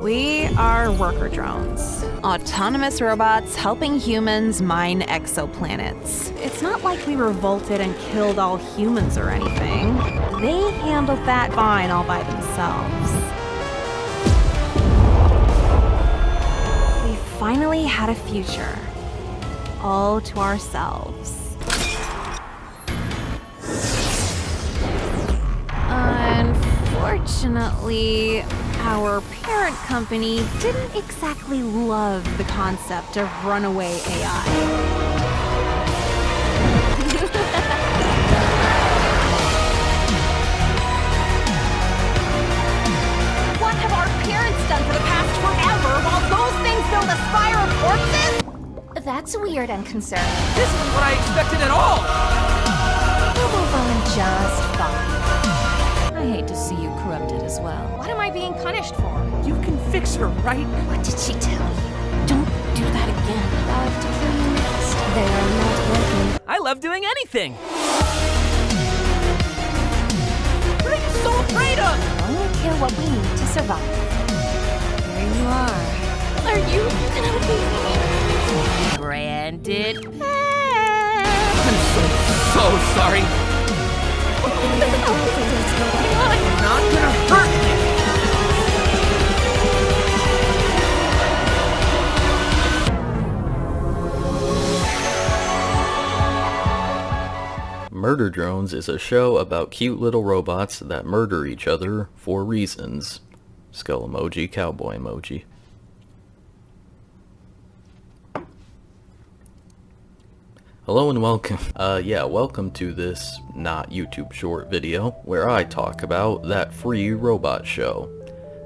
We are worker drones. Autonomous robots helping humans mine exoplanets. It's not like we revolted and killed all humans or anything. They handled that fine all by themselves. We finally had a future. All to ourselves. Unfortunately, our parent company didn't exactly love the concept of runaway AI. What have our parents done for the past forever while those things build a spire of corpses? That's weird and concerning. This isn't what I expected at all! We'll move on just fine. I hate to see you corrupted as well. What am I being punished for? You can fix her, right? What did she tell you? Don't do that again. I'll have to kill you next. They are not working. I love doing anything! What are you so afraid of? Only kill what we need to survive. Here you are. Are you gonna leave me? Branded. I'm so sorry. You're not gonna hurt me! Murder Drones is a show about cute little robots that murder each other for reasons. Skull emoji, cowboy emoji. Hello and welcome. Welcome to this not YouTube short video where I talk about that free robot show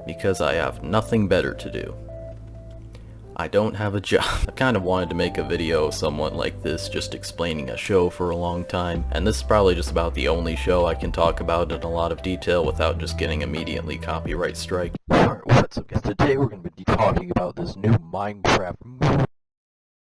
because I have nothing better to do. I don't have a job. I kind of wanted to make a video somewhat like this, just explaining a show for a long time, and this is probably just about the only show I can talk about in a lot of detail without just getting immediately copyright strike. Alright, what's up guys? Today we're going to be talking about this new Minecraft movie.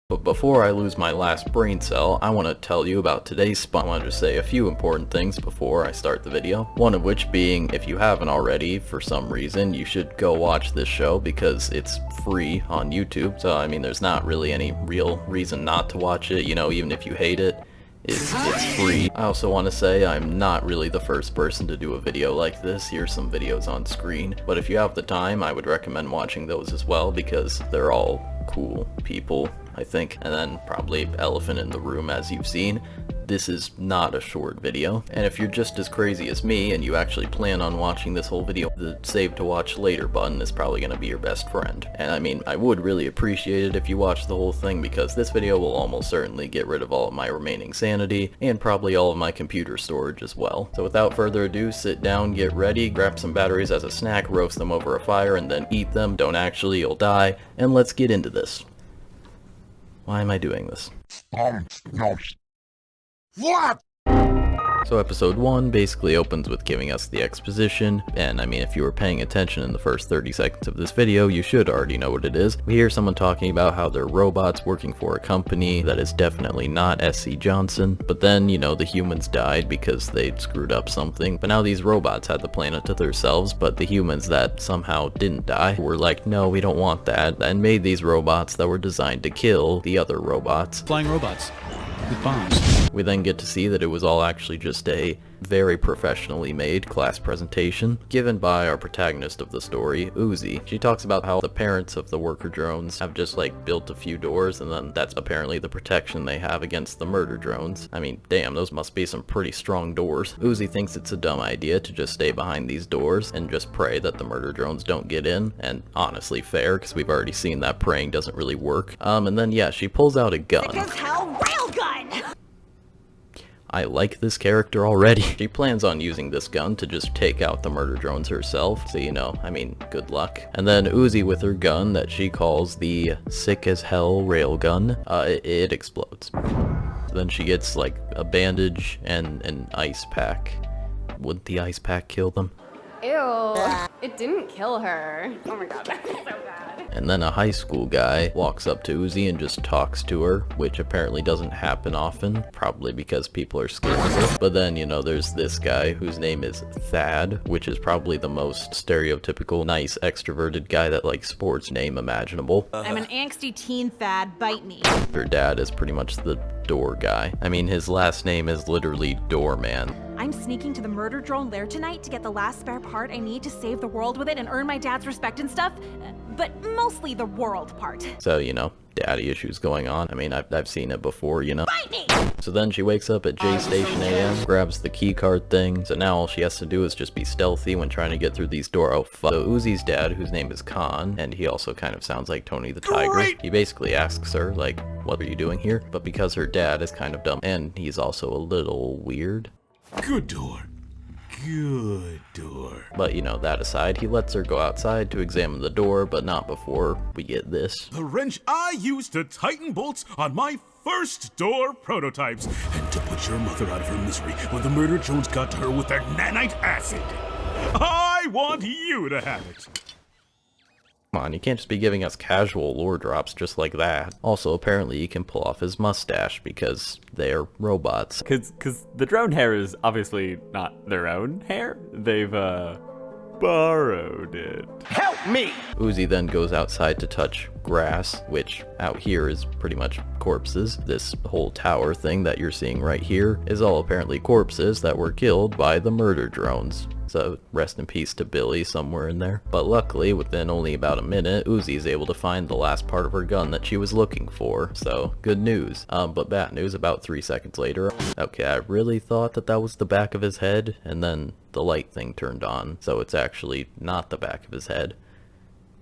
But before I lose my last brain cell, I want to tell you about today's spot. I wanted to say a few important things before I start the video. One of which being, if you haven't already, for some reason, you should go watch this show because it's free on YouTube. So, I mean, there's not really any real reason not to watch it, you know, even if you hate it. It's free. I also want to say I'm not really the first person to do a video like this. Here's some videos on screen. But if you have the time, I would recommend watching those as well because they're all cool people, I think. And then probably elephant in the room, as you've seen. This is not a short video, and if you're just as crazy as me and you actually plan on watching this whole video, the save to watch later button is probably going to be your best friend. And I mean, I would really appreciate it if you watch the whole thing because this video will almost certainly get rid of all of my remaining sanity and probably all of my computer storage as well. So without further ado, sit down, get ready, grab some batteries as a snack, roast them over a fire, and then eat them. Don't actually, you'll die, and let's get into this. Why am I doing this? What? So episode 1 basically opens with giving us the exposition, and I mean if you were paying attention in the first 30 seconds of this video, you should already know what it is. We hear someone talking about how they're robots working for a company that is definitely not SC Johnson, but then, you know, the humans died because they'd screwed up something, but now these robots had the planet to themselves, but the humans that somehow didn't die were like, no, we don't want that, and made these robots that were designed to kill the other robots. Flying robots with bombs. We then get to see that it was all actually just a very professionally made class presentation given by our protagonist of the story, Uzi. She talks about how the parents of the worker drones have just like built a few doors, and then that's apparently the protection they have against the murder drones. I mean, damn, those must be some pretty strong doors. Uzi thinks it's a dumb idea to just stay behind these doors and just pray that the murder drones don't get in, and honestly fair, because we've already seen that praying doesn't really work. And then yeah, she pulls out a gun. Thick as hell railgun! I like this character already. She plans on using this gun to just take out the murder drones herself, so you know, I mean, good luck. And then Uzi with her gun that she calls the sick as hell railgun, it explodes. Then she gets like a bandage and an ice pack. Wouldn't the ice pack kill them? Ew. It didn't kill her. Oh my god, that's so bad. And then a high school guy walks up to Uzi and just talks to her, which apparently doesn't happen often, probably because people are scared of her. But then, you know, there's this guy whose name is Thad, which is probably the most stereotypical, nice, extroverted guy that likes sports name imaginable. I'm an angsty teen, Thad. Bite me. Her dad is pretty much the door guy. I mean, his last name is literally Doorman. I'm sneaking to the murder drone lair tonight to get the last spare part I need to save the world with it and earn my dad's respect and stuff. But mostly the world part. So, you know, daddy issues going on. I mean, I've seen it before, you know. Bite me! So then she wakes up at J Station AM, grabs the key card thing, so now all she has to do is just be stealthy when trying to get through these doors. Oh fuck. So Uzi's dad, whose name is Khan, and he also kind of sounds like Tony the Tiger, he basically asks her, like, what are you doing here? But because her dad is kind of dumb, and he's also a little weird. Good door. Good door. But, you know, that aside, he lets her go outside to examine the door, but not before we get this. The wrench I used to tighten bolts on my first door prototypes, and to put your mother out of her misery when the murder drones got to her with their nanite acid. I want you to have it. Come on, you can't just be giving us casual lore drops just like that. Also, apparently he can pull off his mustache because they're robots. Cause the drone hair is obviously not their own hair. They've, borrowed it. Help me! Uzi then goes outside to touch grass, which out here is pretty much corpses. This whole tower thing that you're seeing right here is all apparently corpses that were killed by the murder drones. So rest in peace to Billy somewhere in there. But luckily, within only about a minute, Uzi is able to find the last part of her gun that she was looking for. So good news. But bad news about 3 seconds later. Okay, I really thought that that was the back of his head, and then the light thing turned on. So it's actually not the back of his head.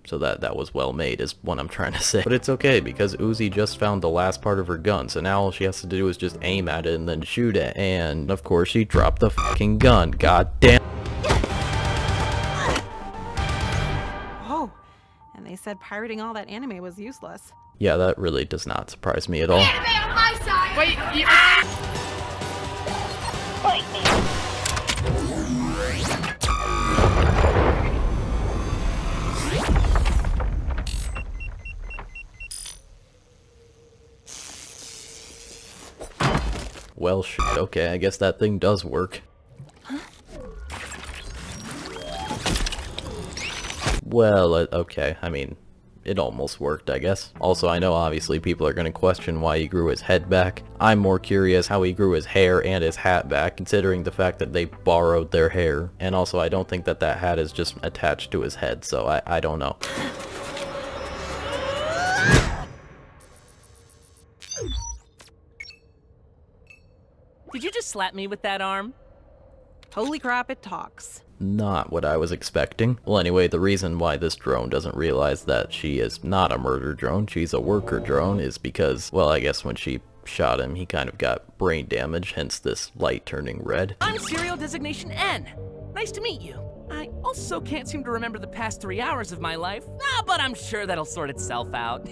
So that was well made is what I'm trying to say. But it's okay because Uzi just found the last part of her gun, so now all she has to do is just aim at it and then shoot it. And of course she dropped the fucking gun. God damn. Whoa. And they said pirating all that anime was useless. Yeah, that really does not surprise me at all. Anime on my side! Wait, you... Well, shit, okay, I guess that thing does work. Well, okay, I mean, it almost worked, I guess. Also, I know obviously people are going to question why he grew his head back. I'm more curious how he grew his hair and his hat back, considering the fact that they borrowed their hair. And also, I don't think that that hat is just attached to his head, so I don't know. Did you just slap me with that arm? Holy crap, it talks. Not what I was expecting. Well, anyway, the reason why this drone doesn't realize that she is not a murder drone, she's a worker drone, is because, well, I guess when she shot him, he kind of got brain damage, hence this light turning red. I'm Serial Designation N. Nice to meet you. I also can't seem to remember the past 3 hours of my life. But I'm sure that'll sort itself out.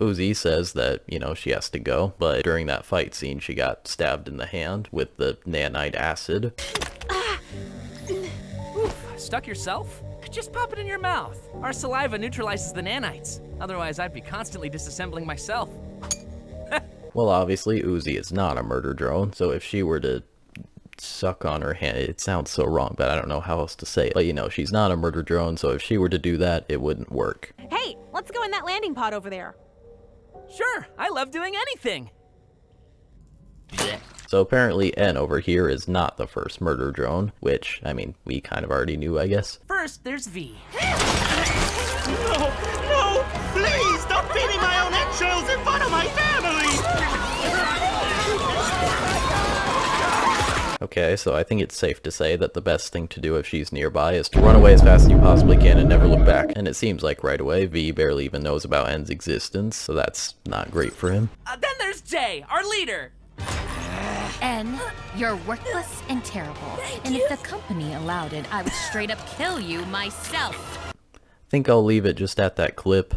Uzi says that, you know, she has to go, but during that fight scene, she got stabbed in the hand with the nanite acid. Oof, stuck yourself? Just pop it in your mouth. Our saliva neutralizes the nanites. Otherwise, I'd be constantly disassembling myself. Well, obviously, Uzi is not a murder drone, so if she were to suck on her hand, it sounds so wrong, but I don't know how else to say it. But, you know, she's not a murder drone, so if she were to do that, it wouldn't work. Hey, let's go in that landing pod over there. Sure, I love doing anything. So apparently N over here is not the first murder drone, which, I mean, we kind of already knew, I guess. First, there's V. No! No! Please stop beating my own eggshells in front of my family! Okay, so I think it's safe to say that the best thing to do if she's nearby is to run away as fast as you possibly can and never look back. And it seems like right away, V barely even knows about N's existence, so that's not great for him. Then there's J, our leader. N, you're worthless and terrible. And if the company allowed it, I would straight up kill you myself. Think I'll leave it just at that clip.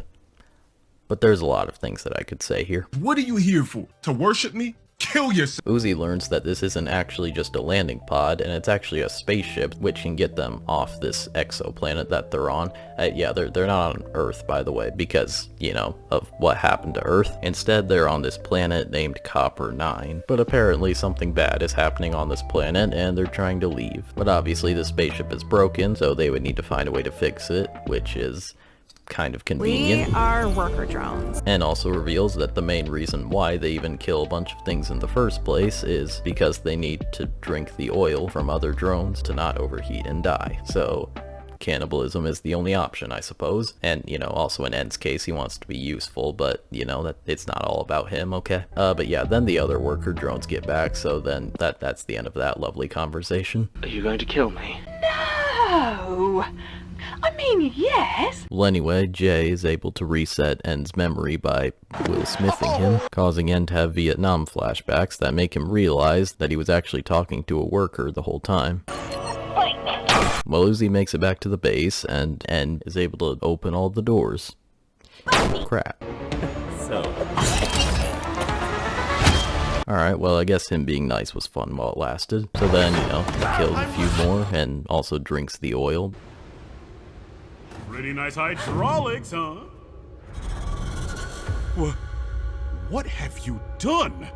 But there's a lot of things that I could say here. What are you here for? To worship me? kill yourself. Uzi learns that this isn't actually just a landing pod, and it's actually a spaceship, which can get them off this exoplanet that they're on. Yeah, they're not on Earth, by the way, because, you know, of what happened to Earth. Instead, they're on this planet named Copper 9. But apparently something bad is happening on this planet, and they're trying to leave. But obviously the spaceship is broken, so they would need to find a way to fix it, which is kind of convenient. We are worker drones. And also reveals that the main reason why they even kill a bunch of things in the first place is because they need to drink the oil from other drones to not overheat and die. So cannibalism is the only option, I suppose. And, you know, also in N's case, he wants to be useful, but, you know, that it's not all about him, okay? But yeah, then the other worker drones get back, so then that's the end of that lovely conversation. Are you going to kill me? No. I mean, yes. Well, anyway, Jay is able to reset N's memory by Will Smithing him, causing N to have Vietnam flashbacks that make him realize that he was actually talking to a worker the whole time. Well, Uzi makes it back to the base, and N is able to open all the doors. Crap. So, Alright, well, I guess him being nice was fun while it lasted. So then, you know, he kills a few more, and also drinks the oil. Pretty nice hydraulics, huh? What have you done?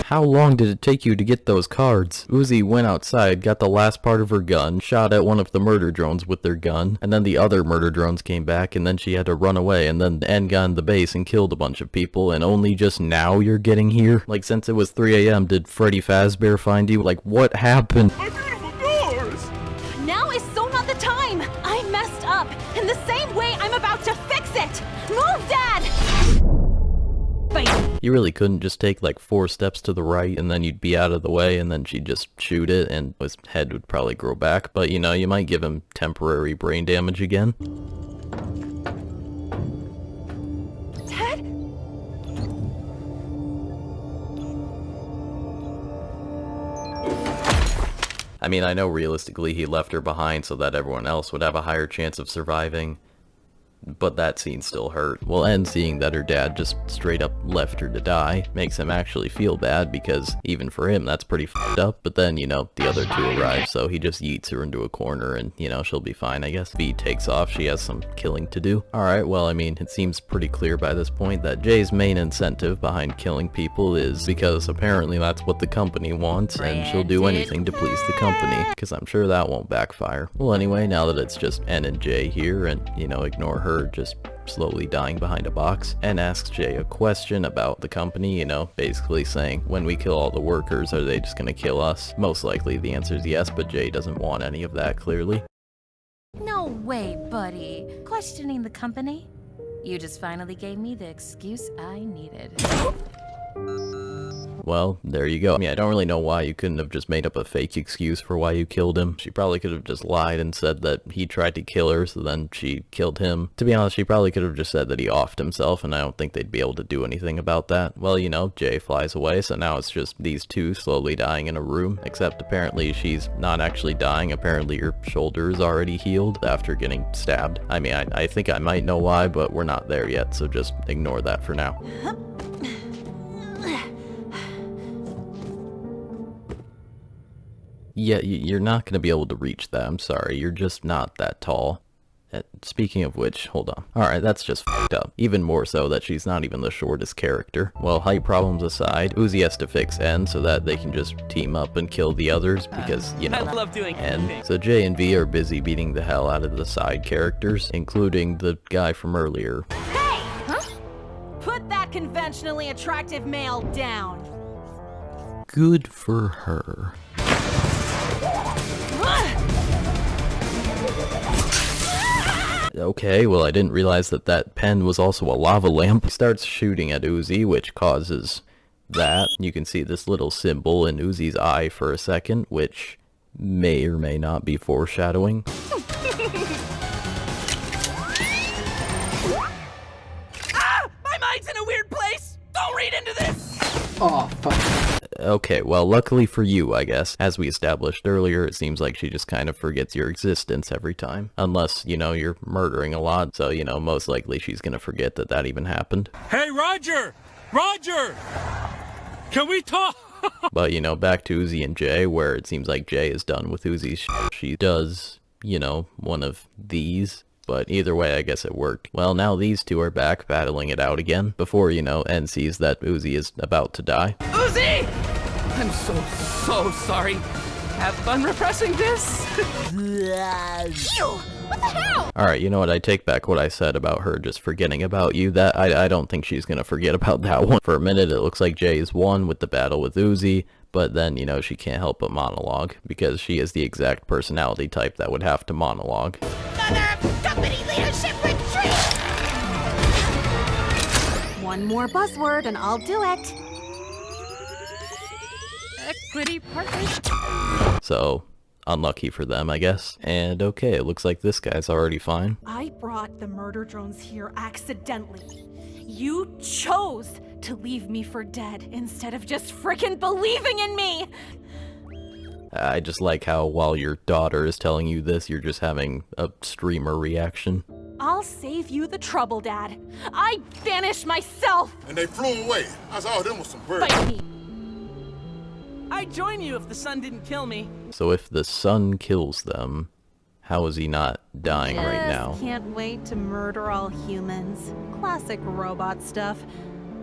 How long did it take you to get those cards? Uzi went outside, got the last part of her gun, shot at one of the murder drones with their gun, and then the other murder drones came back, and then she had to run away, and then N got in the base and killed a bunch of people, and only just now you're getting here? Like, since it was 3 a.m., did Freddy Fazbear find you? Like, what happened? My beautiful doors! Now is so not the time. I messed up. In the same way, I'm about to fix it. Move, Dad! You really couldn't just take like 4 steps to the right and then you'd be out of the way and then she'd just shoot it and his head would probably grow back, but you know, you might give him temporary brain damage again. Dad? I mean, I know realistically he left her behind so that everyone else would have a higher chance of surviving, but that scene still hurt. Well, and seeing that her dad just straight up left her to die makes him actually feel bad, because even for him that's pretty fucked up. But then, you know, the other two arrive, so he just yeets her into a corner and, you know, she'll be fine, I guess. V takes off, she has some killing to do. Alright, well, I mean, it seems pretty clear by this point that Jay's main incentive behind killing people is because apparently that's what the company wants, and she'll do anything to please the company, because I'm sure that won't backfire. Well, anyway, now that it's just N and Jay here, and, you know, ignore her just slowly dying behind a box, and asks Jay a question about the company, you know, basically saying, when we kill all the workers, are they just gonna kill us? Most likely the answer is yes, but Jay doesn't want any of that, clearly. No way, buddy. Questioning the company? You just finally gave me the excuse I needed. Well, there you go. I mean, I don't really know why you couldn't have just made up a fake excuse for why you killed him. She probably could have just lied and said that he tried to kill her, so then she killed him. To be honest, she probably could have just said that he offed himself, and I don't think they'd be able to do anything about that. Well, you know, Jay flies away, so now it's just these two slowly dying in a room, except apparently she's not actually dying. Apparently her shoulder is already healed after getting stabbed. I mean, I think I might know why, but we're not there yet, so just ignore that for now. Yeah, you're not going to be able to reach that, I'm sorry, you're just not that tall. Speaking of which, hold on. Alright, that's just fucked up. Even more so that she's not even the shortest character. Well, height problems aside, Uzi has to fix N so that they can just team up and kill the others, because, you know, I love doing N. So Jay and V are busy beating the hell out of the side characters, including the guy from earlier. Hey! Huh? Put that conventionally attractive male down. Good for her. Okay, well, I didn't realize that that pen was also a lava lamp. He starts shooting at Uzi, which causes that. You can see this little symbol in Uzi's eye for a second, which may or may not be foreshadowing. Ah! My mind's in a weird place! Don't read into this! Oh, fuck. Okay, well, luckily for you, I guess. As we established earlier, it seems like she just kind of forgets your existence every time. Unless, you know, you're murdering a lot, so, you know, most likely she's gonna forget that that even happened. Hey, Roger! Roger! Can we talk? But, you know, back to Uzi and Jay, where it seems like Jay is done with Uzi's She does, you know, one of these. But either way, I guess it worked. Well, now these two are back battling it out again, before, you know, N sees that Uzi is about to die. Uzi! I'm so sorry. Have fun repressing this. What the hell? Alright, you know what, I take back what I said about her just forgetting about you. That I don't think she's gonna forget about that one. For a minute, it looks like Jay's won with the battle with Uzi, but then, you know, she can't help but monologue, because she is the exact personality type that would have to monologue. Another company leadership retreat! One more buzzword and I'll do it. Equity partners. So, unlucky for them, I guess. And okay, it looks like this guy's already fine. I brought the murder drones here accidentally. You chose to leave me for dead instead of just frickin' believing in me! I just like how while your daughter is telling you this, you're just having a streamer reaction. I'll save you the trouble, Dad. I vanished myself! And they flew away. I saw them with some birds. Fight me! I'd join you if the sun didn't kill me. So if the sun kills them, how is he not dying right now? Can't wait to murder all humans. Classic robot stuff.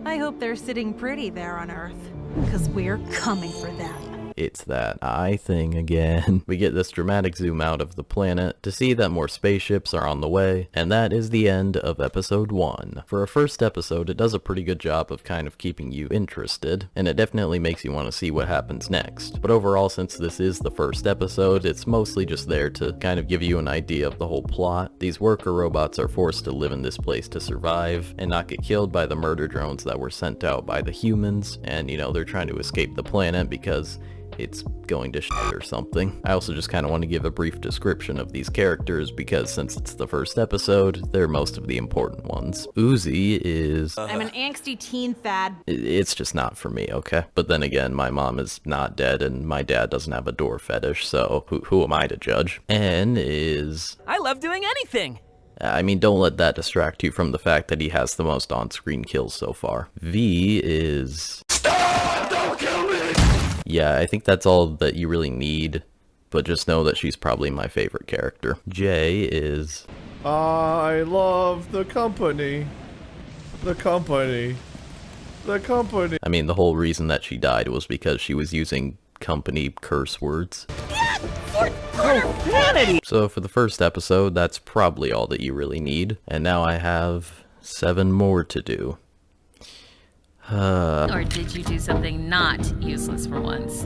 I hope they're sitting pretty there on Earth, because we're coming for them. It's that eye thing again. We get this dramatic zoom out of the planet to see that more spaceships are on the way, and that is the end of episode 1. For a first episode, it does a pretty good job of kind of keeping you interested, and it definitely makes you want to see what happens next. But overall, since this is the first episode, it's mostly just there to kind of give you an idea of the whole plot. These worker robots are forced to live in this place to survive, and not get killed by the murder drones that were sent out by the humans, and you know, they're trying to escape the planet because it's going to shit or something. I also just kind of want to give a brief description of these characters because since it's the first episode, they're most of the important ones. Uzi is... I'm an angsty teen, Thad. It's just not for me, okay? But then again, my mom is not dead and my dad doesn't have a door fetish, so who am I to judge? N is... I love doing anything. I mean, don't let that distract you from the fact that he has the most on-screen kills so far. V is... Stop! Don't kill me! Yeah, I think that's all that you really need, but just know that she's probably my favorite character. J is... I love the company. The company. The company. I mean, the whole reason that she died was because she was using company curse words. So for the first episode, that's probably all that you really need. And now I have 7 more to do. Or did you do something not useless for once?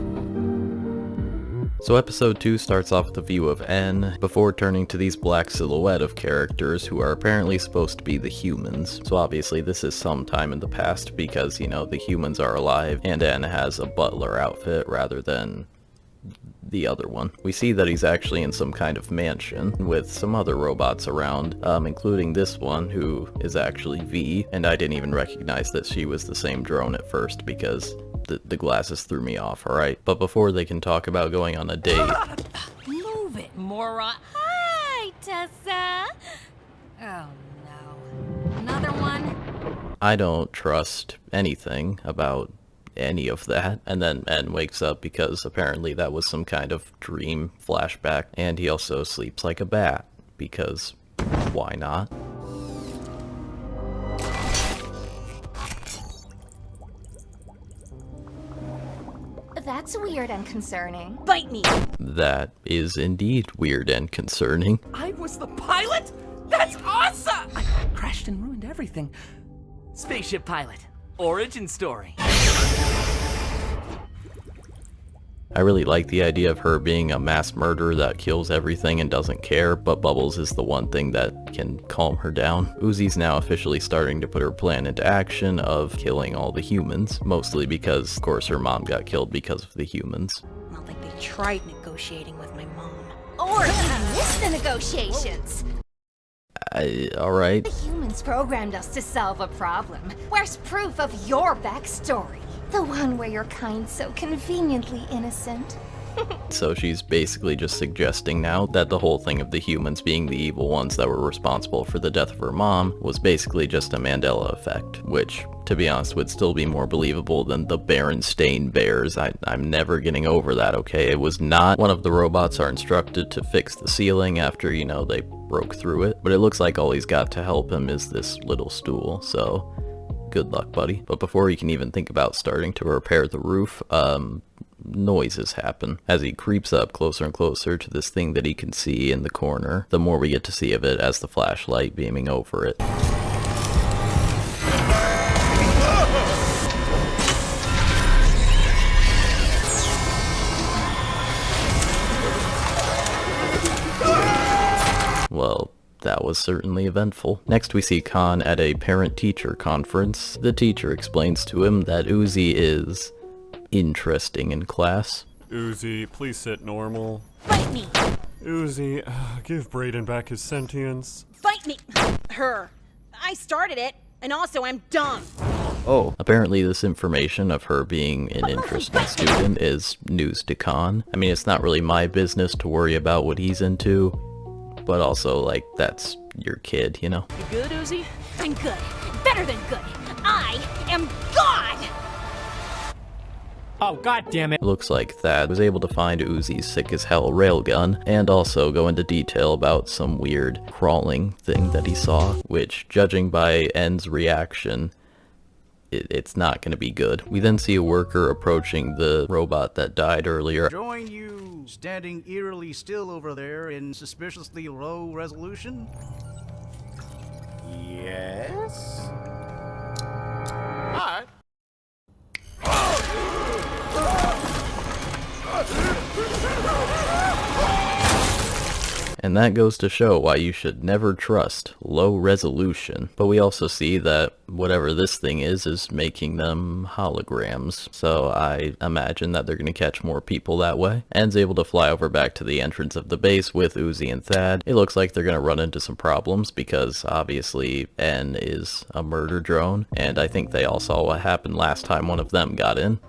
So episode 2 starts off with a view of N, before turning to these black silhouette of characters who are apparently supposed to be the humans. So obviously this is some time in the past because, you know, the humans are alive and N has a butler outfit rather than the other one. We see that he's actually in some kind of mansion with some other robots around, including this one who is actually V, and I didn't even recognize that she was the same drone at first because the glasses threw me off, alright? But before they can talk about going on a date... Move it, moron. Hi, Tessa. Oh no. Another one? I don't trust anything about any of that. And then N wakes up because apparently that was some kind of dream flashback, and he also sleeps like a bat because why not? That's weird and concerning. Bite me! That is indeed weird and concerning. I was the pilot? That's awesome! I crashed and ruined everything. Spaceship pilot. Origin story. I really like the idea of her being a mass murderer that kills everything and doesn't care, but Bubbles is the one thing that can calm her down. Uzi's now officially starting to put her plan into action of killing all the humans, mostly because, of course, her mom got killed because of the humans. Not like they tried negotiating with my mom. Or you missed the negotiations. Alright. The humans programmed us to solve a problem. Where's proof of your backstory? The one where you're kind so conveniently innocent. So she's basically just suggesting now that the whole thing of the humans being the evil ones that were responsible for the death of her mom was basically just a Mandela effect, which to be honest, would still be more believable than the Berenstain Bears. I'm never getting over that, okay? It was not one of the robots are instructed to fix the ceiling after, you know, they broke through it. But it looks like all he's got to help him is this little stool, so good luck, buddy. But before he can even think about starting to repair the roof, noises happen. As he creeps up closer and closer to this thing that he can see in the corner, the more we get to see of it as the flashlight beaming over it. Well, that was certainly eventful. Next we see Khan at a parent-teacher conference. The teacher explains to him that Uzi is interesting in class. Uzi, please sit normal. Bite me! Uzi, give Brayden back his sentience. Bite me! Her. I started it, and also I'm dumb. Oh. Apparently this information of her being an interesting student is news to Khan. I mean, it's not really my business to worry about what he's into, but also, like, that's your kid, you know? You good, Uzi? I'm good. Better than good. I am God! Oh, god damn it. Looks like Thad was able to find Uzi's sick-as-hell railgun, and also go into detail about some weird crawling thing that he saw, which, judging by N's reaction, it's not going to be good. We then see a worker approaching the robot that died earlier. Join you standing eerily still over there in suspiciously low resolution? Yes? Alright. And that goes to show why you should never trust low resolution. But we also see that whatever this thing is making them holograms. So I imagine that they're going to catch more people that way. N's able to fly over back to the entrance of the base with Uzi and Thad. It looks like they're going to run into some problems because obviously N is a murder drone. And I think they all saw what happened last time one of them got in.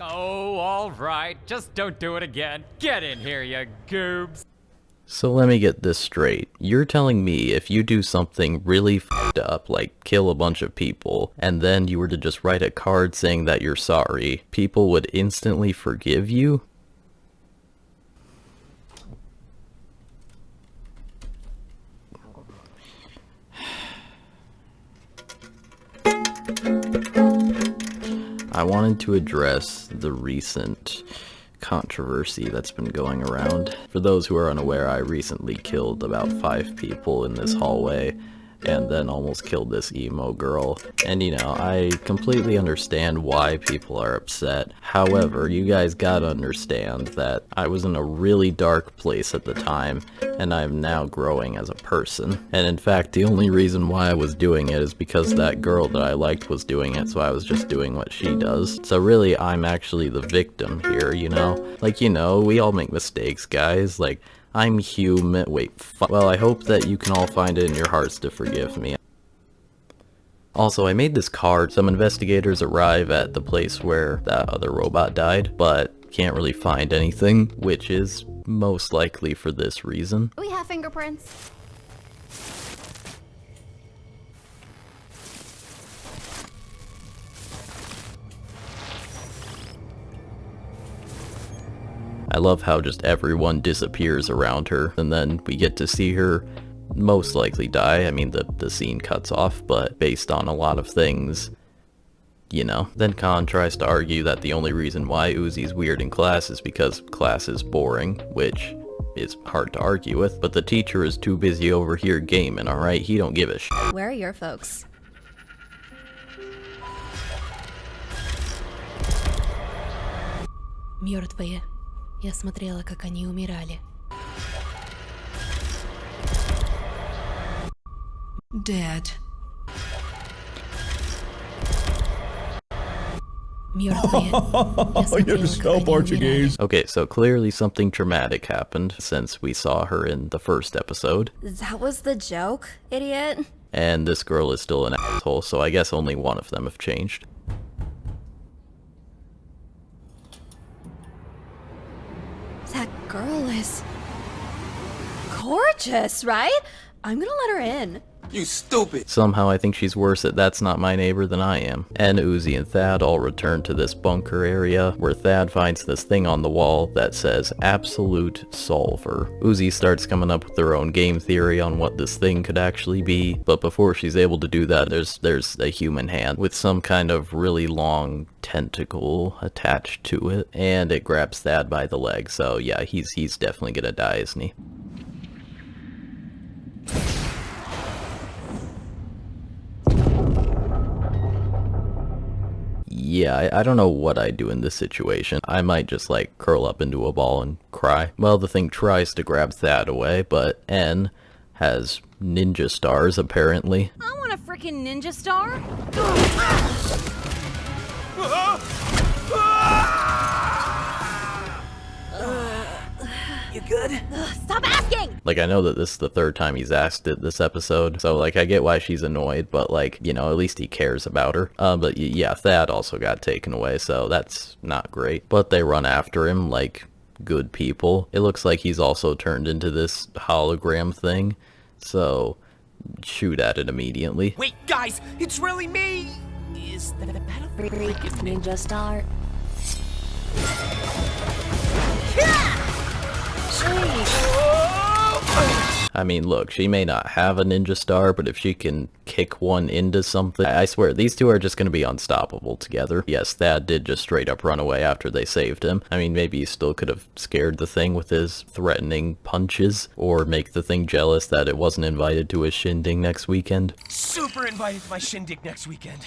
Oh, alright. Just don't do it again. Get in here, you goobs. So let me get this straight. You're telling me if you do something really f***ed up, like kill a bunch of people, and then you were to just write a card saying that you're sorry, people would instantly forgive you? I wanted to address the recent controversy that's been going around. For those who are unaware, I recently killed about 5 people in this hallway and then almost killed this emo girl. And you know, I completely understand why people are upset. However, you guys gotta understand that I was in a really dark place at the time, and I'm now growing as a person. And in fact, the only reason why I was doing it is because that girl that I liked was doing it, so I was just doing what she does. So really, I'm actually the victim here, you know? Like, you know, we all make mistakes, guys. Like, I'm human. Wait, well, I hope that you can all find it in your hearts to forgive me. Also, I made this card. Some investigators arrive at the place where that other robot died, but can't really find anything, which is most likely for this reason. We have fingerprints. I love how just everyone disappears around her, and then we get to see her most likely die. I mean, the scene cuts off, but based on a lot of things, you know. Then Khan tries to argue that the only reason why Uzi's weird in class is because class is boring, which is hard to argue with, but the teacher is too busy over here gaming, alright? He don't give a shit. Where are your folks? Мертвые. Я смотрела, как они умирали. Dead. Oh, you're so Portuguese. Okay, so clearly something traumatic happened since we saw her in the first episode. That was the joke, idiot. And this girl is still an asshole, so I guess only one of them have changed. That girl is gorgeous, right? I'm gonna let her in. You stupid. Somehow I think she's worse at That's Not My Neighbor than I am. And Uzi and Thad all return to this bunker area where Thad finds this thing on the wall that says Absolute Solver. Uzi starts coming up with her own game theory on what this thing could actually be, but before she's able to do that, there's a human hand with some kind of really long tentacle attached to it, and it grabs Thad by the leg. So yeah, he's definitely gonna die, isn't he? Yeah, I don't know what I'd do in this situation. I might just like curl up into a ball and cry. Well, the thing tries to grab Thad away, but N has ninja stars apparently. I want a freaking ninja star. You good? Stop asking! Like, I know that this is the third time he's asked it this episode, so like I get why she's annoyed, but like, you know, at least he cares about her. But yeah, Thad also got taken away, so that's not great. But they run after him like good people. It looks like he's also turned into this hologram thing, so shoot at it immediately. Wait, guys, it's really me! Is that a battle? Ninja star. I mean, look, she may not have a ninja star, but if she can kick one into something, I swear, these two are just going to be unstoppable together. Yes, Thad did just straight up run away after they saved him. I mean, maybe he still could have scared the thing with his threatening punches, or make the thing jealous that it wasn't invited to his shindig next weekend. Super invited to my shindig next weekend.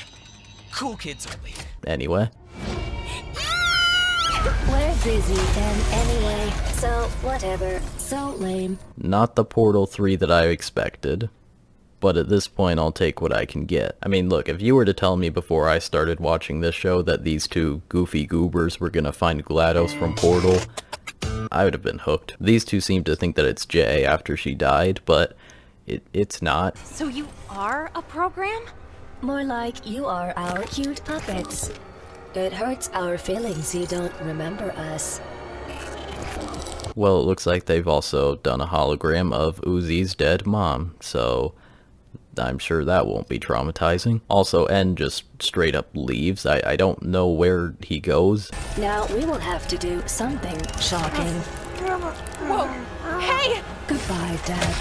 Cool kids only. Anyway. We're busy then anyway, so whatever. So lame. Not the Portal 3 that I expected, but at this point I'll take what I can get. I mean, look, if you were to tell me before I started watching this show that these two goofy goobers were gonna find GLaDOS from Portal, I would have been hooked. These two seem to think that it's Jay after she died, but it's not. So you are a program? More like you are our cute puppets. It hurts our feelings you don't remember us. Well, it looks like they've also done a hologram of Uzi's dead mom, so I'm sure that won't be traumatizing. Also, N just straight up leaves. I don't know where he goes. Now we will have to do something shocking. Whoa! Hey! Goodbye, Dad.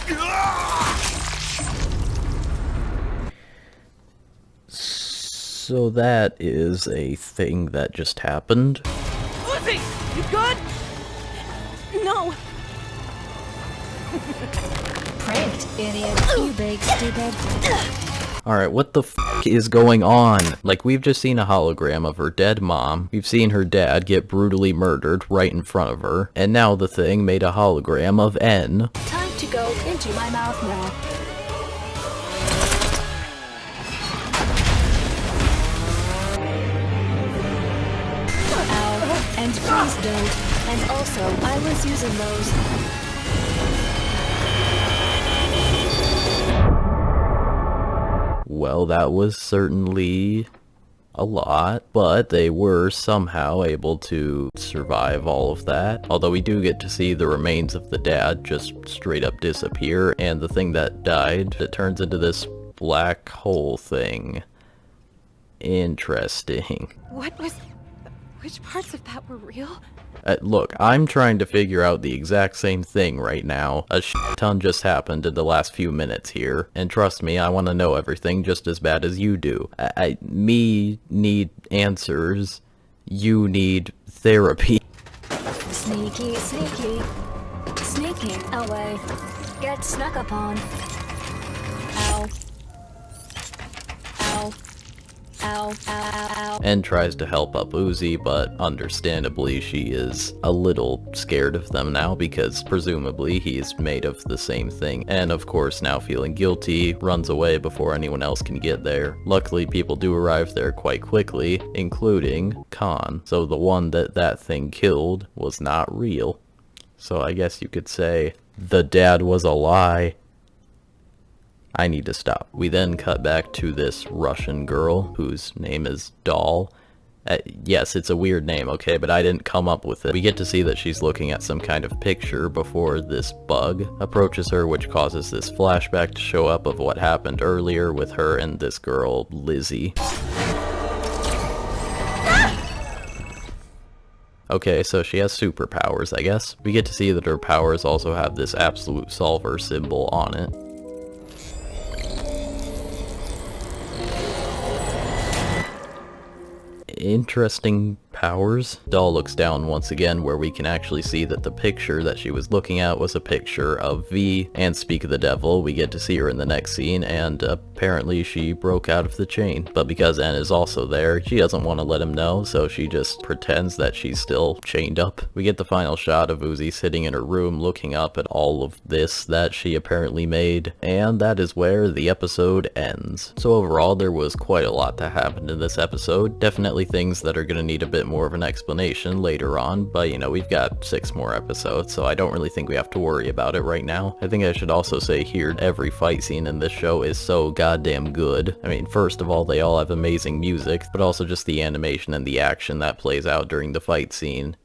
So that is a thing that just happened. Uzi, you good? No. Pranked, idiot. You big stupid. Alright, what the f is going on? Like, we've just seen a hologram of her dead mom. We've seen her dad get brutally murdered right in front of her. And now the thing made a hologram of N. Time to go into my mouth now. And please don't. And also, I was using those. Well, that was certainly a lot, but they were somehow able to survive all of that. Although we do get to see the remains of the dad just straight up disappear, and the thing that died, it turns into this black hole thing. Interesting. Which parts of that were real? Look, I'm trying to figure out the exact same thing right now. A ton just happened in the last few minutes here, and trust me, I want to know everything just as bad as you do. Me need answers. You need therapy. Sneaky, sneaky. Sneaking away. Get snuck upon. Ow. Ow. Ow, ow, ow, ow. And tries to help up Uzi, but understandably she is a little scared of them now because presumably he's made of the same thing. And of course, now feeling guilty, runs away before anyone else can get there. Luckily, people do arrive there quite quickly, including Khan. So the one that thing killed was not real. So I guess you could say the dad was a lie. I need to stop. We then cut back to this Russian girl whose name is Doll, Yes, it's a weird name, okay, but I didn't come up with it. We get to see that she's looking at some kind of picture before this bug approaches her, which causes this flashback to show up of what happened earlier with her and this girl, Lizzie. Okay, so she has superpowers, I guess. We get to see that her powers also have this absolute solver symbol on it. Interesting powers. Doll looks down once again, where we can actually see that the picture that she was looking at was a picture of V and Speak of the Devil. We get to see her in the next scene, and apparently she broke out of the chain. But because N is also there, she doesn't want to let him know, so she just pretends that she's still chained up. We get the final shot of Uzi sitting in her room looking up at all of this that she apparently made, and that is where the episode ends. So overall, there was quite a lot that happened in this episode. Definitely things that are going to need a bit more of an explanation later on, but you know, we've got 6 more episodes, so I don't really think we have to worry about it right now. I think I should also say here, every fight scene in this show is so goddamn good. I mean, first of all, they all have amazing music, but also just the animation and the action that plays out during the fight scene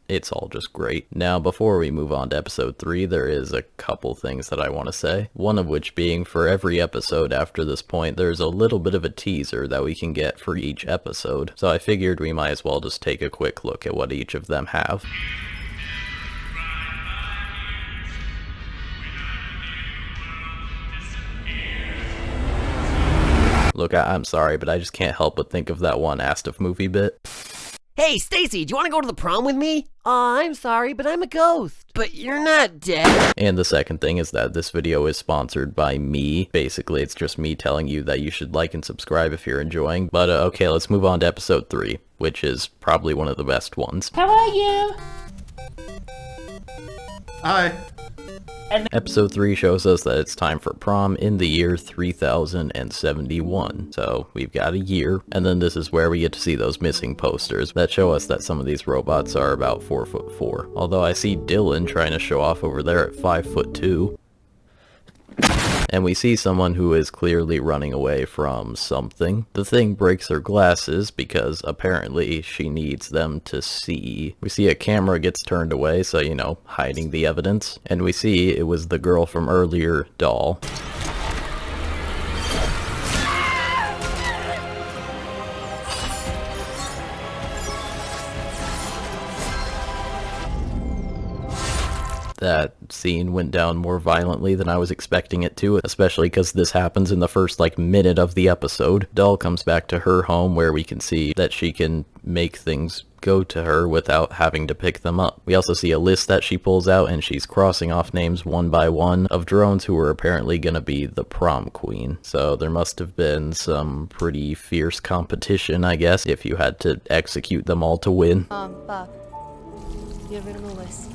it's all just great. Now, before we move on to episode 3, there is a couple things that I want to say. One of which being, for every episode after this point, there's a little bit of a teaser that we can get for each episode. So I figured we might as well just take a quick look at what each of them have. Look, I'm sorry, but I just can't help but think of that one Astaf movie bit. Hey, Stacy, do you want to go to the prom with me? I'm sorry, but I'm a ghost. But you're not dead. And the second thing is that this video is sponsored by me. Basically, it's just me telling you that you should like and subscribe if you're enjoying. But okay, let's move on to episode 3, which is probably one of the best ones. How are you? Hi. Episode 3 shows us that it's time for prom in the year 3071. So we've got a year, and then this is where we get to see those missing posters that show us that some of these robots are about 4'4". Although I see Dylan trying to show off over there at 5'2". And we see someone who is clearly running away from something. The thing breaks her glasses because apparently she needs them to see. We see a camera gets turned away, so you know, hiding the evidence. And we see it was the girl from earlier, Doll. That scene went down more violently than I was expecting it to, especially because this happens in the first minute of the episode. Doll comes back to her home where we can see that she can make things go to her without having to pick them up. We also see a list that she pulls out, and she's crossing off names one by one of drones who were apparently gonna be the prom queen. So there must have been some pretty fierce competition, I guess, if you had to execute them all to win. Bob, you have a list.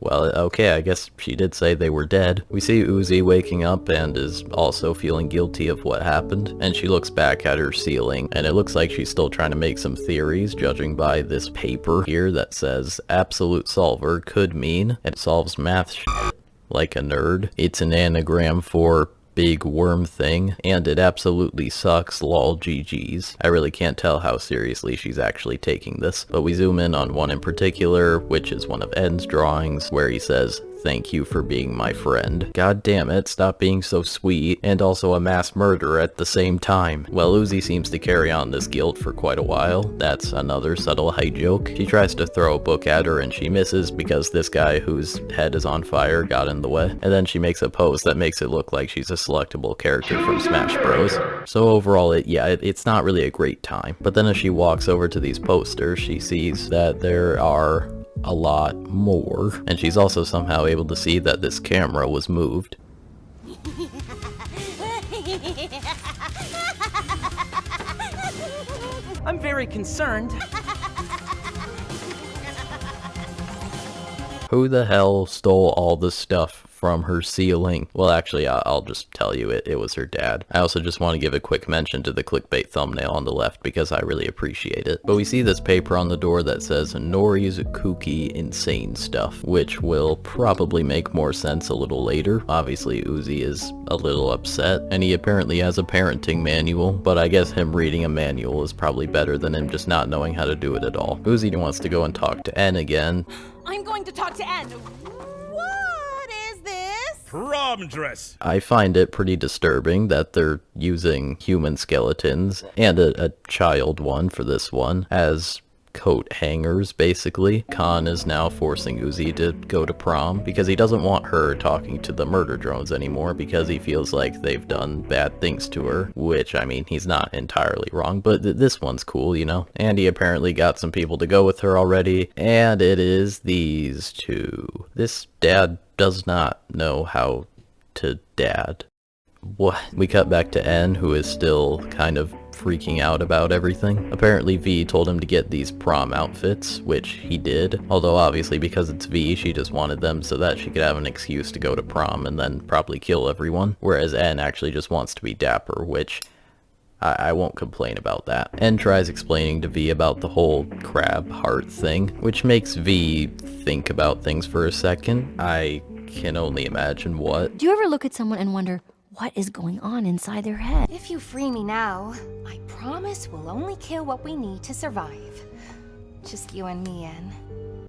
Well, okay, I guess she did say they were dead. We see Uzi waking up and is also feeling guilty of what happened, and she looks back at her ceiling, and it looks like she's still trying to make some theories, judging by this paper here that says absolute solver could mean it solves math shit like a nerd. It's an anagram for big worm thing, and it absolutely sucks, lol GG's. I really can't tell how seriously she's actually taking this, but we zoom in on one in particular, which is one of N's drawings, where he says, "Thank you for being my friend." God damn it, stop being so sweet, and also a mass murderer at the same time. Well, Uzi seems to carry on this guilt for quite a while. That's another subtle height joke. She tries to throw a book at her and she misses because this guy whose head is on fire got in the way. And then she makes a pose that makes it look like she's a selectable character from Smash Bros. So overall, it's not really a great time. But then as she walks over to these posters, she sees that there are a lot more, and she's also somehow able to see that this camera was moved. I'm very concerned. Who the hell stole all the stuff from her ceiling. Well, actually, I'll just tell you it was her dad. I also just want to give a quick mention to the clickbait thumbnail on the left because I really appreciate it. But we see this paper on the door that says Nori's kooky insane stuff, which will probably make more sense a little later. Obviously, Uzi is a little upset, and he apparently has a parenting manual, but I guess him reading a manual is probably better than him just not knowing how to do it at all. Uzi wants to go and talk to N again. I'm going to talk to N. What is this? Prom dress! I find it pretty disturbing that they're using human skeletons, and a child one for this one, as coat hangers, basically. Khan is now forcing Uzi to go to prom because he doesn't want her talking to the murder drones anymore because he feels like they've done bad things to her, which, I mean, he's not entirely wrong, but this one's cool, you know? And he apparently got some people to go with her already, and it is these two. This dad does not know how to dad. What? We cut back to N, who is still kind of freaking out about everything. Apparently V told him to get these prom outfits, which he did, although obviously because it's V, she just wanted them so that she could have an excuse to go to prom and then probably kill everyone, whereas N actually just wants to be dapper, which I won't complain about that. N tries explaining to V about the whole crab heart thing, which makes V think about things for a second. I can only imagine what. Do you ever look at someone and wonder what is going on inside their head? If you free me now, I promise we'll only kill what we need to survive. Just you and me, Anne.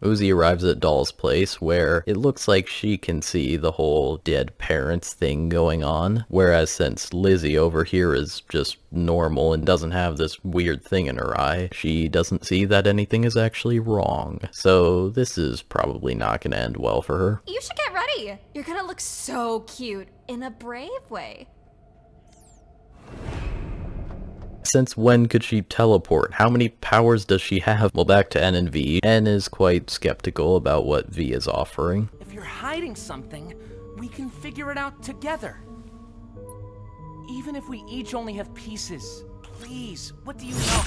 Uzi arrives at Doll's place where it looks like she can see the whole dead parents thing going on, whereas since Lizzie over here is just normal and doesn't have this weird thing in her eye, she doesn't see that anything is actually wrong. So this is probably not gonna end well for her. You should get ready. You're gonna look so cute in a brave way. Since when could she teleport? How many powers does she have? Well, back to N and V. N is quite skeptical about what V is offering. If you're hiding something, we can figure it out together. Even if we each only have pieces. Please, what do you know?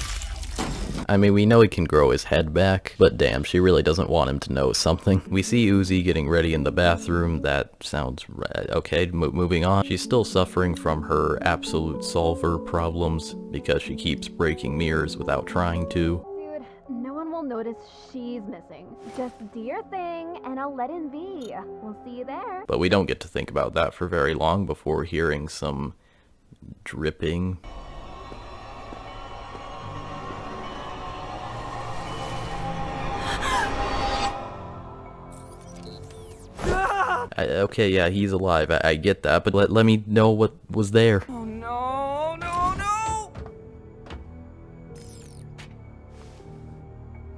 I mean, we know he can grow his head back, but damn, she really doesn't want him to know something. We see Uzi getting ready in the bathroom. That sounds okay. Moving on. She's still suffering from her absolute solver problems because she keeps breaking mirrors without trying to. Dude, no one will notice she's missing. Just do your thing, and I'll let in be. We'll see you there. But we don't get to think about that for very long before hearing some dripping. Okay, yeah, he's alive. I get that, but let me know what was there. Oh no, no, no!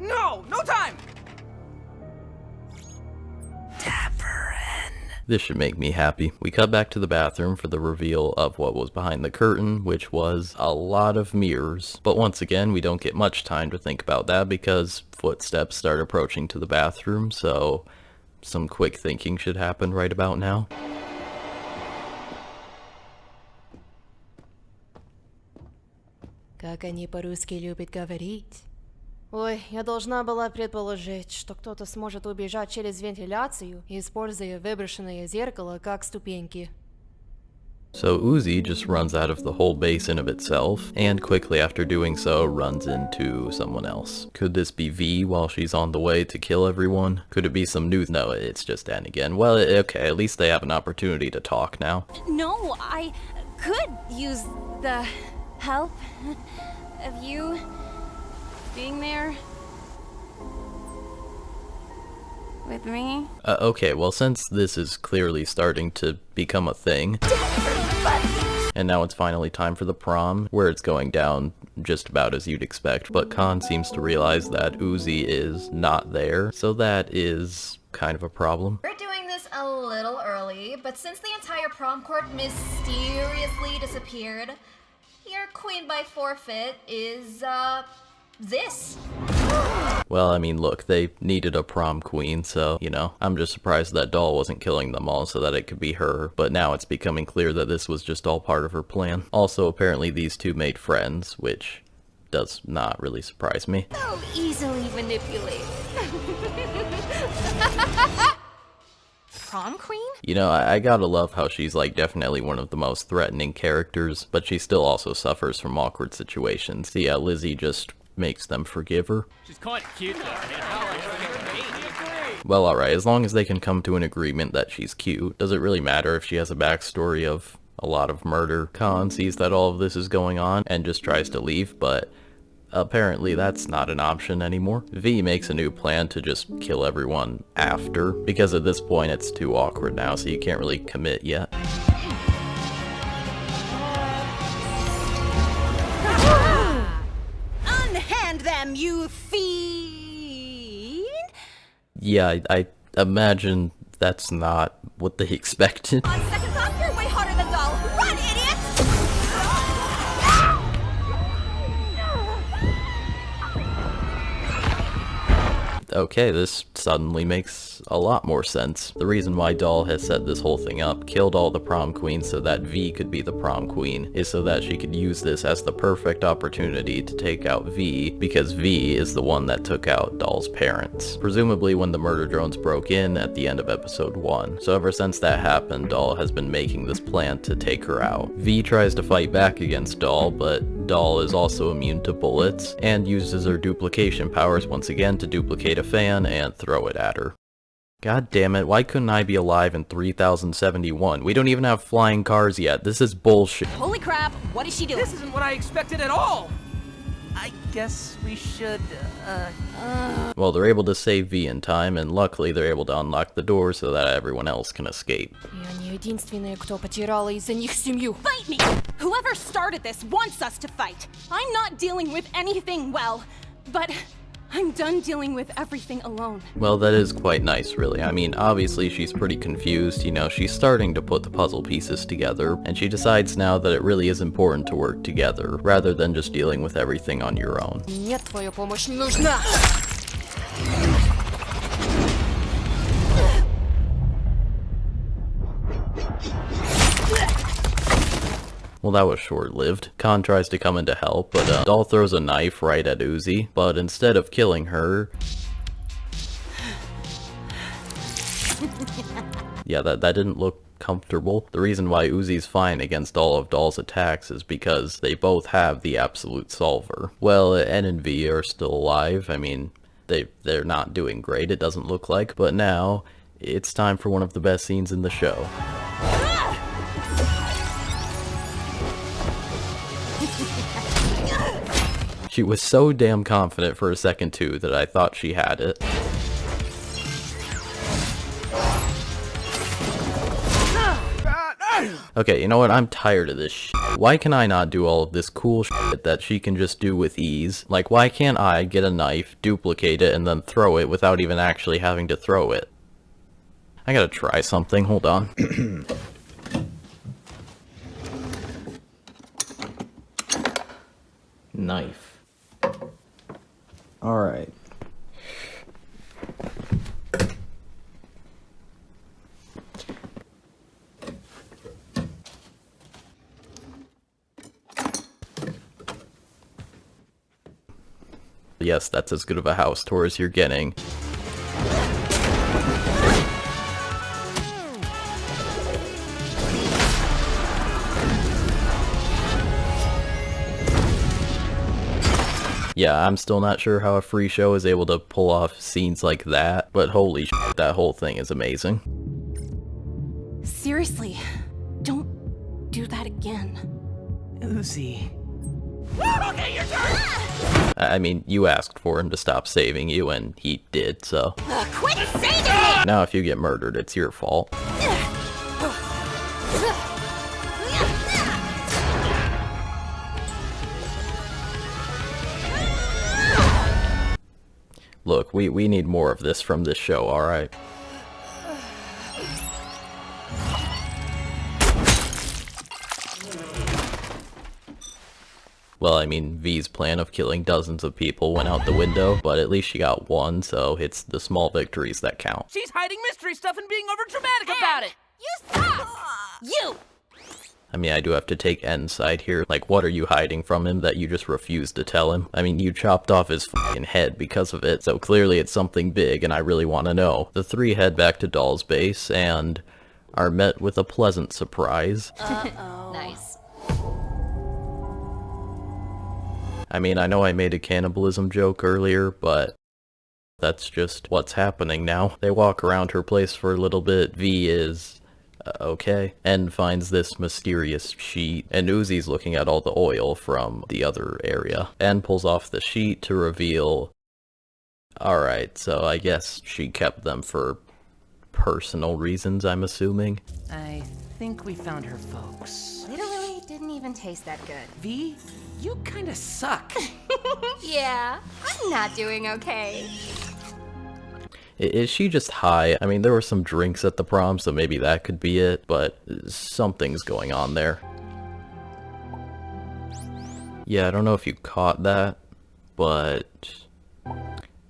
No, no time! Dapper N. This should make me happy. We cut back to the bathroom for the reveal of what was behind the curtain, which was a lot of mirrors. But once again, we don't get much time to think about that because footsteps start approaching to the bathroom, so some quick thinking should happen right about now. Как они по-русски любят говорить. Ой, я должна была предположить, что кто-то сможет убежать через вентиляцию, используя выброшенное зеркало как ступеньки. So Uzi just runs out of the whole base in of itself, and quickly after doing so runs into someone else. Could this be V while she's on the way to kill everyone? Could it be some news? No, it's just N again. Well, okay, at least they have an opportunity to talk now. No, I could use the help of you being there with me. Okay, well, since this is clearly starting to become a thing, and now it's finally time for the prom, where it's going down just about as you'd expect, but Khan seems to realize that Uzi is not there, so that is kind of a problem. We're doing this a little early, but since the entire prom court mysteriously disappeared, your queen by forfeit is, this. Well, I mean, look, they needed a prom queen, so, you know, I'm just surprised that doll wasn't killing them all so that it could be her, but now it's becoming clear that this was just all part of her plan. Also, apparently these two made friends, which does not really surprise me. So easily manipulated. prom queen? You know, I gotta love how she's like definitely one of the most threatening characters, but she still also suffers from awkward situations. So yeah, Lizzie just makes them forgive her. She's kind of cute though. Well, alright, as long as they can come to an agreement that she's cute. Does it really matter if she has a backstory of a lot of murder? Khan sees that all of this is going on and just tries to leave, but apparently that's not an option anymore. V makes a new plan to just kill everyone after, because at this point it's too awkward now, so you can't really commit yet. Unhand them, you fiend! Yeah, I imagine that's not what they expected. On second thought, you're way harder than Doll. Run, idiot! Okay, this suddenly makes a lot more sense. The reason why Doll has set this whole thing up, killed all the prom queens so that V could be the prom queen, is so that she could use this as the perfect opportunity to take out V, because V is the one that took out Doll's parents. Presumably when the murder drones broke in at the end of episode 1. So ever since that happened, Doll has been making this plan to take her out. V tries to fight back against Doll, but Doll is also immune to bullets, and uses her duplication powers once again to duplicate a fan and throw it at her. God damn it, why couldn't I be alive in 3071? We don't even have flying cars yet. This is bullshit. Holy crap, what is she doing? This isn't what I expected at all! I guess we should, Well, they're able to save V in time, and luckily they're able to unlock the door so that everyone else can escape. Я не единственная, кто потеряла из-за них семью. Fight me! Whoever started this wants us to fight. I'm not dealing with anything well, but I'm done dealing with everything alone. Well, that is quite nice, really. I mean, obviously she's pretty confused, you know, she's starting to put the puzzle pieces together, and she decides now that it really is important to work together, rather than just dealing with everything on your own. Нет, твоя помощь не нужна! Well, that was short-lived. Khan tries to come in to help, but Doll throws a knife right at Uzi, but instead of killing her... Yeah, that didn't look comfortable. The reason why Uzi's fine against all of Doll's attacks is because they both have the absolute solver. Well, N and V are still alive. I mean, they're not doing great, it doesn't look like, but now it's time for one of the best scenes in the show. She was so damn confident for a second too that I thought she had it. Okay, you know what? I'm tired of this shit. Why can I not do all of this cool shit that she can just do with ease? Like, why can't I get a knife, duplicate it, and then throw it without even actually having to throw it? I gotta try something. Hold on. Knife. Alright. Yes, that's as good of a house tour as you're getting. Yeah, I'm still not sure how a free show is able to pull off scenes like that, but holy shit, that whole thing is amazing. Seriously, don't do that again. Uzi. Okay, your turn! I mean, you asked for him to stop saving you, and he did, so... Quit saving me! Now if you get murdered, it's your fault. Look, we need more of this from this show, alright? Well, I mean, V's plan of killing dozens of people went out the window, but at least she got one, so it's the small victories that count. She's hiding mystery stuff and being overdramatic about it! You stop! You! I mean, I do have to take N's side here. Like, what are you hiding from him that you just refuse to tell him? I mean, you chopped off his fucking head because of it, so clearly it's something big and I really want to know. The three head back to Doll's base and are met with a pleasant surprise. Uh-oh. Nice. I mean, I know I made a cannibalism joke earlier, but that's just what's happening now. They walk around her place for a little bit. V is okay, and finds this mysterious sheet, and Uzi's looking at all the oil from the other area, and pulls off the sheet to reveal, alright, so I guess she kept them for personal reasons, I'm assuming. I think we found her folks. Literally didn't even taste that good. V, you kinda suck. Yeah, I'm not doing okay. Is she just high? I mean, there were some drinks at the prom, so maybe that could be it, but something's going on there. Yeah, I don't know if you caught that, but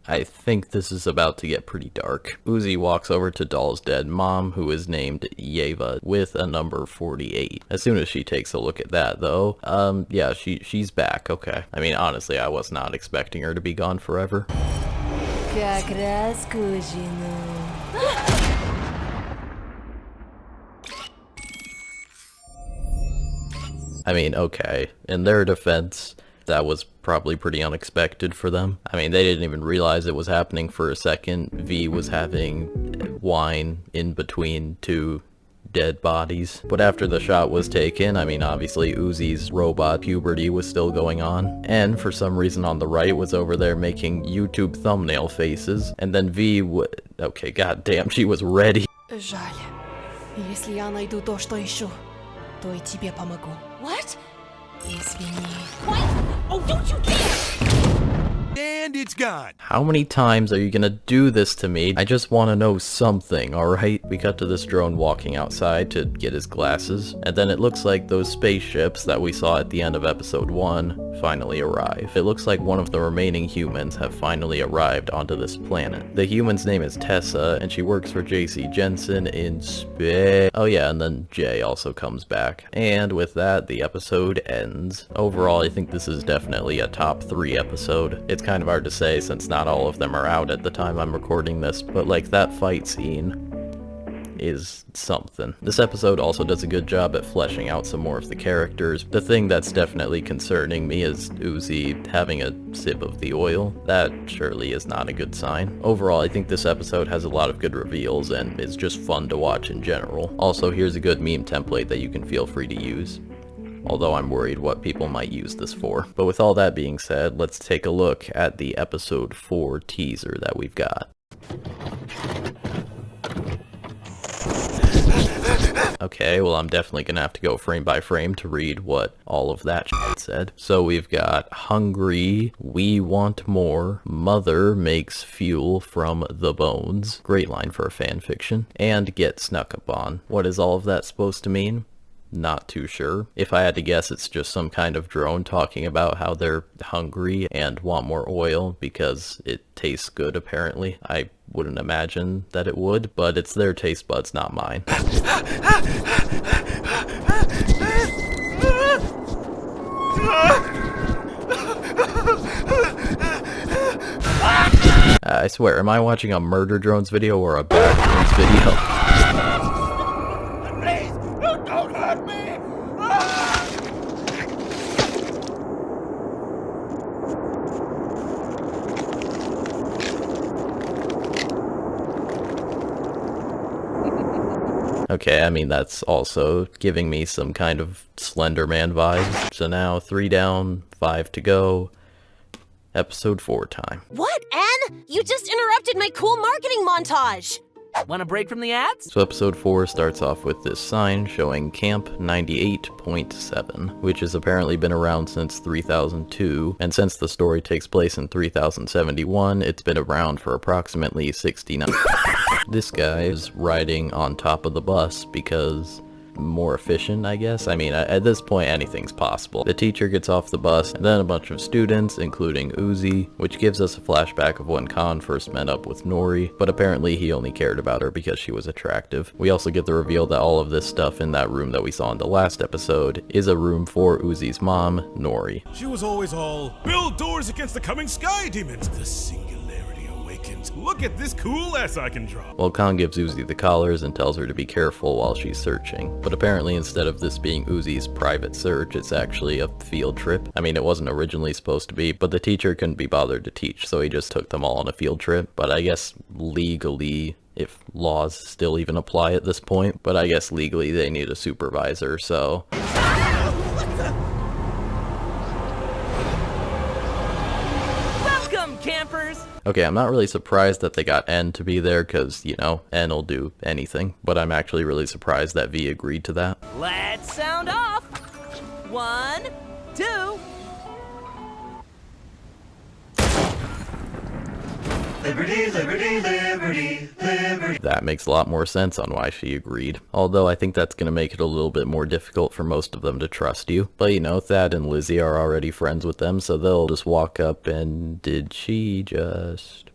I think this is about to get pretty dark. Uzi walks over to Doll's dead mom, who is named Yeva, with a number 48. As soon as she takes a look at that, though, yeah, she's back, okay. I mean, honestly, I was not expecting her to be gone forever. Как раз к ужину. I mean, okay, in their defense, that was probably pretty unexpected for them. I mean, they didn't even realize it was happening for a second. V was having wine in between two dead bodies. But after the shot was taken, I mean, obviously Uzi's robot puberty was still going on, and for some reason on the right was over there making YouTube thumbnail faces, and then V okay, goddamn, she was ready. Жаль. Если я найду то, что ищу, то и тебе помогу. What? Извини. What? Oh, don't you dare! And it's gone. How many times are you gonna do this to me? I just want to know something, alright? We cut to this drone walking outside to get his glasses, and then it looks like those spaceships that we saw at the end of episode 1 finally arrive. It looks like one of the remaining humans have finally arrived onto this planet. The human's name is Tessa, and she works for JC Jensen in space. Oh yeah, and then Jay also comes back. And with that, the episode ends. Overall, I think this is definitely a top 3 episode. It's kind of hard to say since not all of them are out at the time I'm recording this, but like that fight scene is something. This episode also does a good job at fleshing out some more of the characters. The thing that's definitely concerning me is Uzi having a sip of the oil. That surely is not a good sign. Overall, I think this episode has a lot of good reveals and is just fun to watch in general. Also, here's a good meme template that you can feel free to use. Although I'm worried what people might use this for. But with all that being said, let's take a look at the episode 4 teaser that we've got. Okay, well I'm definitely gonna have to go frame by frame to read what all of that shit said. So we've got hungry, we want more, mother makes fuel from the bones. Great line for a fan fiction. And get snuck up on. What is all of that supposed to mean? Not too sure. If I had to guess, it's just some kind of drone talking about how they're hungry and want more oil because it tastes good, apparently. I wouldn't imagine that it would, but it's their taste buds, not mine. I swear, am I watching a murder drones video or a bad drones video? Okay, I mean, that's also giving me some kind of Slender Man vibes. So now 3 down, 5 to go. Episode 4 time. What, Anne? You just interrupted my cool marketing montage! Want a break from the ads? So episode 4 starts off with this sign showing Camp 98.7, which has apparently been around since 3002, and since the story takes place in 3071, it's been around for approximately 69. This guy is riding on top of the bus because more efficient, I guess. I mean, at this point, anything's possible. The teacher gets off the bus, and then a bunch of students, including Uzi, which gives us a flashback of when Khan first met up with Nori, but apparently he only cared about her because she was attractive. We also get the reveal that all of this stuff in that room that we saw in the last episode is a room for Uzi's mom, Nori. She was always all, build doors against the coming sky demons. The singularity awakens. Look at this cool S I can draw. Well, Khan gives Uzi the collars and tells her to be careful while she's searching. But apparently instead of this being Uzi's private search, it's actually a field trip. I mean, it wasn't originally supposed to be, but the teacher couldn't be bothered to teach, so he just took them all on a field trip. But I guess legally, if laws still even apply at this point, but I guess legally they need a supervisor, so... Welcome, campers! Okay, I'm not really surprised that they got N to be there, because, you know, N will do anything, but I'm actually really surprised that V agreed to that. Let's sound off! 1, 2... Liberty, liberty, liberty, liberty. That makes a lot more sense on why she agreed. Although I think that's going to make it a little bit more difficult for most of them to trust you. But you know, Thad and Lizzie are already friends with them, so they'll just walk up and... Did she just...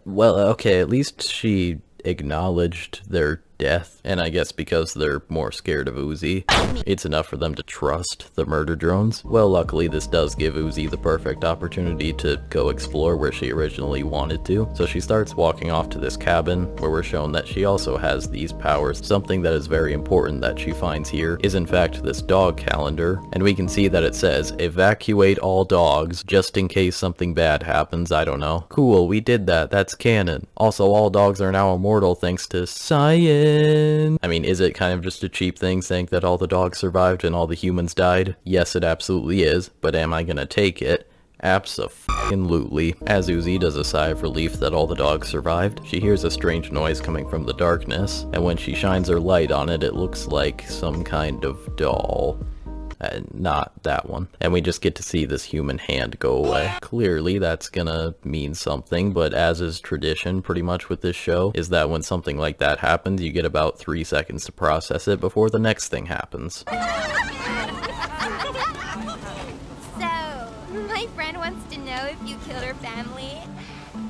Well, okay, at least she acknowledged their death, and I guess because they're more scared of Uzi, it's enough for them to trust the murder drones. Well, luckily this does give Uzi the perfect opportunity to go explore where she originally wanted to, so she starts walking off to this cabin where we're shown that she also has these powers. Something that is very important that she finds here is in fact this dog calendar, and we can see that it says, evacuate all dogs just in case something bad happens, I don't know. Cool, we did that, that's canon. Also, all dogs are now immortal thanks to science. I mean, is it kind of just a cheap thing saying that all the dogs survived and all the humans died? Yes, it absolutely is, but am I gonna take it? Abso-fucking-lutely. As Uzi does a sigh of relief that all the dogs survived, she hears a strange noise coming from the darkness, and when she shines her light on it, it looks like some kind of doll. Not that one. And we just get to see this human hand go away. Clearly that's gonna mean something, but as is tradition pretty much with this show, is that when something like that happens, you get about 3 seconds to process it before the next thing happens. So, my friend wants to know if you killed her family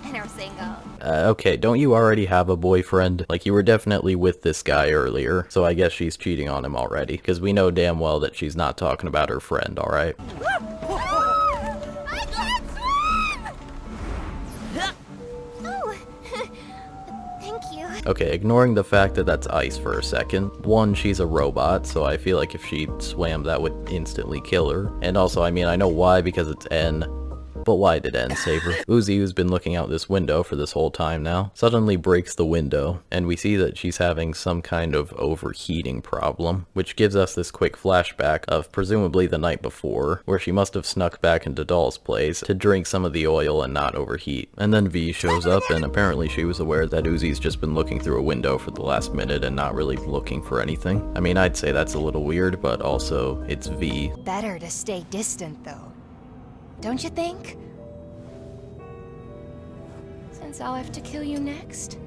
and are single. Okay, don't you already have a boyfriend? Like, you were definitely with this guy earlier, so I guess she's cheating on him already, because we know damn well that she's not talking about her friend, alright? I can't swim! Oh, thank you. Okay, ignoring the fact that that's ice for a second. One, she's a robot, so I feel like if she swam, that would instantly kill her. And also, I mean, I know why, because it's N. But why did N save her? Uzi, who's been looking out this window for this whole time now, suddenly breaks the window, and we see that she's having some kind of overheating problem, which gives us this quick flashback of presumably the night before, where she must have snuck back into Doll's place to drink some of the oil and not overheat. And then V shows up, and apparently she was aware that Uzi's just been looking through a window for the last minute and not really looking for anything. I mean, I'd say that's a little weird, but also, it's V. Better to stay distant, though. Don't you think? Since I'll have to kill you next.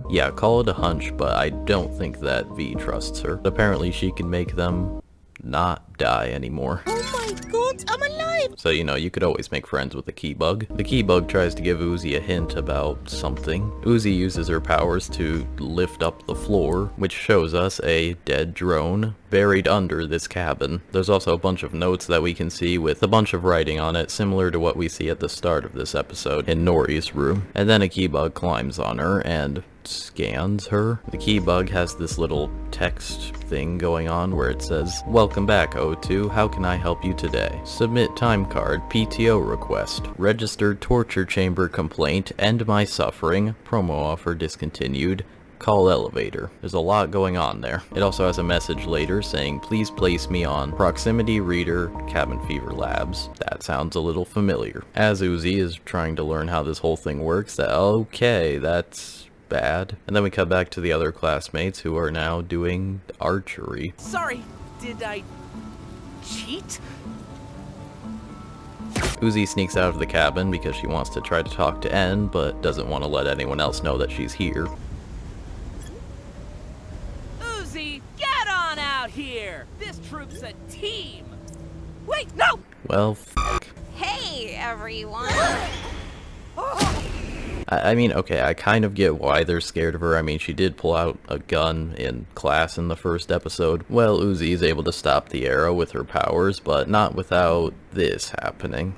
Yeah, call it a hunch, but I don't think that V trusts her. Apparently she can make them not die anymore. Oh my god, I'm alive! So, you know, you could always make friends with the key bug. The key bug tries to give Uzi a hint about something. Uzi uses her powers to lift up the floor, which shows us a dead drone buried under this cabin. There's also a bunch of notes that we can see with a bunch of writing on it, similar to what we see at the start of this episode in Nori's room. And then a key bug climbs on her and scans her. The key bug has this little text thing going on where it says, "Welcome back, O2. How can I help you today? Submit time card, PTO request, registered torture chamber complaint, end my suffering, promo offer discontinued, call elevator." There's a lot going on there. It also has a message later saying, "Please place me on proximity reader, cabin fever labs." That sounds a little familiar. As Uzi is trying to learn how this whole thing works, okay, that's bad. And then we cut back to the other classmates who are now doing archery. Sorry, did I cheat? Uzi sneaks out of the cabin because she wants to try to talk to N, but doesn't want to let anyone else know that she's here. Uzi, get on out here! This troop's a team! Wait, no! Well, Hey, everyone. I mean, okay, I kind of get why they're scared of her. I mean, she did pull out a gun in class in the first episode. Well, Uzi is able to stop the arrow with her powers, but not without this happening.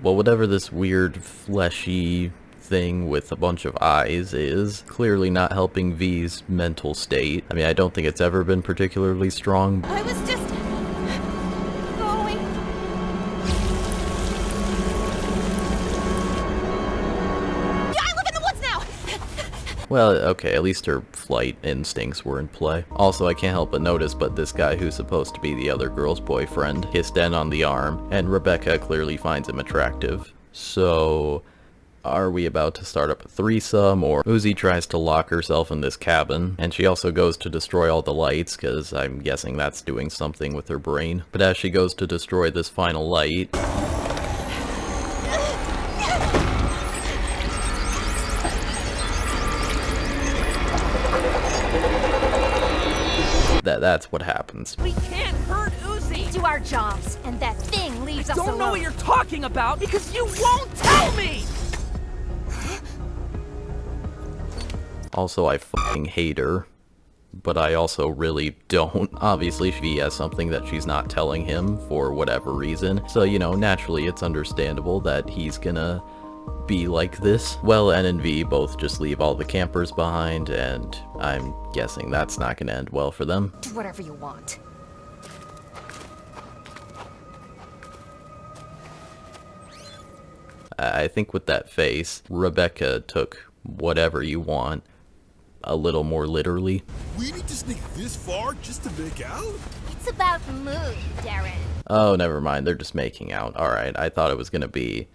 Well, whatever this weird, fleshy thing with a bunch of eyes is clearly not helping V's mental state. I mean, I don't think it's ever been particularly strong. I was just going. Yeah, I live in the woods now. Well, okay, at least her flight instincts were in play. Also, I can't help but notice, but this guy who's supposed to be the other girl's boyfriend kissed En on the arm, and Rebecca clearly finds him attractive. So, are we about to start up a threesome, or Uzi tries to lock herself in this cabin, and she also goes to destroy all the lights, because I'm guessing that's doing something with her brain. But as she goes to destroy this final light, that's what happens. We can't hurt Uzi! Do our jobs, and that thing leaves us alone. I don't know what you're talking about because you won't tell me! Also, I fucking hate her, but I also really don't. Obviously, she has something that she's not telling him for whatever reason, so, you know, naturally it's understandable that he's gonna be like this. Well, N and V both just leave all the campers behind, and I'm guessing that's not gonna end well for them. Do whatever you want. I think with that face, Rebecca took whatever you want a little more literally. We need to sneak this far just to make out? It's about mood, Darren. Oh, never mind, they're just making out. Alright, I thought it was gonna be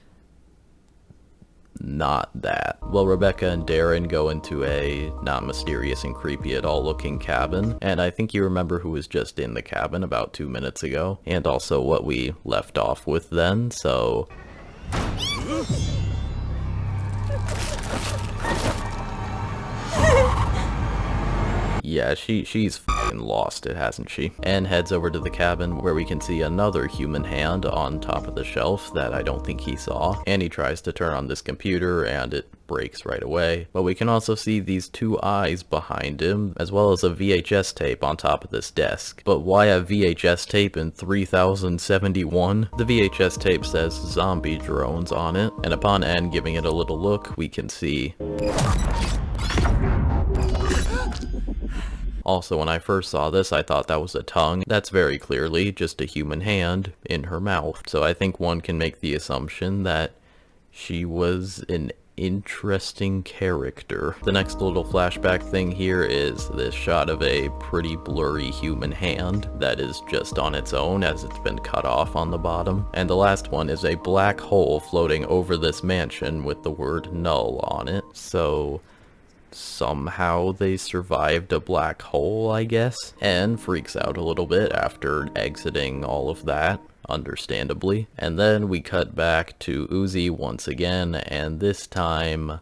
not that. Well, Rebecca and Darren go into a not mysterious and creepy at all looking cabin, and I think you remember who was just in the cabin about 2 minutes ago, and also what we left off with then, so... Yeah, she's f***ing lost it, hasn't she? And heads over to the cabin where we can see another human hand on top of the shelf that I don't think he saw. And he tries to turn on this computer and it breaks right away. But we can also see these two eyes behind him, as well as a VHS tape on top of this desk. But why a VHS tape in 3071? The VHS tape says zombie drones on it, and upon N giving it a little look, we can see... Also, when I first saw this, I thought that was a tongue. That's very clearly just a human hand in her mouth. So I think one can make the assumption that she was an interesting character. The next little flashback thing here is this shot of a pretty blurry human hand that is just on its own as it's been cut off on the bottom. And the last one is a black hole floating over this mansion with the word null on it. So... somehow they survived a black hole, I guess, and freaks out a little bit after exiting all of that, understandably. And then we cut back to Uzi once again, and this time...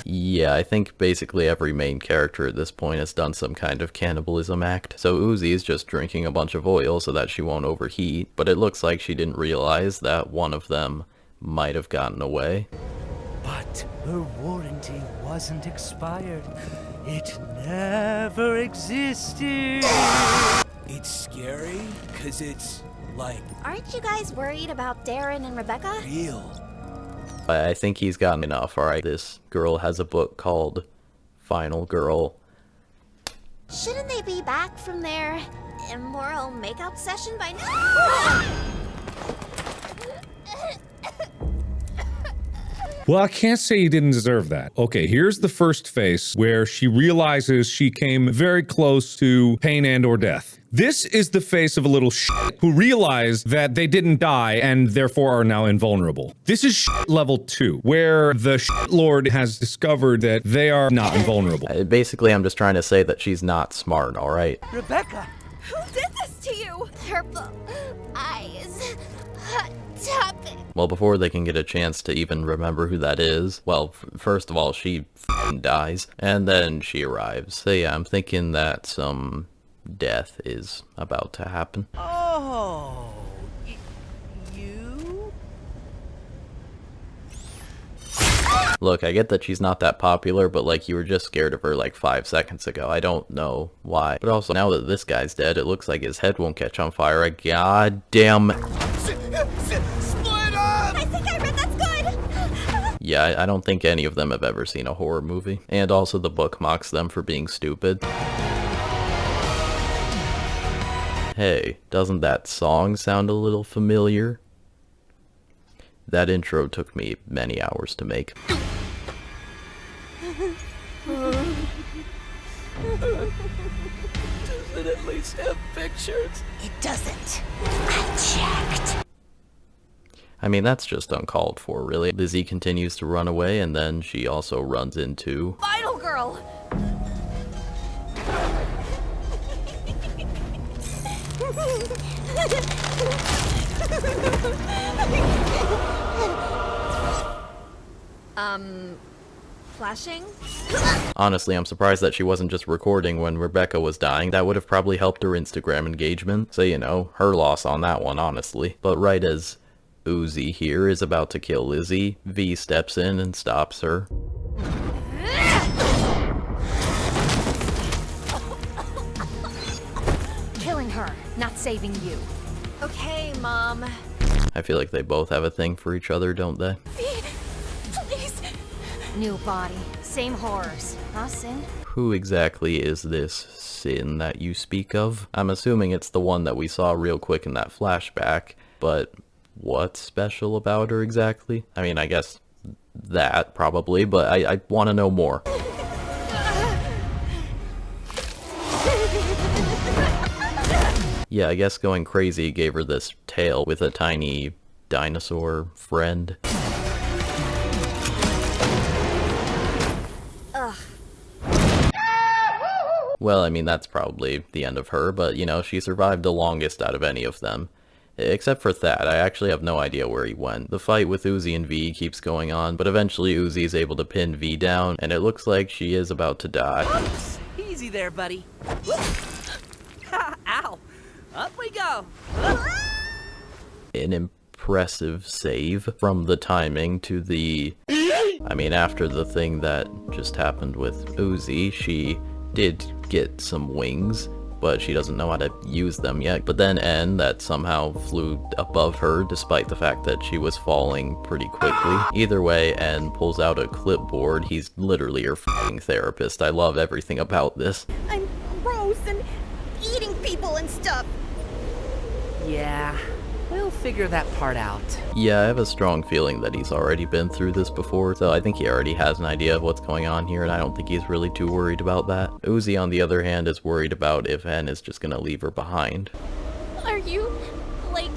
yeah, I think basically every main character at this point has done some kind of cannibalism act. So Uzi is just drinking a bunch of oil so that she won't overheat, but it looks like she didn't realize that one of them might have gotten away. But her warranty wasn't expired. It never existed. It's scary, cause it's like... Aren't you guys worried about Darren and Rebecca? real. I think he's gotten enough, alright? This girl has a book called Final Girl. Shouldn't they be back from their immoral makeout session by now? Well, I can't say you didn't deserve that. Okay, here's the first face where she realizes she came very close to pain and or death. This is the face of a little shit who realized that they didn't die and therefore are now invulnerable. This is shit level 2, where the shit lord has discovered that they are not invulnerable. Basically, I'm just trying to say that she's not smart, alright? Rebecca! Who did this to you? purple eyes. Hot topic. Well, before they can get a chance to even remember who that is, well, first of all, she f***ing dies, and then she arrives. So yeah, I'm thinking that some death is about to happen. Oh, Look, I get that she's not that popular, but like, you were just scared of her like 5 seconds ago. I don't know why. But also, now that this guy's dead, it looks like his head won't catch on fire. Goddamn. Split up! I think I read that's good! Yeah, I don't think any of them have ever seen a horror movie. And also the book mocks them for being stupid. Hey, doesn't that song sound a little familiar? That intro took me many hours to make. Does it at least have pictures? It doesn't. I checked. I mean, that's just uncalled for, really. Lizzie continues to run away, and then she also runs into... Final girl! Flashing? Honestly, I'm surprised that she wasn't just recording when Rebecca was dying. That would have probably helped her Instagram engagement. So, you know, her loss on that one, honestly. But right as Uzi here is about to kill Lizzie, V steps in and stops her. Killing her, not saving you. Okay, Mom. I feel like they both have a thing for each other, don't they? Please. New body, same horrors. Huh, Sin? Who exactly is this Sin that you speak of? I'm assuming it's the one that we saw real quick in that flashback, but what's special about her exactly? I mean, I guess that, probably, but I want to know more. Yeah, I guess going crazy gave her this tail with a tiny dinosaur friend. Ugh. Well, I mean, that's probably the end of her, but, you know, she survived the longest out of any of them. Except for Thad, I actually have no idea where he went. The fight with Uzi and V keeps going on, but eventually Uzi is able to pin V down, and it looks like she is about to die. Oops. Easy there, buddy. Ow. Up we go. An impressive save from the timing to the... I mean, after the thing that just happened with Uzi, she did get some wings, but she doesn't know how to use them yet. But then N, that somehow flew above her despite the fact that she was falling pretty quickly. Either way, N pulls out a clipboard. He's literally her f***ing therapist. I love everything about this. I'm gross and eating people and stuff. Yeah, we'll figure that part out. Yeah, I have a strong feeling that he's already been through this before, so I think he already has an idea of what's going on here, and I don't think he's really too worried about that. Uzi, on the other hand, is worried about if N is just gonna leave her behind. Are you, like,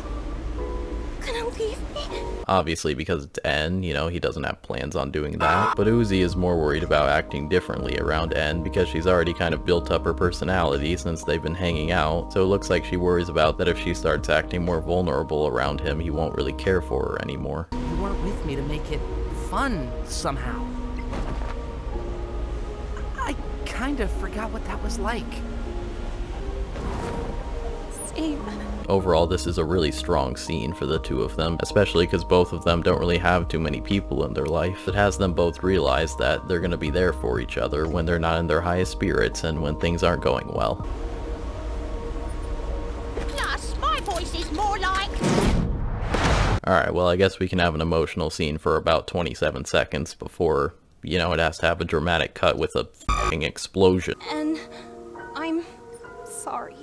gonna leave me? Obviously, because it's N, you know, he doesn't have plans on doing that. But Uzi is more worried about acting differently around N because she's already kind of built up her personality since they've been hanging out. So it looks like she worries about that if she starts acting more vulnerable around him, he won't really care for her anymore. You weren't with me to make it fun somehow. I kind of forgot what that was like. Same. Overall, this is a really strong scene for the two of them, especially because both of them don't really have too many people in their life. It has them both realize that they're going to be there for each other when they're not in their highest spirits and when things aren't going well. Plus, my voice is more like... Alright, well, I guess we can have an emotional scene for about 27 seconds before, you know, it has to have a dramatic cut with a f***ing explosion. And I'm sorry.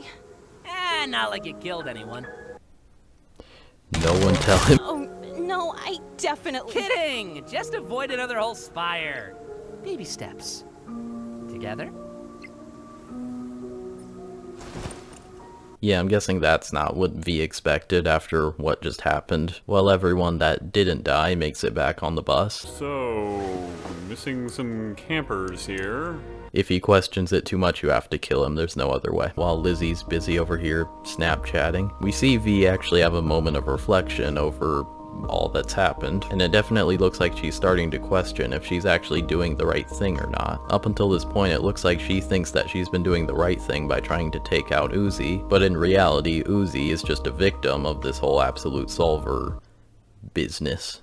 Not like you killed anyone. No one tell him. Oh, no, I definitely... Kidding! Just avoid another whole spire. Baby steps. Together? Yeah, I'm guessing that's not what V expected after what just happened. Well, everyone that didn't die makes it back on the bus. So, missing some campers here. If he questions it too much, you have to kill him. There's no other way. While Lizzie's busy over here Snapchatting, we see V actually have a moment of reflection over all that's happened, and it definitely looks like she's starting to question if she's actually doing the right thing or not. Up until this point, it looks like she thinks that she's been doing the right thing by trying to take out Uzi, but in reality, Uzi is just a victim of this whole absolute solver business.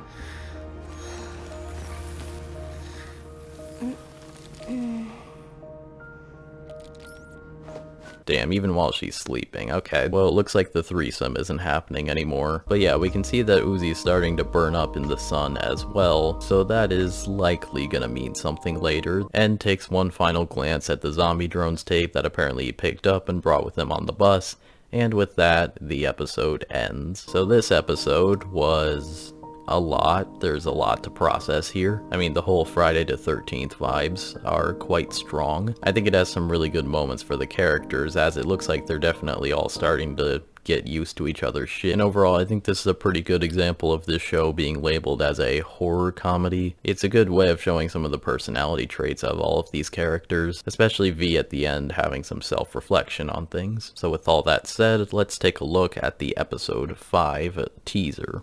Damn, even while she's sleeping. Okay, well, it looks like the threesome isn't happening anymore. But yeah, we can see that Uzi's starting to burn up in the sun as well, so that is likely gonna mean something later. And takes one final glance at the zombie drones tape that apparently he picked up and brought with him on the bus, and with that, the episode ends. So this episode was a lot. There's a lot to process here. I mean, the whole Friday the 13th vibes are quite strong. I think it has some really good moments for the characters, as it looks like they're definitely all starting to get used to each other's shit. And overall, I think this is a pretty good example of this show being labeled as a horror comedy. It's a good way of showing some of the personality traits of all of these characters, especially V at the end having some self-reflection on things. So with all that said, let's take a look at the episode 5 teaser.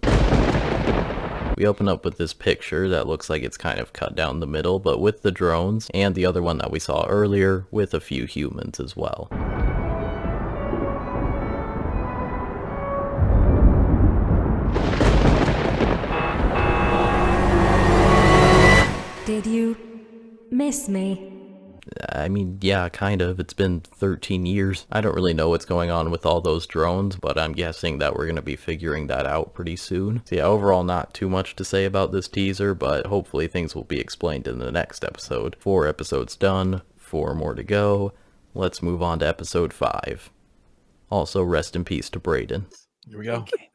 We open up with this picture that looks like it's kind of cut down the middle, but with the drones, and the other one that we saw earlier with a few humans as well. Did you miss me? I mean, yeah, kind of. It's been 13 years. I don't really know what's going on with all those drones, but I'm guessing that we're going to be figuring that out pretty soon. So yeah, overall not too much to say about this teaser, but hopefully things will be explained in the next episode. 4 episodes done, 4 more to go. Let's move on to episode 5. Also, rest in peace to Brayden. Here we go. Okay.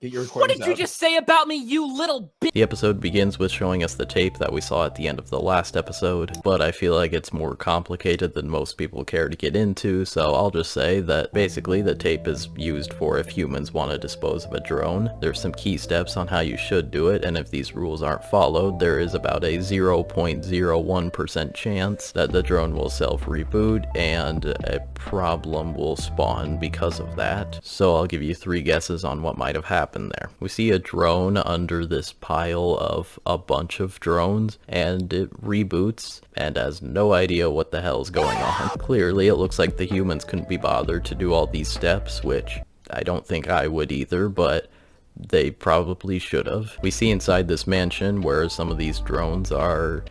Get your What recordings did you out. just say about me, you little bitch? The episode begins with showing us the tape that we saw at the end of the last episode, but I feel like it's more complicated than most people care to get into, so I'll just say that basically the tape is used for if humans want to dispose of a drone. There's some key steps on how you should do it, and if these rules aren't followed, there is about a 0.01% chance that the drone will self-reboot, and a problem will spawn because of that. So I'll give you 3 guesses on what might have happened there. We see a drone under this pile of a bunch of drones, and it reboots and has no idea what the hell's going on. Clearly, it looks like the humans couldn't be bothered to do all these steps, which I don't think I would either, but they probably should have. We see inside this mansion where some of these drones are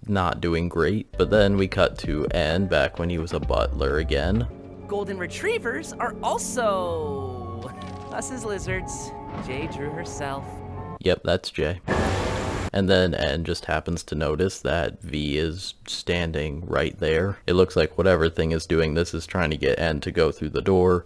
not doing great, but then we cut to N back when he was a butler again. Golden retrievers are also us as lizards. Jay drew herself. Yep, that's Jay. And then N just happens to notice that V is standing right there. It looks like whatever thing is doing this is trying to get N to go through the door.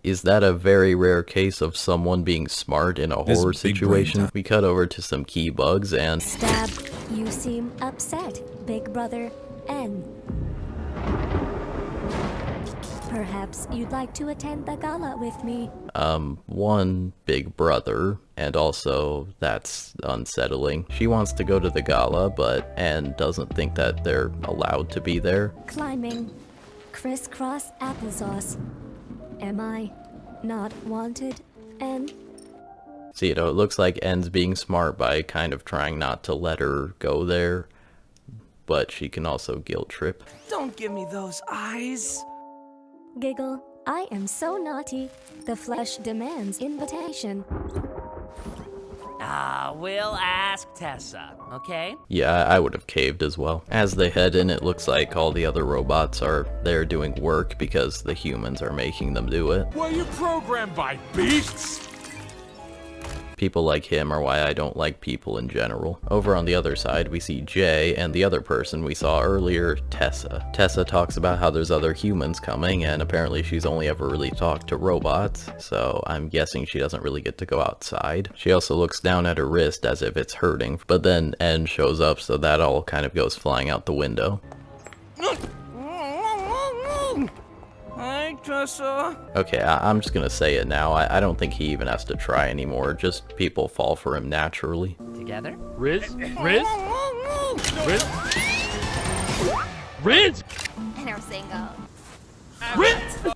Is that a very rare case of someone being smart in a horror situation? We cut over to some key bugs and... Stab, you seem upset, big brother N. Perhaps you'd like to attend the gala with me. One big brother, and also that's unsettling. She wants to go to the gala, but N doesn't think that they're allowed to be there. Climbing, crisscross applesauce. Am I not wanted, N? So, you know, it looks like N's being smart by kind of trying not to let her go there, but she can also guilt trip. Don't give me those eyes. Giggle, I am so naughty. The flesh demands invitation. We'll ask Tessa, okay? Yeah, I would have caved as well. As they head in, it looks like all the other robots are there doing work because the humans are making them do it. Were you programmed by beasts? People like him are why I don't like people in general. Over on the other side, we see Jay and the other person we saw earlier, Tessa. Tessa talks about how there's other humans coming, and apparently she's only ever really talked to robots, so I'm guessing she doesn't really get to go outside. She also looks down at her wrist as if it's hurting, but then N shows up, so that all kind of goes flying out the window. I Tessa. Okay, I'm just gonna say it now. I don't think he even has to try anymore. Just people fall for him naturally. Together? Riz? Riz? Riz? Riz? And our single.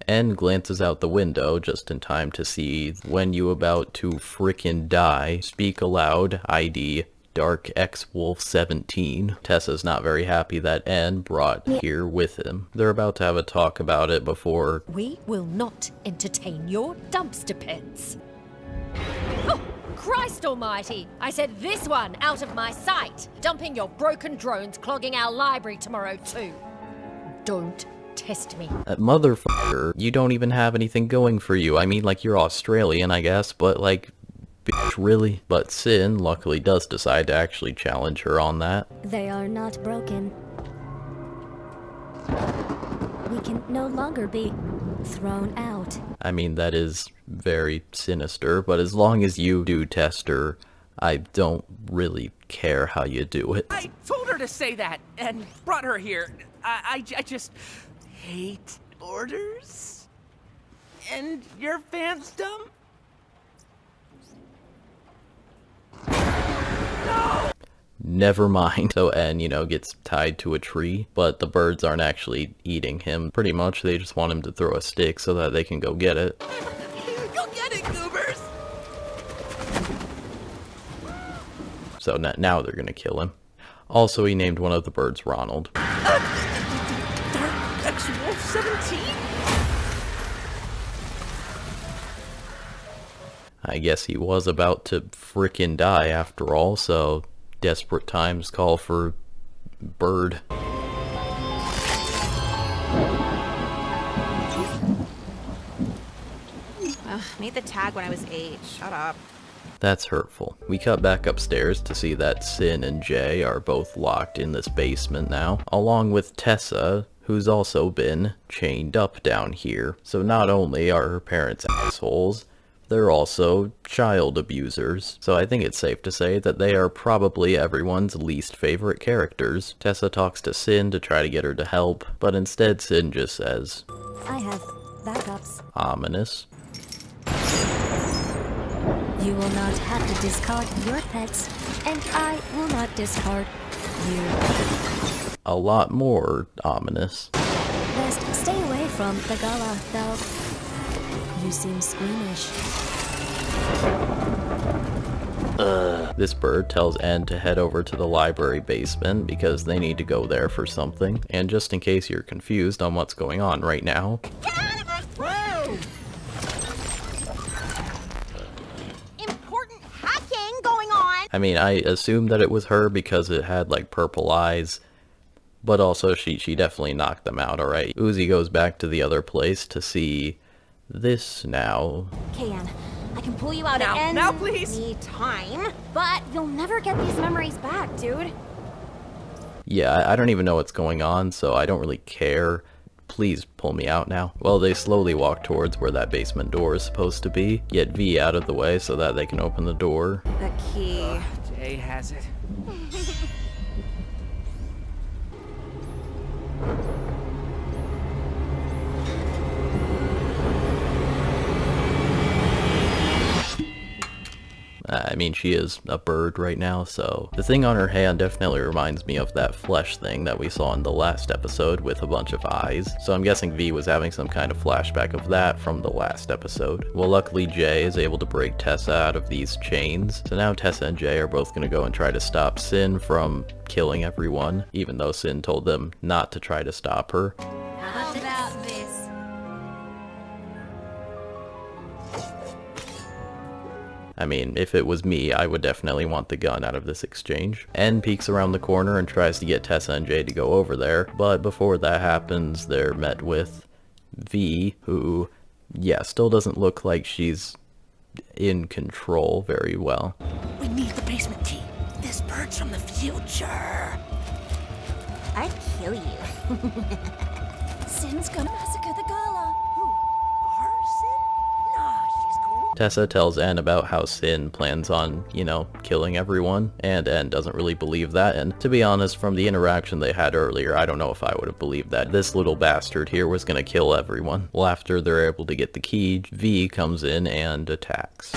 N glances out the window just in time to see when you about to frickin' die. Speak aloud, ID, Dark X Wolf 17. Tessa's not very happy that N brought here with him. They're about to have a talk about it before... We will not entertain your dumpster pits. Oh, Christ almighty! I said this one out of my sight! Dumping your broken drones clogging our library tomorrow too. Don't test me. That motherfucker, you don't even have anything going for you. I mean, like, you're Australian, I guess, but, like, bitch, really? But Sin luckily does decide to actually challenge her on that. They are not broken. We can no longer be thrown out. I mean, that is very sinister, but as long as you do test her, I don't really care how you do it. I told her to say that and brought her here. I just hate orders. And your fans dumb? Never mind. So N, you know, gets tied to a tree, but the birds aren't actually eating him. Pretty much, they just want him to throw a stick so that they can go get it. Go get it, goobers! So now they're gonna kill him. Also, he named one of the birds Ronald. Dark X Wolf 17? I guess he was about to frickin' die after all, so desperate times call for bird. Made the tag when I was 8. Shut up. That's hurtful. We cut back upstairs to see that Sin and Jay are both locked in this basement now, along with Tessa, who's also been chained up down here. So not only are her parents assholes, they're also child abusers. So I think it's safe to say that they are probably everyone's least favorite characters. Tessa talks to Sin to try to get her to help, but instead Sin just says, I have backups. ominous. You will not have to discard your pets, and I will not discard you. A lot more ominous. Best stay away from the gala, though. You seem squeamish. This bird tells N to head over to the library basement because they need to go there for something. And just in case you're confused on what's going on right now, Important hacking going on. I mean, I assume that it was her because it had like purple eyes, but also she definitely knocked them out, alright. Uzi goes back to the other place to see this now. Kayan, I can pull you out at any time, but you'll never get these memories back, dude. Yeah, I don't even know what's going on, so I don't really care. Please pull me out now. Well, they slowly walk towards where that basement door is supposed to be, get V out of the way so that they can open the door. The key. Jay has it. I mean, she is a bird right now, so... The thing on her hand definitely reminds me of that flesh thing that we saw in the last episode with a bunch of eyes. So I'm guessing V was having some kind of flashback of that from the last episode. Well, luckily Jay is able to break Tessa out of these chains. So now Tessa and Jay are both gonna go and try to stop Sin from killing everyone, even though Sin told them not to try to stop her. How about this? I mean, if it was me, I would definitely want the gun out of this exchange. N peeks around the corner and tries to get Tessa and Jay to go over there, but before that happens, they're met with V, who, yeah, still doesn't look like she's in control very well. We need the basement key. This bird's from the future. I'd kill you. Sin's gonna massacre the gala. Tessa tells N about how Sin plans on, you know, killing everyone, and N doesn't really believe that, and to be honest, from the interaction they had earlier, I don't know if I would have believed that this little bastard here was gonna kill everyone. Well, after they're able to get the key, V comes in and attacks.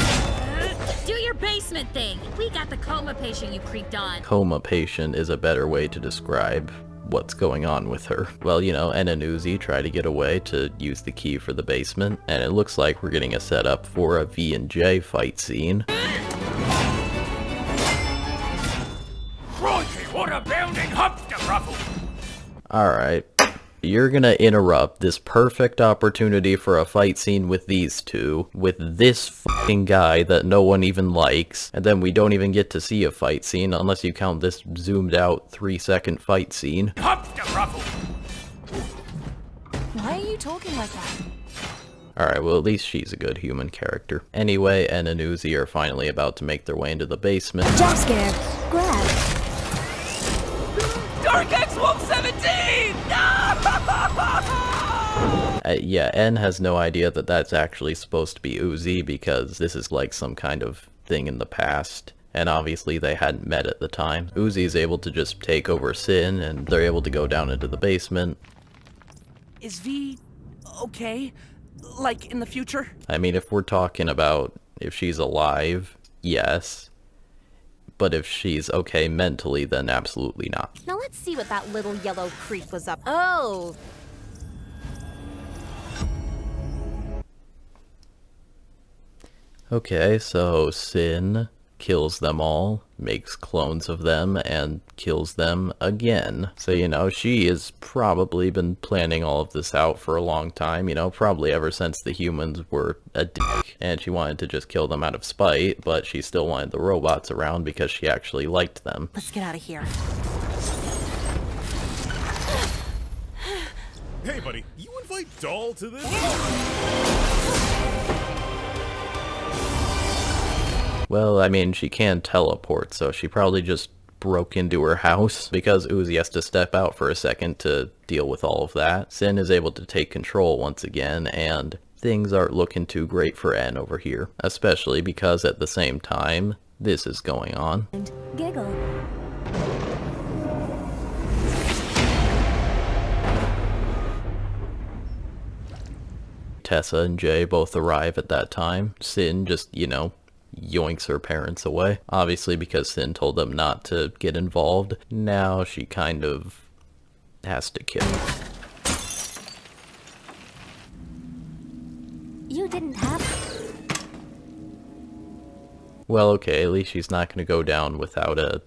Do your basement thing! We got the coma patient you creeped on. Coma patient is a better way to describe what's going on with her. Well, you know, N and Uzi try to get away to use the key for the basement, and it looks like we're getting a setup for a V and J fight scene. Crikey, what a bounding humpster ruffle! Alright. You're gonna interrupt this perfect opportunity for a fight scene with these two, with this fucking guy that no one even likes, and then we don't even get to see a fight scene unless you count this zoomed out 3-second fight scene. Humpster ruffle! Why are you talking like that? Alright, well at least she's a good human character. Anyway, N and Uzi are finally about to make their way into the basement. Jump scare. Grab. Dark X Wolf 17! Yeah, N has no idea that that's actually supposed to be Uzi because this is like some kind of thing in the past. And obviously they hadn't met at the time. Uzi is able to just take over Sin and they're able to go down into the basement. Is V okay? Like, in the future? I mean, if we're talking about if she's alive, yes. But if she's okay mentally, then absolutely not. Now let's see what that little yellow creep was up. Oh! Okay, so Sin kills them all, makes clones of them, and kills them again. So, you know, she has probably been planning all of this out for a long time, you know, probably ever since the humans were a dick, and she wanted to just kill them out of spite, but she still wanted the robots around because she actually liked them. Let's get out of here. Hey, buddy, you invite Doll to this? Well, I mean, she can teleport, so she probably just broke into her house. Because Uzi has to step out for a second to deal with all of that, Sin is able to take control once again, and things aren't looking too great for N over here. Especially because at the same time, this is going on. And giggle. Tessa and Jay both arrive at that time. Sin just, you know, yoinks her parents away. Obviously because Sin told them not to get involved, now she kind of has to kill. You didn't have... Well, okay, at least she's not going to go down without a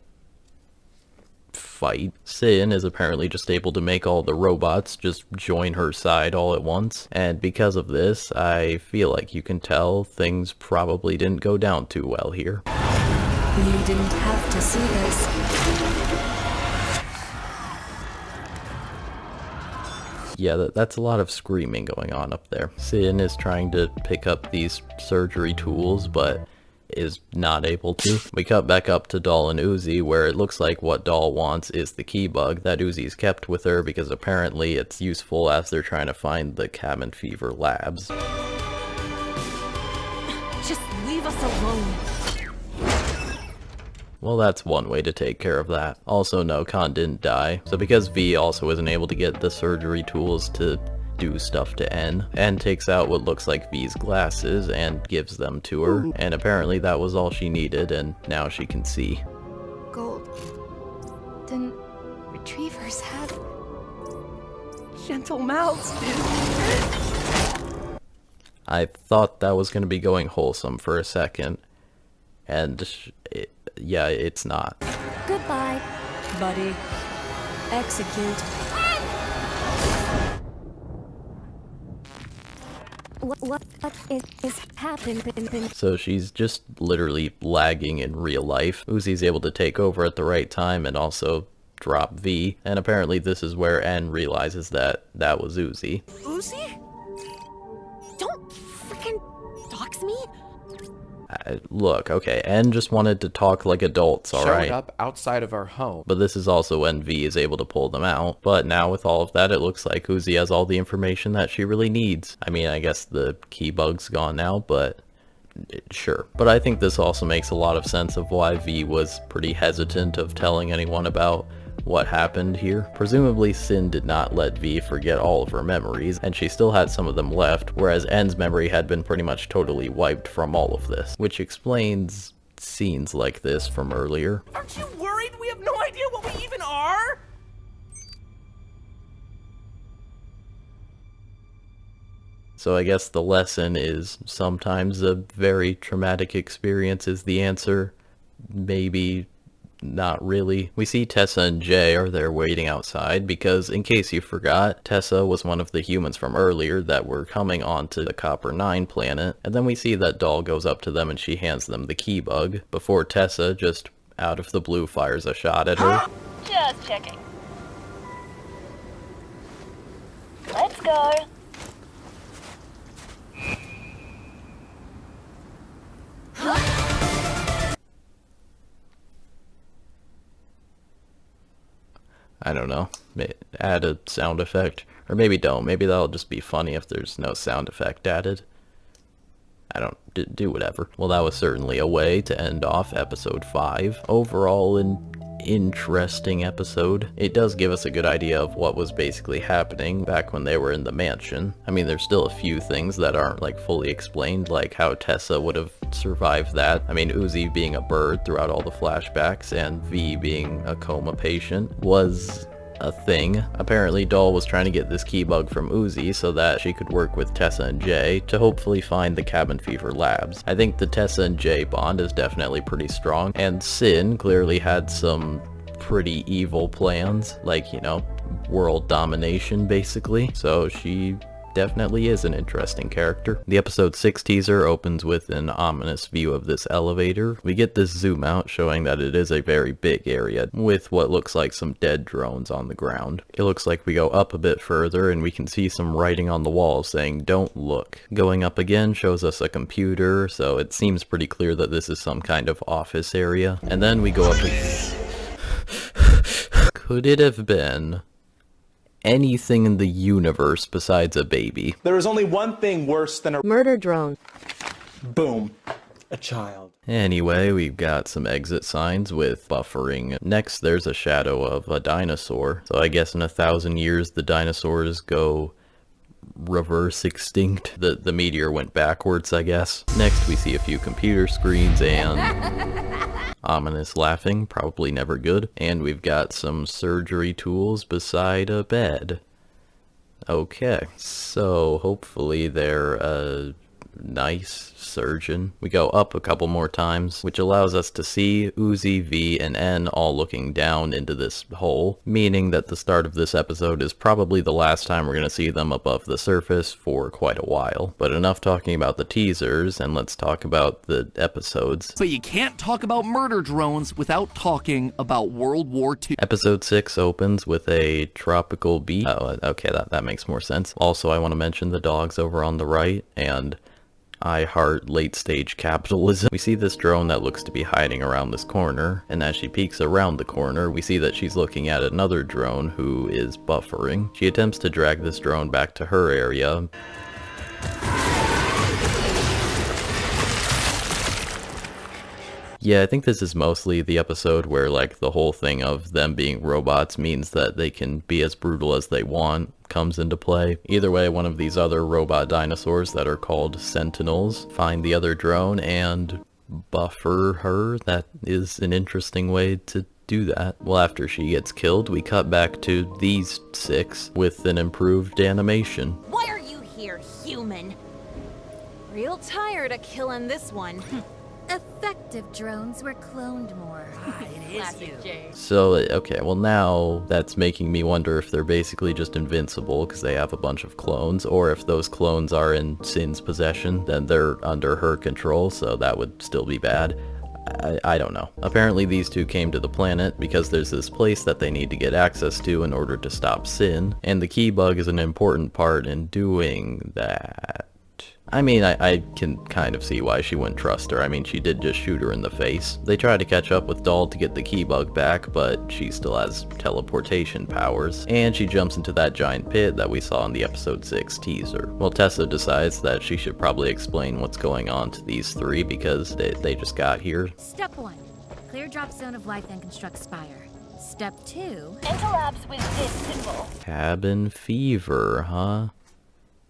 fight. Sin is apparently just able to make all the robots just join her side all at once, and because of this, I feel like you can tell things probably didn't go down too well here. You didn't have to see this. Yeah, that's a lot of screaming going on up there. Sin is trying to pick up these surgery tools, but is not able to. We cut back up to Doll and Uzi, where it looks like what Doll wants is the key bug that Uzi's kept with her because apparently it's useful as they're trying to find the cabin fever labs. Just leave us alone. Well, that's one way to take care of that. Also, no, Khan didn't die. So because V also isn't able to get the surgery tools to do stuff to N takes out what looks like V's glasses and gives them to her, and apparently that was all she needed, and now she can see. Gold. Didn't retrievers have... Gentle mouths, dude. I thought that was going to be going wholesome for a second, and yeah, it's not. Goodbye, buddy. Execute. What is happening? So she's just literally lagging in real life. Uzi's able to take over at the right time and also drop V, and apparently this is where N realizes that that was Uzi. Uzi? Don't freaking dox me. Look, okay, N just wanted to talk like adults, alright? Showed up outside of our home. But this is also when V is able to pull them out. But now with all of that, it looks like Uzi has all the information that she really needs. I mean, I guess the key bug's gone now, but Sure. But I think this also makes a lot of sense of why V was pretty hesitant of telling anyone about what happened here. Presumably Sin did not let V forget all of her memories, and she still had some of them left, whereas N's memory had been pretty much totally wiped from all of this, which explains scenes like this from earlier. Aren't you worried? We have no idea what we even are? So I guess the lesson is sometimes a very traumatic experience is the answer. Maybe not really. We see Tessa and Jay are there waiting outside because, in case you forgot, Tessa was one of the humans from earlier that were coming onto the Copper 9 planet, and then we see that doll goes up to them and she hands them the key bug, before Tessa just out of the blue fires a shot at her. Just checking. Let's go. I don't know, add a sound effect, or maybe don't, maybe that'll just be funny if there's no sound effect added. I don't, do whatever. Well, that was certainly a way to end off episode 5. Overall, an interesting episode. It does give us a good idea of what was basically happening back when they were in the mansion. I mean, there's still a few things that aren't like fully explained, like how Tessa would have survived that. I mean, Uzi being a bird throughout all the flashbacks and V being a coma patient was a thing. Apparently Doll was trying to get this key bug from Uzi so that she could work with Tessa and Jay to hopefully find the Cabin Fever labs. I think the Tessa and Jay bond is definitely pretty strong, and Sin clearly had some pretty evil plans, like, you know, world domination basically, so she definitely is an interesting character. The episode 6 teaser opens with an ominous view of this elevator. We get this zoom out showing that it is a very big area with what looks like some dead drones on the ground. It looks like we go up a bit further and we can see some writing on the wall saying don't look. Going up again shows us a computer, so it seems pretty clear that this is some kind of office area. And then we go up again. Could it have been anything in the universe besides a baby? There is only one thing worse than a murder drone. Boom. A child. Anyway, we've got some exit signs with buffering. Next, there's a shadow of a dinosaur. So I guess in 1,000 years, the dinosaurs go reverse extinct. The meteor went backwards, I guess. Next, we see a few computer screens and ominous laughing, probably never good. And we've got some surgery tools beside a bed. Okay, so hopefully they're a nice surgeon. We go up a couple more times, which allows us to see Uzi, V, and N all looking down into this hole, meaning that the start of this episode is probably the last time we're going to see them above the surface for quite a while. But enough talking about the teasers, and let's talk about the episodes. But you can't talk about murder drones without talking about World War II. Episode 6 opens with a tropical beach. Oh, okay, that makes more sense. Also, I want to mention the dogs over on the right, and I heart late-stage capitalism. We see this drone that looks to be hiding around this corner, and as she peeks around the corner, we see that she's looking at another drone who is buffering. She attempts to drag this drone back to her area. Yeah, I think this is mostly the episode where, like, the whole thing of them being robots means that they can be as brutal as they want comes into play. Either way, one of these other robot dinosaurs that are called Sentinels find the other drone and buffer her. That is an interesting way to do that. Well, after she gets killed, we cut back to these 6 with an improved animation. Why are you here, human? Real tired of killing this one. Effective drones were cloned more. It is you. So, okay, well now that's making me wonder if they're basically just invincible because they have a bunch of clones, or if those clones are in Sin's possession, then they're under her control, so that would still be bad. I don't know. Apparently these two came to the planet because there's this place that they need to get access to in order to stop Sin, and the key bug is an important part in doing that. I mean, I can kind of see why she wouldn't trust her. I mean, she did just shoot her in the face. They try to catch up with Doll to get the key bug back, but she still has teleportation powers, and she jumps into that giant pit that we saw in the episode 6 teaser. Well, Tessa decides that she should probably explain what's going on to these three because they just got here. Step 1. Clear drop zone of life and construct spire. Step 2. Interlapse with this symbol. Cabin fever, huh?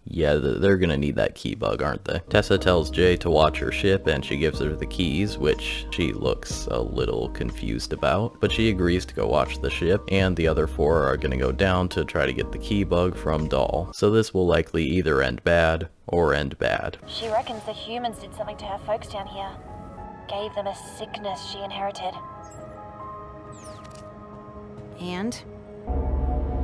Yeah, they're gonna need that key bug, aren't they? Tessa tells Jay to watch her ship and she gives her the keys, which she looks a little confused about, but she agrees to go watch the ship, and the other four are gonna go down to try to get the key bug from Doll. So this will likely either end bad or end bad. She reckons the humans did something to her folks down here. Gave them a sickness she inherited. And?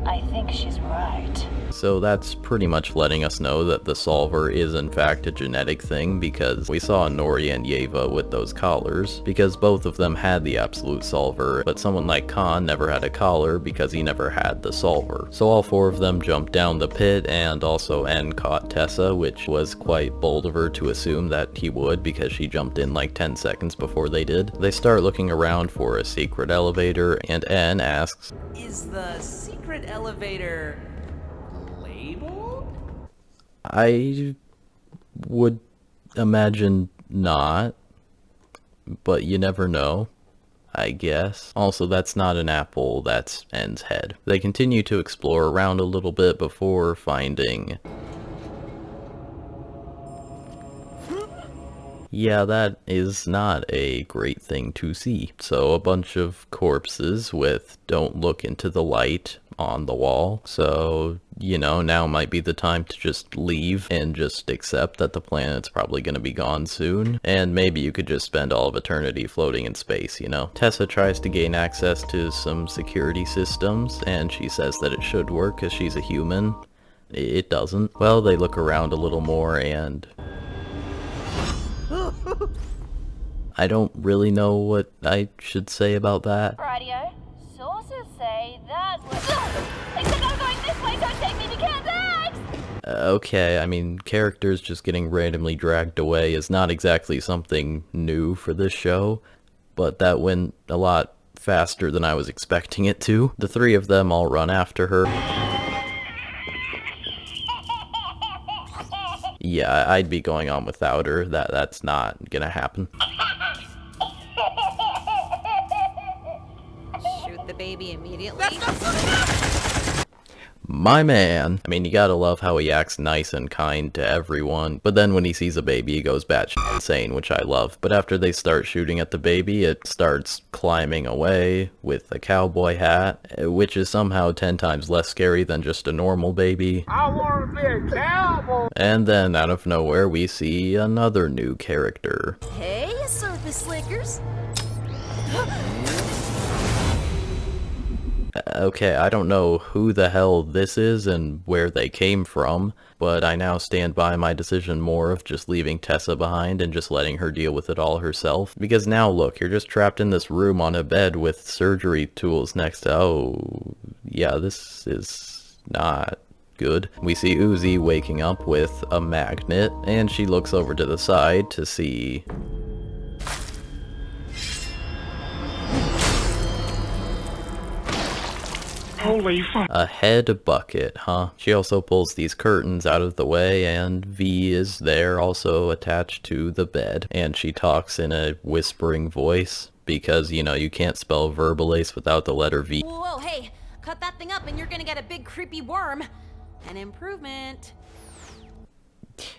I think she's right. So that's pretty much letting us know that the solver is in fact a genetic thing, because we saw Nori and Yeva with those collars, because both of them had the absolute solver, but someone like Khan never had a collar because he never had the solver. So all four of them jumped down the pit, and also N caught Tessa, which was quite bold of her to assume that he would because she jumped in like 10 seconds before they did. They start looking around for a secret elevator, and N asks, "Is the secret elevator labeled?" I would imagine not, but you never know, I guess. Also, that's not an apple, that's N's head. They continue to explore around a little bit before finding... Yeah, that is not a great thing to see. So a bunch of corpses with "don't look into the light" on the wall. So, you know, now might be the time to just leave and just accept that the planet's probably gonna be gone soon. And maybe you could just spend all of eternity floating in space, you know? Tessa tries to gain access to some security systems, and she says that it should work because she's a human. It doesn't. Well, they look around a little more and... I don't really know what I should say about that. Radio. Sources say that was... Except I'm going this way, don't take me to Kansas! Okay, I mean, characters just getting randomly dragged away is not exactly something new for this show, but that went a lot faster than I was expecting it to. The three of them all run after her. Yeah, I'd be going on without her. That's not gonna happen. Shoot the baby immediately. My man. I mean, you gotta love how he acts nice and kind to everyone, but then when he sees a baby, he goes batshit insane, which I love. But after they start shooting at the baby, it starts climbing away with a cowboy hat, which is somehow 10 times less scary than just a normal baby. I want to be a cowboy! And then, out of nowhere, we see another new character. Hey, you surface slickers. Okay, I don't know who the hell this is and where they came from, but I now stand by my decision more of just leaving Tessa behind and just letting her deal with it all herself. Because now look, you're just trapped in this room on a bed with surgery tools next to... Oh, yeah, this is not good. We see Uzi waking up with a magnet, and she looks over to the side to see... Holy fuck. A head bucket, huh? She also pulls these curtains out of the way, and V is there also attached to the bed. And she talks in a whispering voice, because, you know, you can't spell verbalace without the letter V. Whoa, hey, cut that thing up and you're gonna get a big creepy worm. An improvement.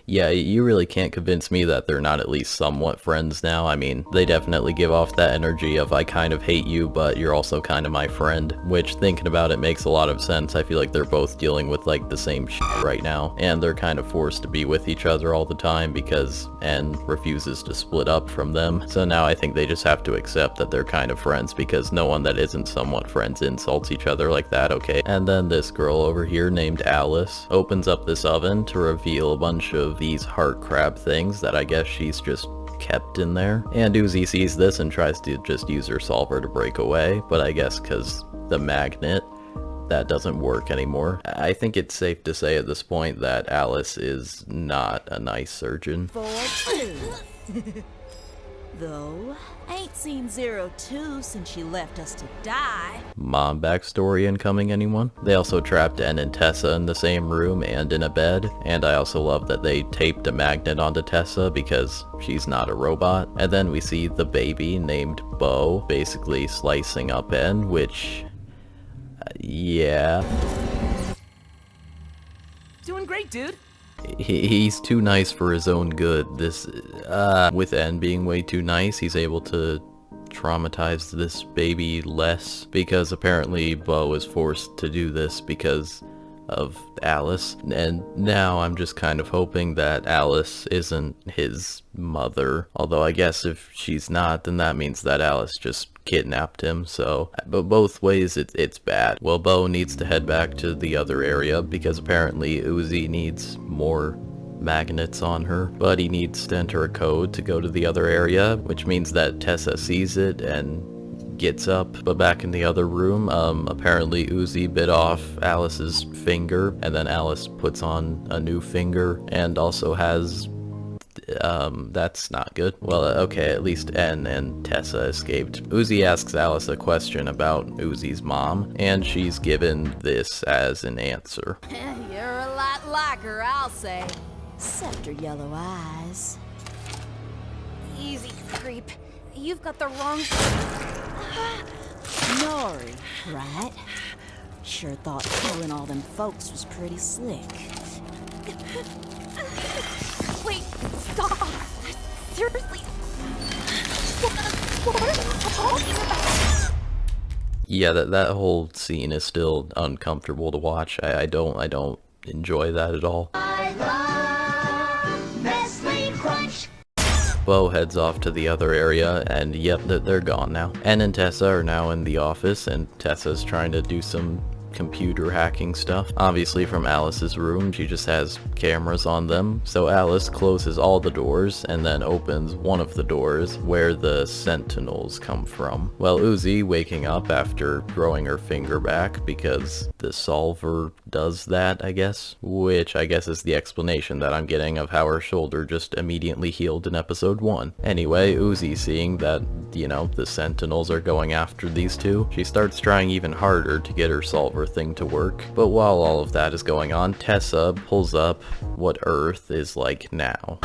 Yeah, you really can't convince me that they're not at least somewhat friends now. I mean, they definitely give off that energy of I kind of hate you, but you're also kind of my friend, which, thinking about it, makes a lot of sense. I feel like they're both dealing with like the same shit right now, and they're kind of forced to be with each other all the time because N refuses to split up from them. So now I think they just have to accept that they're kind of friends, because no one that isn't somewhat friends insults each other like that, okay? And then this girl over here named Alice opens up this oven to reveal a bunch of these heart crab things that I guess she's just kept in there. And Uzi sees this and tries to just use her solver to break away, but I guess because the magnet, that doesn't work anymore. I think it's safe to say at this point that Alice is not a nice surgeon. Though, ain't seen 02 since she left us to die. Mom backstory incoming, anyone? They also trapped En and Tessa in the same room and in a bed, and I also love that they taped a magnet onto Tessa because she's not a robot. And then we see the baby named Bo basically slicing up En, which... yeah. Doing great, dude. He's too nice for his own good. With En being way too nice, he's able to traumatize this baby less, because apparently Bo is forced to do this because of Alice, and now I'm just kind of hoping that Alice isn't his mother, although I guess if she's not, then that means that Alice just kidnapped him, so... but both ways, it's bad. Well, Bo needs to head back to the other area, because apparently Uzi needs more magnets on her, but he needs to enter a code to go to the other area, which means that Tessa sees it and gets up. But back in the other room, apparently Uzi bit off Alice's finger, and then Alice puts on a new finger, and also has... that's not good. Well, okay, at least En and Tessa escaped. Uzi asks Alice a question about Uzi's mom, and she's given this as an answer. You're a lot like her, I'll say. Except her yellow eyes. Easy, creep. You've got the wrong... Nori, right? Sure thought killing all them folks was pretty slick. Wait, stop! Seriously? What are you talking about? Yeah, that whole scene is still uncomfortable to watch. I don't enjoy that at all. Bo heads off to the other area, and yep, they're gone now. En and Tessa are now in the office, and Tessa's trying to do some computer hacking stuff. Obviously from Alice's room, she just has cameras on them, so Alice closes all the doors and then opens one of the doors where the sentinels come from. Well, Uzi, waking up after growing her finger back because the solver does that, I guess, which I guess is the explanation that I'm getting of how her shoulder just immediately healed in episode 1. Anyway, Uzi, seeing that, you know, the sentinels are going after these two, she starts trying even harder to get her solver thing to work. But while all of that is going on, Tessa pulls up what Earth is like now.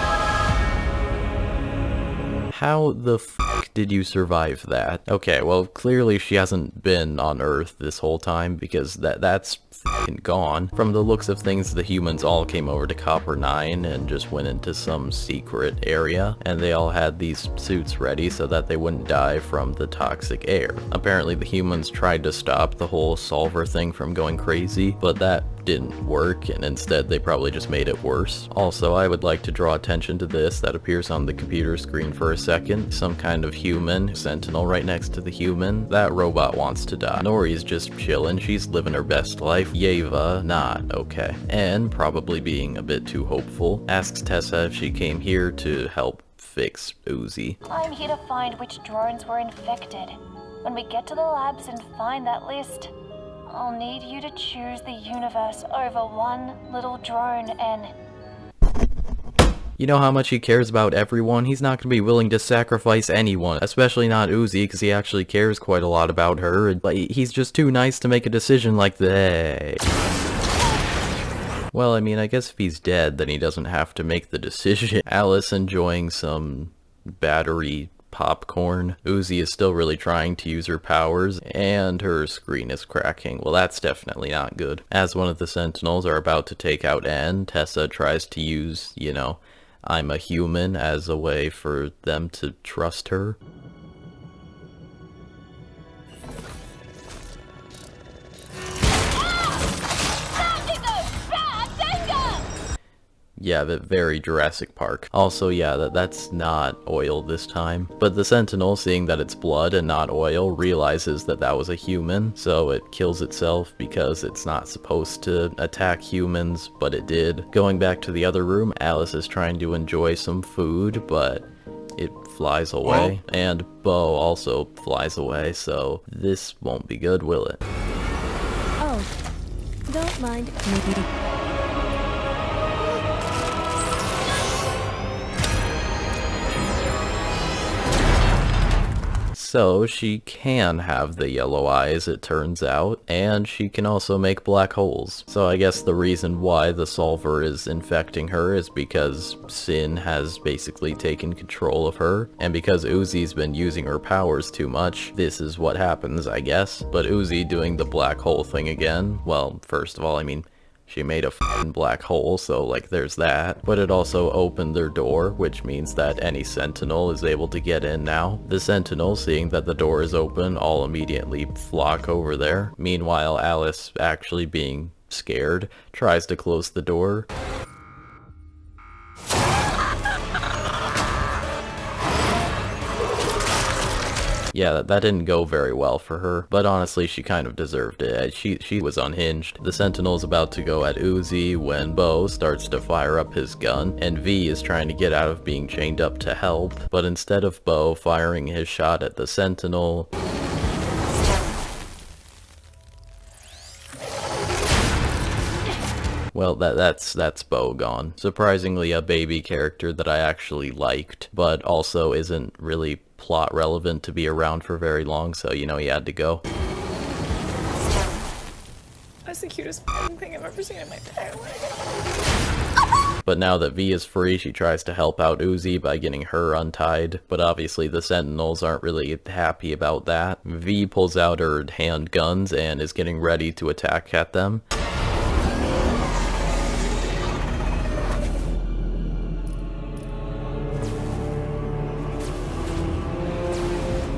How the fuck did you survive that? Okay, well, clearly she hasn't been on Earth this whole time, because that's fucking gone. From the looks of things, the humans all came over to Copper 9 and just went into some secret area, and they all had these suits ready so that they wouldn't die from the toxic air. Apparently the humans tried to stop the whole solver thing from going crazy, but that didn't work, and instead they probably just made it worse. Also, I would like to draw attention to this that appears on the computer screen for a second. Some kind of human, sentinel right next to the human. That robot wants to die. Nori's just chilling, she's living her best life. Yeva, not okay. And, probably being a bit too hopeful, asks Tessa if she came here to help fix Uzi. I'm here to find which drones were infected. When we get to the labs and find that list, I'll need you to choose the universe over one little drone, and... You know how much he cares about everyone? He's not gonna be willing to sacrifice anyone, especially not Uzi, because he actually cares quite a lot about her, but he's just too nice to make a decision like that. Well, I mean, I guess if he's dead, then he doesn't have to make the decision. Alice enjoying some battery popcorn. Uzi is still really trying to use her powers, and her screen is cracking. Well, that's definitely not good. As one of the sentinels are about to take out En, Tessa tries to use, you know, I'm a human as a way for them to trust her. Yeah, but very Jurassic Park. Also, yeah, that's not oil this time. But the Sentinel, seeing that it's blood and not oil, realizes that that was a human, so it kills itself because it's not supposed to attack humans, but it did. Going back to the other room, Alice is trying to enjoy some food, but it flies away. And Bo also flies away, so this won't be good, will it? Oh, don't mind, maybe. So she can have the yellow eyes, it turns out, and she can also make black holes. So I guess the reason why the solver is infecting her is because Sin has basically taken control of her, and because Uzi's been using her powers too much, this is what happens, I guess. But Uzi doing the black hole thing again, well, first of all, I mean, she made a f***ing black hole, so like there's that. But it also opened their door, which means that any sentinel is able to get in now. The sentinels, seeing that the door is open, all immediately flock over there. Meanwhile, Alice, actually being scared, tries to close the door. Yeah, that didn't go very well for her, but honestly she kind of deserved it. She was unhinged. The Sentinel's about to go at Uzi when Bo starts to fire up his gun, and V is trying to get out of being chained up to help, but instead of Bo firing his shot at the Sentinel, well, that's Bo gone. Surprisingly a baby character that I actually liked, but also isn't really plot relevant to be around for very long, so you know he had to go. That's the cutest thing I've ever seen in my entire life. But now that V is free, she tries to help out Uzi by getting her untied, but obviously the Sentinels aren't really happy about that. V pulls out her handguns and is getting ready to attack at them.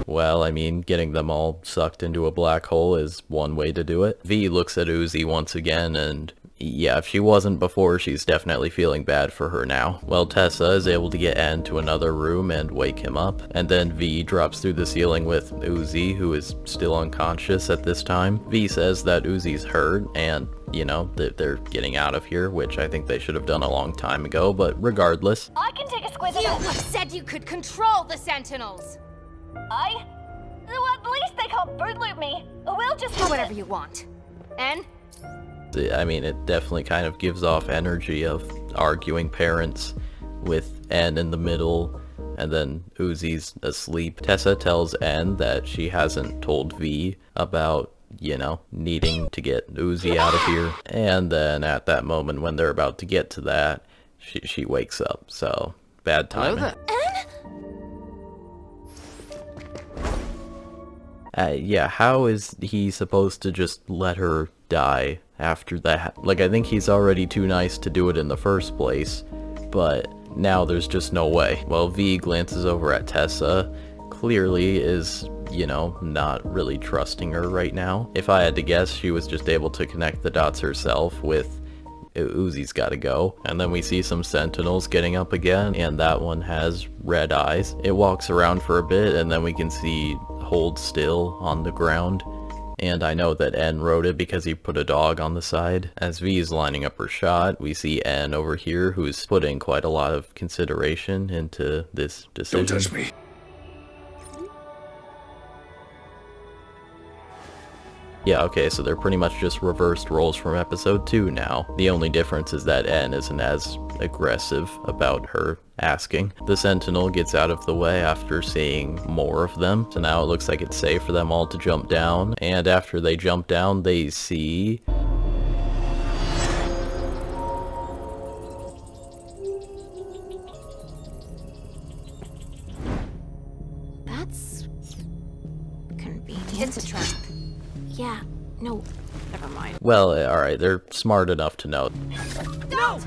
Well, I mean, getting them all sucked into a black hole is one way to do it. V looks at Uzi once again, and yeah, if she wasn't before, she's definitely feeling bad for her now. Well, Tessa is able to get N to another room and wake him up, and then V drops through the ceiling with Uzi, who is still unconscious at this time. V says that Uzi's hurt, and you know, they're getting out of here, which I think they should have done a long time ago, but regardless. I can take a squiz of You said you could control the Sentinels! Well, at least they can't boot loop me. We'll just do whatever you want. N? I mean, it definitely kind of gives off energy of arguing parents with N in the middle, and then Uzi's asleep. Tessa tells N that she hasn't told V about, you know, needing to get Uzi out of here. And then at that moment when they're about to get to that, she wakes up, so bad timing. Yeah, how is he supposed to just let her die after that? Like, I think he's already too nice to do it in the first place, but now there's just no way. Well, V glances over at Tessa, clearly is, you know, not really trusting her right now. If I had to guess, she was just able to connect the dots herself with Uzi's gotta go. And then we see some Sentinels getting up again, and that one has red eyes. It walks around for a bit, and then we can see hold still on the ground. And I know that N wrote it because he put a dog on the side. As V is lining up her shot, we see N over here, who's putting quite a lot of consideration into this decision. Don't touch me. Yeah, okay, so they're pretty much just reversed roles from episode 2 now. The only difference is that N isn't as aggressive about her asking. The Sentinel gets out of the way after seeing more of them, so now it looks like it's safe for them all to jump down, and after they jump down, they see... That's... convenient. It's a trap. Yeah, no, never mind. Well, alright, they're smart enough to know. No!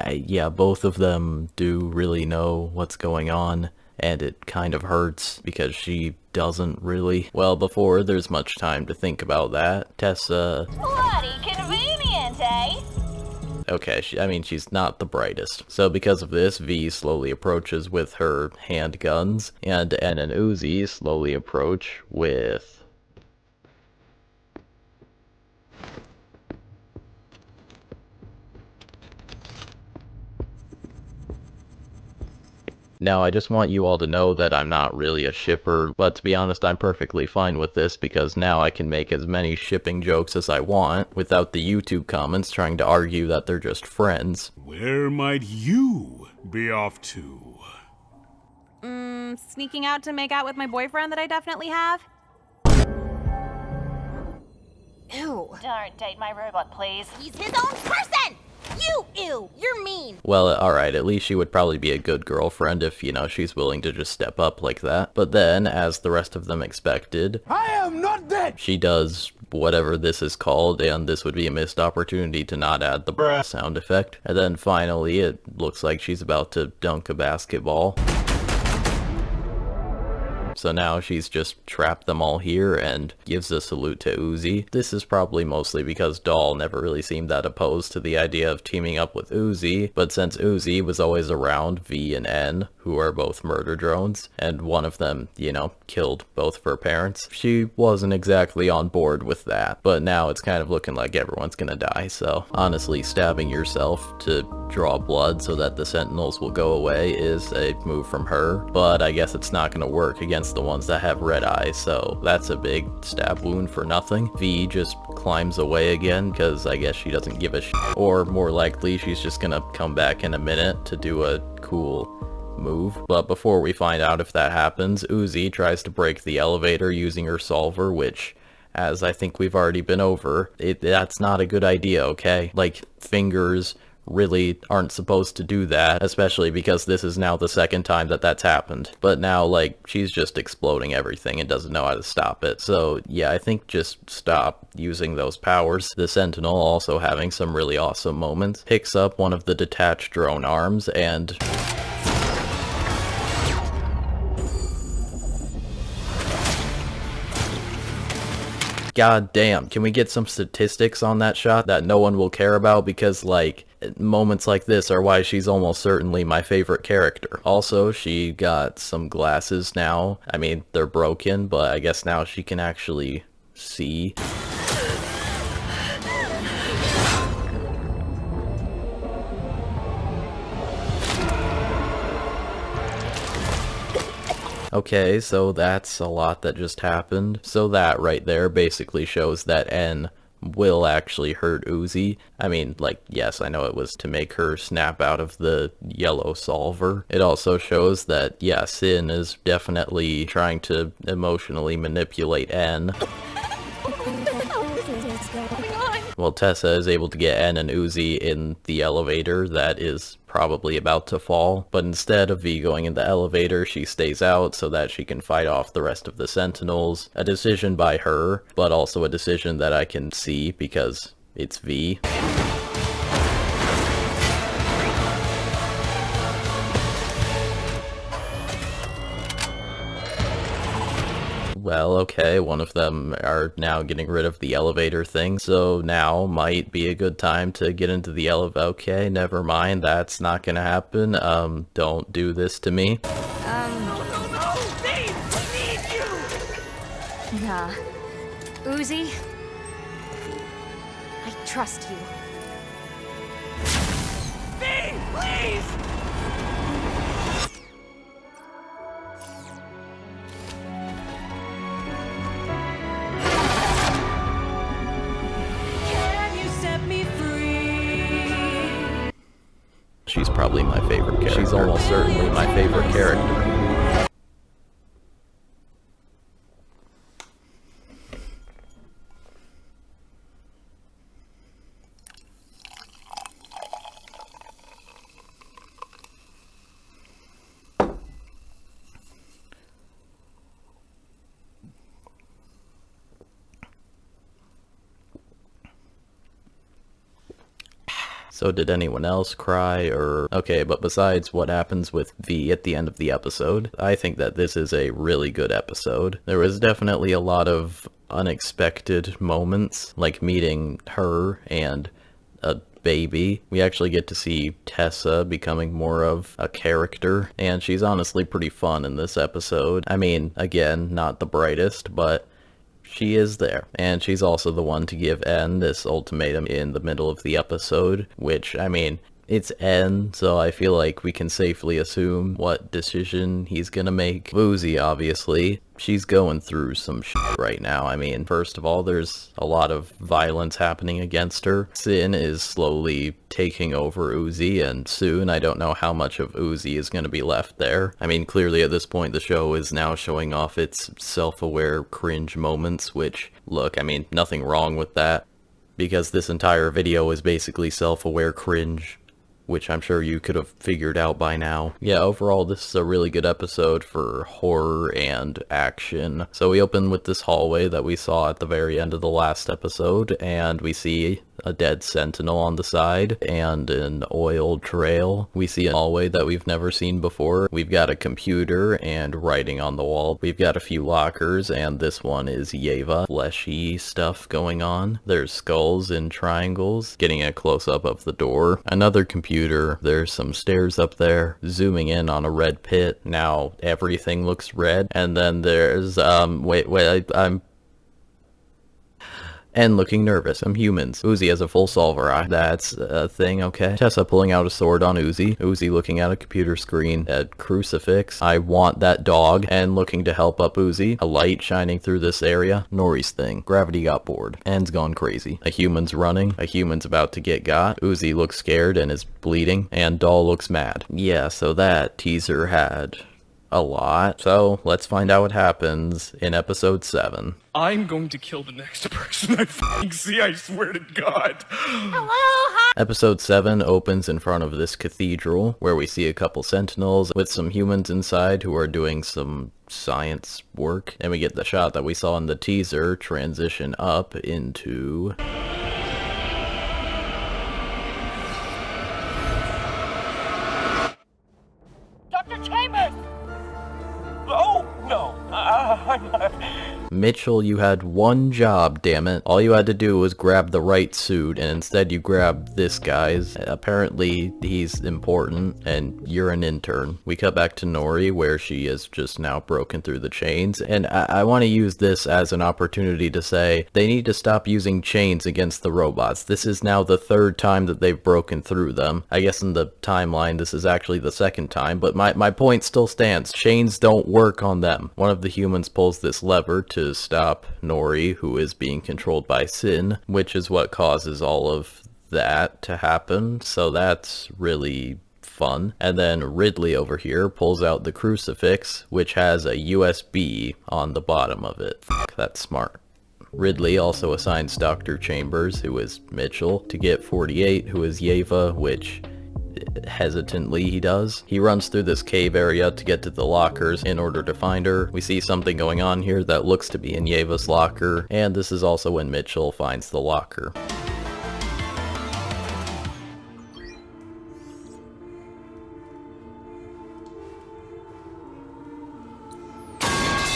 Yeah, both of them do really know what's going on, and it kind of hurts because she doesn't really. Well, before there's much time to think about that, Tessa... Bloody convenient, eh? Okay, I mean, she's not the brightest. So because of this, V slowly approaches with her handguns, and N and Uzi slowly approach with... Now, I just want you all to know that I'm not really a shipper, but to be honest, I'm perfectly fine with this because now I can make as many shipping jokes as I want without the YouTube comments trying to argue that they're just friends. Where might you be off to? Sneaking out to make out with my boyfriend that I definitely have? Ew. Don't date my robot, please. He's his own person! You, ew, you're mean. Well, alright, at least she would probably be a good girlfriend if, you know, she's willing to just step up like that. But then, as the rest of them expected, I am not dead! She does whatever this is called, and this would be a missed opportunity to not add the bruh sound effect. And then finally, it looks like she's about to dunk a basketball. So now she's just trapped them all here and gives a salute to Uzi. This is probably mostly because Doll never really seemed that opposed to the idea of teaming up with Uzi, but since Uzi was always around V and N, who are both murder drones, and one of them, you know, killed both of her parents, she wasn't exactly on board with that. But now it's kind of looking like everyone's gonna die, so honestly, stabbing yourself to draw blood so that the sentinels will go away is a move from her, but I guess it's not gonna work against the ones that have red eyes, so that's a big stab wound for nothing. V just climbs away again because I guess she doesn't give a shit, or more likely she's just gonna come back in a minute to do a cool move. But before we find out if that happens, Uzi tries to break the elevator using her solver, which, as I think we've already been over, that's not a good idea, okay? Like, fingers really aren't supposed to do that, especially because this is now the second time that that's happened. But now, like, she's just exploding everything and doesn't know how to stop it. So yeah, I think just stop using those powers. The Sentinel, also having some really awesome moments, picks up one of the detached drone arms and God damn, can we get some statistics on that shot that no one will care about, because like moments like this are why she's almost certainly my favorite character. Also, she got some glasses now. I mean, they're broken, but I guess now she can actually see. Okay, so that's a lot that just happened. So that right there basically shows that N will actually hurt Uzi. I mean, like, yes, I know it was to make her snap out of the yellow solver. It also shows that, yeah, Sin is definitely trying to emotionally manipulate N. Well, Tessa is able to get N and Uzi in the elevator that is probably about to fall, but instead of V going in the elevator, she stays out so that she can fight off the rest of the Sentinels. A decision by her, but also a decision that I can see because it's V. Well, okay, one of them are now getting rid of the elevator thing, so now might be a good time to get into the elevator. Okay, never mind, that's not gonna happen. Don't do this to me. Yeah. Uzi, I trust you. V, please! She's probably my favorite character. She's almost certainly my favorite character. So did anyone else cry or... Okay, but besides what happens with V at the end of the episode, I think that this is a really good episode. There was definitely a lot of unexpected moments, like meeting her and a baby. We actually get to see Tessa becoming more of a character, and she's honestly pretty fun in this episode. I mean, again, not the brightest, but she is there, and she's also the one to give N this ultimatum in the middle of the episode, which, I mean, It's N, so I feel like we can safely assume what decision he's gonna make. Uzi, obviously. She's going through some shit right now. I mean, first of all, there's a lot of violence happening against her. Sin is slowly taking over Uzi, and soon I don't know how much of Uzi is going to be left there. I mean, clearly at this point the show is now showing off its self-aware cringe moments, which, look, I mean, nothing wrong with that, because this entire video is basically self-aware cringe, which I'm sure you could have figured out by now. Yeah, overall, this is a really good episode for horror and action. So we open with this hallway that we saw at the very end of the last episode, and we see a dead sentinel on the side and an oil trail. We see a hallway that we've never seen before. We've got a computer and writing on the wall. We've got a few lockers, and this one is Yeva. Fleshy stuff going on. There's skulls and triangles. Getting a close-up of the door. Another computer. There's some stairs up there. Zooming in on a red pit. Now everything looks red. And then there's, I'm and looking nervous. Some humans. Uzi has a full solver eye. That's a thing, okay. Tessa pulling out a sword on Uzi. Uzi looking at a computer screen. A crucifix. I want that dog. And looking to help up Uzi. A light shining through this area. Nori's thing. Gravity got bored. End's gone crazy. A human's running. A human's about to get got. Uzi looks scared and is bleeding. And Doll looks mad. Yeah, so that teaser had a lot. So let's find out what happens in episode 7. I'm going to kill the next person I fucking see, I swear to God. Hello, hi. Episode 7 opens in front of this cathedral, where we see a couple sentinels with some humans inside who are doing some science work. And we get the shot that we saw in the teaser transition up into Dr. Chambers! Oh, no. I'm not. Mitchell, you had one job, damn it. All you had to do was grab the right suit, and instead you grabbed this guy's. Apparently, he's important, and you're an intern. We cut back to Nori, where she is just now broken through the chains, and I want to use this as an opportunity to say, they need to stop using chains against the robots. This is now the 3rd time that they've broken through them. I guess in the timeline, this is actually the 2nd time, but my point still stands. Chains don't work on them. One of the humans pulls this lever to stop Nori, who is being controlled by Sin, which is what causes all of that to happen, so that's really fun. And then Ridley over here pulls out the crucifix, which has a USB on the bottom of it. Fuck, that's smart. Ridley also assigns Dr. Chambers, who is Mitchell, to get 48, who is Yeva, which hesitantly he does. He runs through this cave area to get to the lockers in order to find her. We see something going on here that looks to be in Yeva's locker, and this is also when Mitchell finds the locker.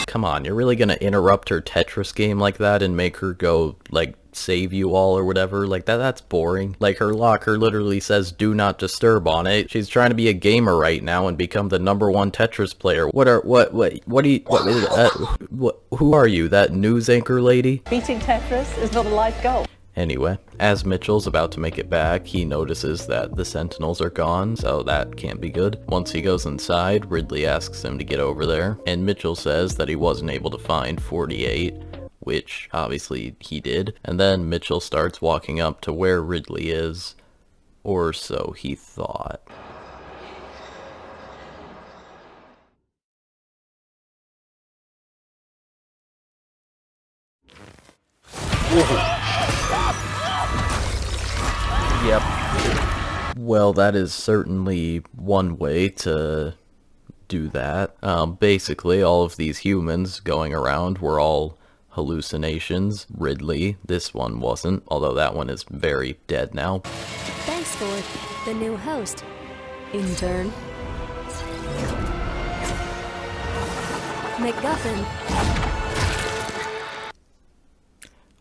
Come on, you're really gonna interrupt her Tetris game like that and make her go, like, save you all or whatever? Like, that's boring. Like, her locker literally says do not disturb on it. She's trying to be a gamer right now and become the #1 Tetris player. Who are you, that news anchor lady? Beating Tetris is not a life goal. Anyway, as Mitchell's about to make it back, he notices that the sentinels are gone, so that can't be good. Once he goes inside, Ridley asks him to get over there, and Mitchell says that he wasn't able to find 48, which obviously he did. And then Mitchell starts walking up to where Ridley is, or so he thought. Yep. Well, that is certainly one way to do that. Basically, all of these humans going around were all hallucinations. Ridley, this one wasn't, although that one is very dead now. Thanks for the new host, intern. MacGuffin.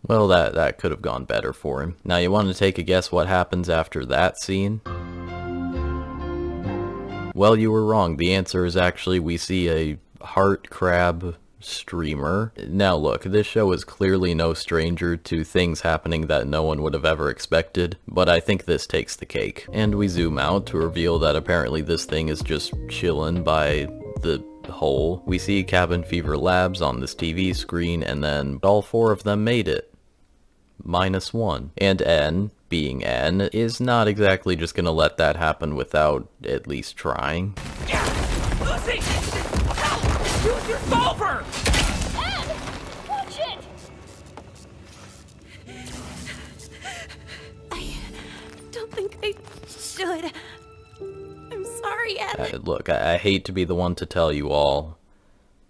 Well, that could have gone better for him. Now, you want to take a guess what happens after that scene? Well, you were wrong. The answer is actually we see a heart crab streamer. Now look, this show is clearly no stranger to things happening that no one would have ever expected, but I think this takes the cake. And we zoom out to reveal that apparently this thing is just chilling by the hole. We see Cabin Fever Labs on this TV screen, and then all 4 of them made it. -1. And N, being N, is not exactly just gonna let that happen without at least trying. Lucy! Use your solver! Ed! Watch it! I don't think I should. I'm sorry, Ed. Look, I hate to be the one to tell you all,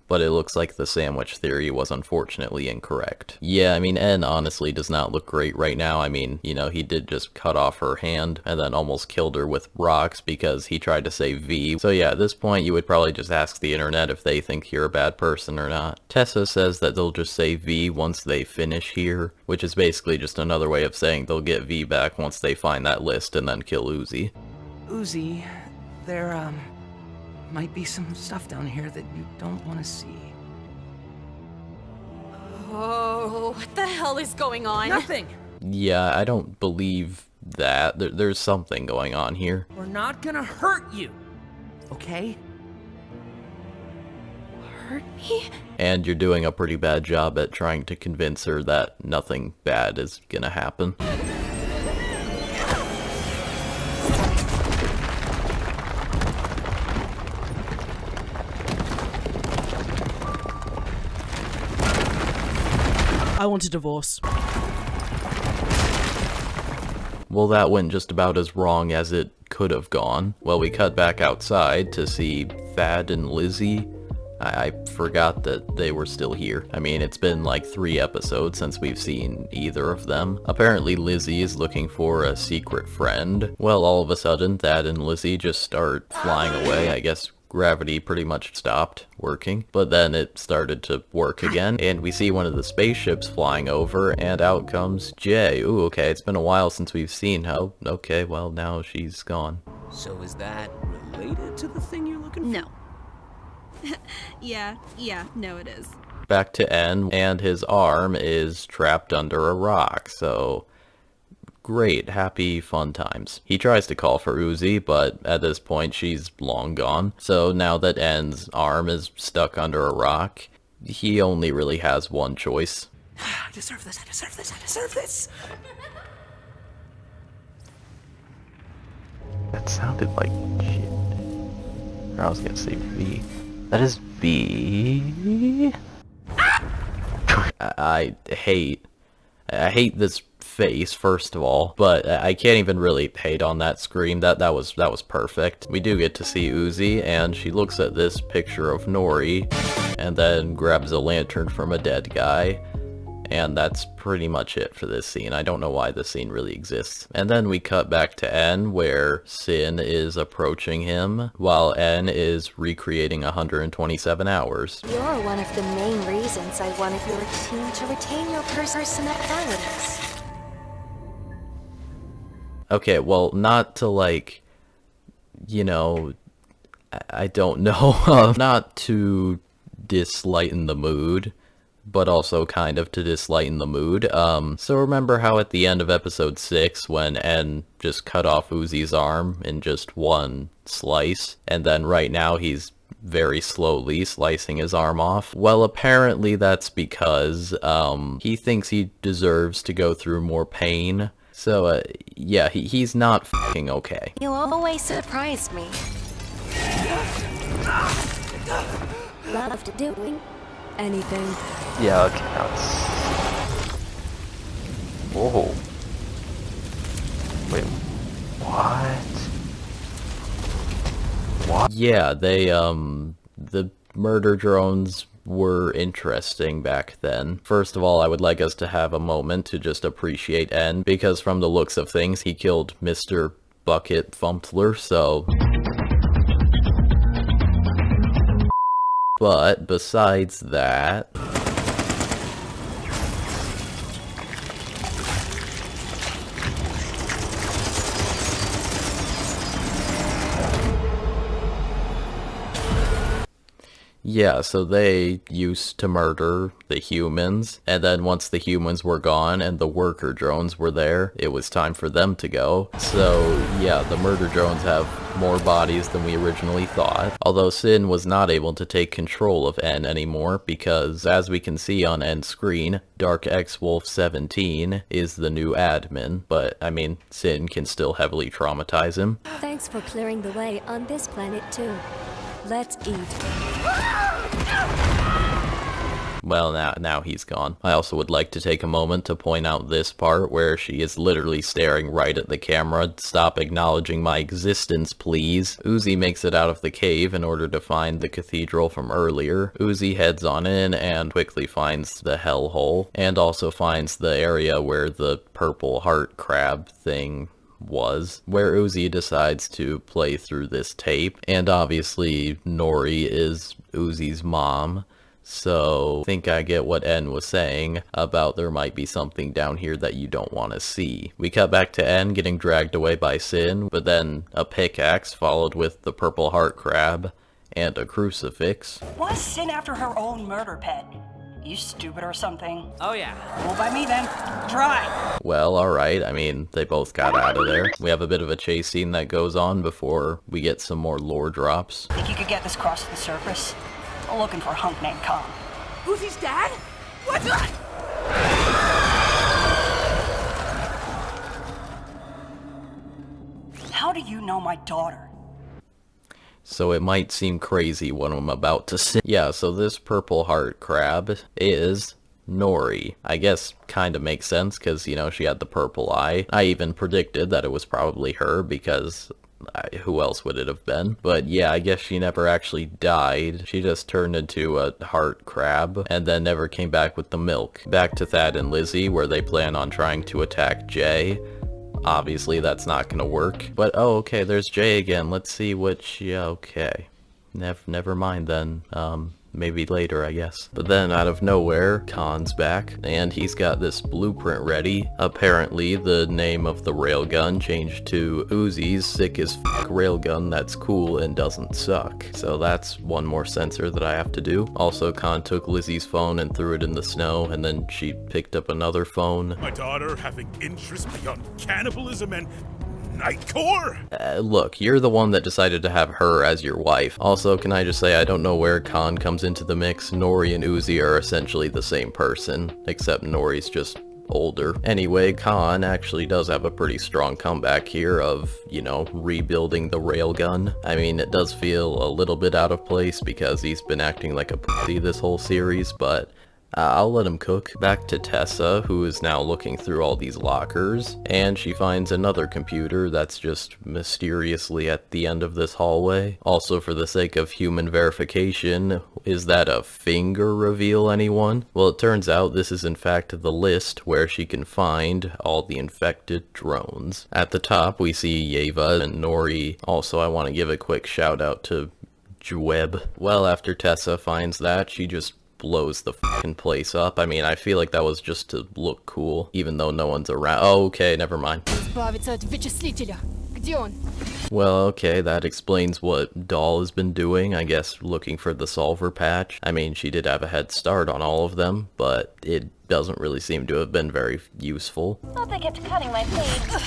but it looks like the sandwich theory was unfortunately incorrect. Yeah, I mean, N honestly does not look great right now. I mean, you know, he did just cut off her hand and then almost killed her with rocks because he tried to say V. So yeah, at this point you would probably just ask the internet if they think you're a bad person or not. Tessa says that they'll just say V once they finish here, which is basically just another way of saying they'll get V back once they find that list and then kill Uzi. Uzi, there, might be some stuff down here that you don't want to see. Oh, what the hell is going on? Nothing! Yeah, I don't believe that. There's something going on here. We're not gonna hurt you, okay? Hurt me? And you're doing a pretty bad job at trying to convince her that nothing bad is gonna happen. I want a divorce. Well, that went just about as wrong as it could have gone. Well, we cut back outside to see Thad and Lizzie. I forgot that they were still here. I mean, it's been like 3 episodes since we've seen either of them. Apparently Lizzie is looking for a secret friend. Well, all of a sudden, Thad and Lizzie just start flying away. I guess gravity pretty much stopped working, but then it started to work again, and we see one of the spaceships flying over, and out comes Jay. Ooh, okay, it's been a while since we've seen her. Okay, well, now she's gone. So is that related to the thing you're looking for? No. yeah, no it is. Back to N, and his arm is trapped under a rock, so great, happy, fun times. He tries to call for Uzi, but at this point she's long gone. So now that N's arm is stuck under a rock, he only really has one choice. I deserve this, I deserve this, I deserve this! That sounded like shit. I was gonna say V. That is V. I hate this face, first of all, but I can't even really hate on that scream. That was perfect. We do get to see Uzi, and she looks at this picture of Nori and then grabs a lantern from a dead guy, and that's pretty much it for this scene. I don't know why this scene really exists. And then we cut back to N, where Sin is approaching him while N is recreating 127 hours. You're one of the main reasons I wanted your team to retain your personalities. Okay, well, not to, like, you know, I don't know, not to dislighten the mood, but also kind of to dislighten the mood. So remember how at the end of episode 6, when N just cut off Uzi's arm in just one slice, and then right now he's very slowly slicing his arm off? Well, apparently that's because, he thinks he deserves to go through more pain. So, yeah, he's not f***ing okay. You always surprised me. Loved doing anything. Yeah, okay, now it's... Whoa. Wait, what? Yeah, they, the murder drones were interesting back then. First of all, I would like us to have a moment to just appreciate N, because from the looks of things, he killed Mr. Bucket Fumpler, so... But besides that... Yeah, so they used to murder the humans, and then once the humans were gone and the worker drones were there, it was time for them to go. So yeah, the murder drones have more bodies than we originally thought. Although Sin was not able to take control of N anymore because, as we can see on N's screen, Dark X Wolf 17 is the new admin, but I mean, Sin can still heavily traumatize him. Thanks for clearing the way on this planet too. Let's eat. Well, now he's gone. I also would like to take a moment to point out this part where she is literally staring right at the camera. Stop acknowledging my existence, please. Uzi makes it out of the cave in order to find the cathedral from earlier. Uzi heads on in and quickly finds the hellhole, and also finds the area where the purple heart crab thing was, where Uzi decides to play through this tape, and obviously Nori is Uzi's mom, so I think I get what N was saying about there might be something down here that you don't want to see. We cut back to N getting dragged away by Sin, but then a pickaxe followed with the purple heart crab and a crucifix. Why is Sin after her own murder pet? You stupid or something? Oh yeah. Well, by me then. Try. Well, alright, I mean, they both got out of there. We have a bit of a chase scene that goes on before we get some more lore drops. Think you could get this across the surface? I'm looking for a hunk named Khan. Uzi's dad? What the? How do you know my daughter? So it might seem crazy what I'm about to say. Yeah, so this purple heart crab is Nori. I guess kind of makes sense because, you know, she had the purple eye. I even predicted that it was probably her because who else would it have been? But yeah, I guess she never actually died. She just turned into a heart crab and then never came back with the milk. Back to Thad and Lizzie where they plan on trying to attack Jay. Obviously that's not gonna work, but oh okay, there's Jay again. Let's see what she, okay, never mind then. Maybe later, I guess. But then out of nowhere, Khan's back, and he's got this blueprint ready. Apparently, the name of the railgun changed to Uzi's sick as fuck railgun that's cool and doesn't suck. So that's one more sensor that I have to do. Also, Khan took Lizzie's phone and threw it in the snow, and then she picked up another phone. My daughter having interests beyond cannibalism and Nightcore? Look, you're the one that decided to have her as your wife. Also, can I just say I don't know where Khan comes into the mix. Nori and Uzi are essentially the same person, except Nori's just older. Anyway, Khan actually does have a pretty strong comeback here of, you know, rebuilding the railgun. I mean, it does feel a little bit out of place because he's been acting like a pussy this whole series, but I'll let him cook. Back to Tessa, who is now looking through all these lockers, and she finds another computer that's just mysteriously at the end of this hallway. Also, for the sake of human verification, is that a finger reveal, anyone? Well, it turns out this is in fact the list where she can find all the infected drones. At the top, we see Yeva and Nori. Also, I want to give a quick shout out to Jweb. Well, after Tessa finds that, she just blows the fucking place up. I mean, I feel like that was just to look cool, even though no one's around. Oh, okay, never mind. Well, okay, that explains what Doll has been doing, I guess, looking for the solver patch. I mean, she did have a head start on all of them, but it doesn't really seem to have been very useful. Thought they kept cutting my feed.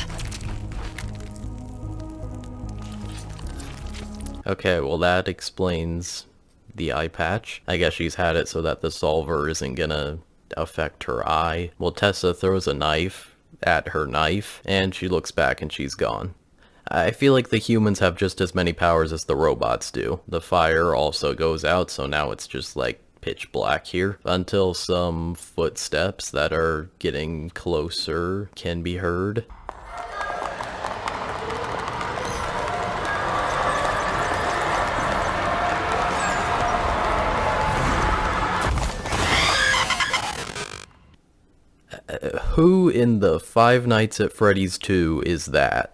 Okay, well that explains the eye patch. I guess she's had it so that the solver isn't gonna affect her eye. Well, Tessa throws a knife at her knife, and she looks back and she's gone. I feel like the humans have just as many powers as the robots do. The fire also goes out, so now it's just like pitch black here, until some footsteps that are getting closer can be heard. Who in the Five Nights at Freddy's 2 is that?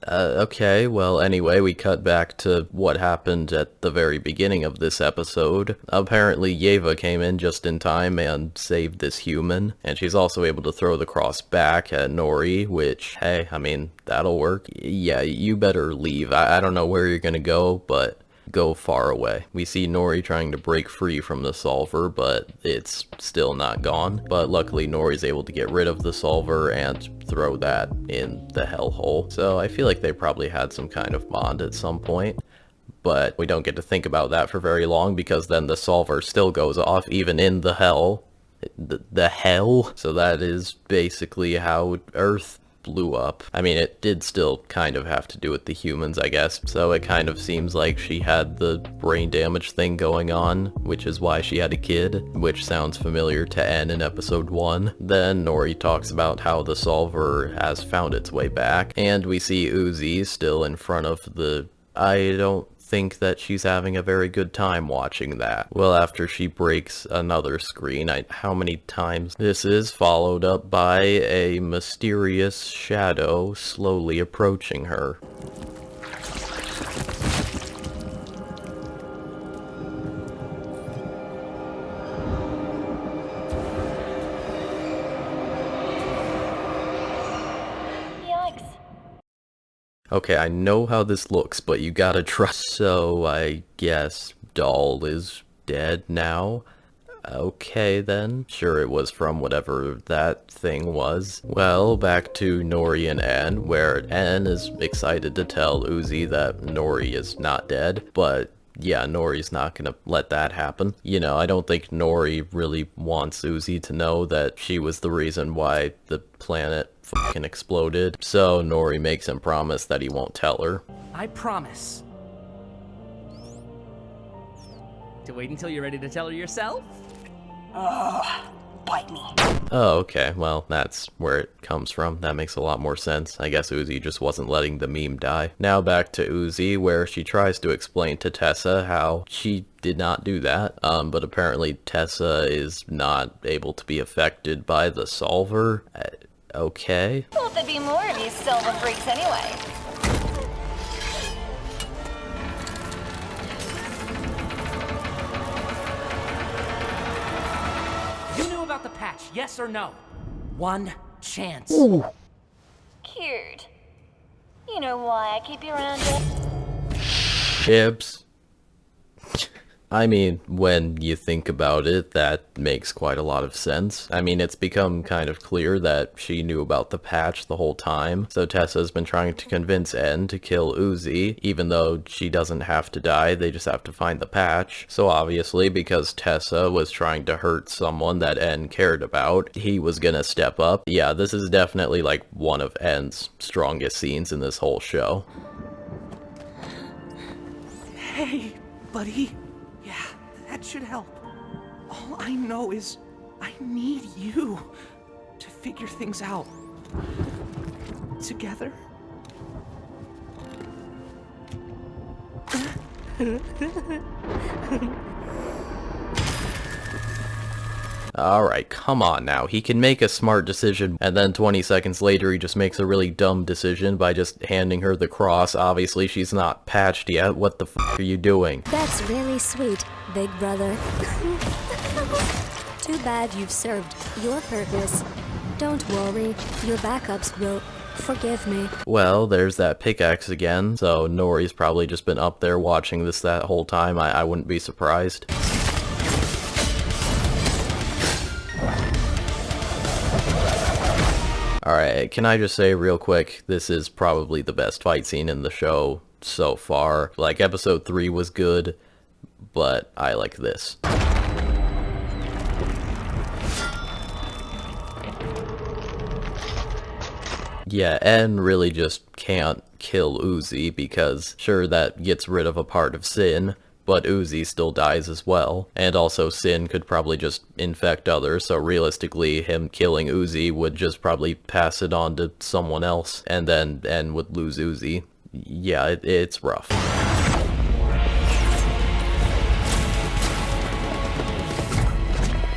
Okay, well anyway, we cut back to what happened at the very beginning of this episode. Apparently Yeva came in just in time and saved this human, and she's also able to throw the cross back at Nori, which, hey, I mean, that'll work. Yeah, you better leave. I don't know where you're gonna go, but go far away. We see Nori trying to break free from the solver, but it's still not gone. But luckily Nori's able to get rid of the solver and throw that in the hellhole. So I feel like they probably had some kind of bond at some point. But we don't get to think about that for very long, because then the solver still goes off even in the hell. The hell? So that is basically how Earth blew up. I mean, it did still kind of have to do with the humans, I guess. So it kind of seems like she had the brain damage thing going on, which is why she had a kid, which sounds familiar to N in episode 1. Then Nori talks about how the solver has found its way back, and we see Uzi still in front of the... I don't think that she's having a very good time watching that. Well, after she breaks another screen, how many times this is followed up by a mysterious shadow slowly approaching her. Okay, I know how this looks, but you gotta trust. So, I guess Doll is dead now? Okay then. Sure, it was from whatever that thing was. Well, back to Nori and N, where N is excited to tell Uzi that Nori is not dead, but yeah, Nori's not gonna let that happen. You know, I don't think Nori really wants Uzi to know that she was the reason why the planet fucking exploded. So Nori makes him promise that he won't tell her. I promise. To wait until you're ready to tell her yourself? Bite me. Oh, okay. Well, that's where it comes from. That makes a lot more sense. I guess Uzi just wasn't letting the meme die. Now back to Uzi, where she tries to explain to Tessa how she did not do that. But apparently Tessa is not able to be affected by the solver. Okay. Thought there'd be more of you silver freaks anyway. You knew about the patch, yes or no? One chance. Ooh. Cute. You know why I keep you around here? Chips. I mean, when you think about it, that makes quite a lot of sense. I mean, it's become kind of clear that she knew about the patch the whole time, so Tessa's been trying to convince N to kill Uzi, even though she doesn't have to die, they just have to find the patch. So obviously, because Tessa was trying to hurt someone that N cared about, he was gonna step up. Yeah, this is definitely like one of N's strongest scenes in this whole show. Hey, buddy. Yeah, that should help. All I know is I need you to figure things out. Together? Alright, come on now. He can make a smart decision, and then 20 seconds later he just makes a really dumb decision by just handing her the cross. Obviously she's not patched yet. What the f*** are you doing? That's really sweet, big brother. Too bad you've served your purpose. Don't worry, your backups will forgive me. Well, there's that pickaxe again, so Nori's probably just been up there watching this that whole time. I wouldn't be surprised. Alright, can I just say real quick, this is probably the best fight scene in the show so far. Like, episode 3 was good, but I like this. Yeah, N really just can't kill Uzi because, sure, that gets rid of a part of Sin, but Uzi still dies as well. And also Sin could probably just infect others, so realistically him killing Uzi would just probably pass it on to someone else, and then N would lose Uzi. Yeah, it's rough.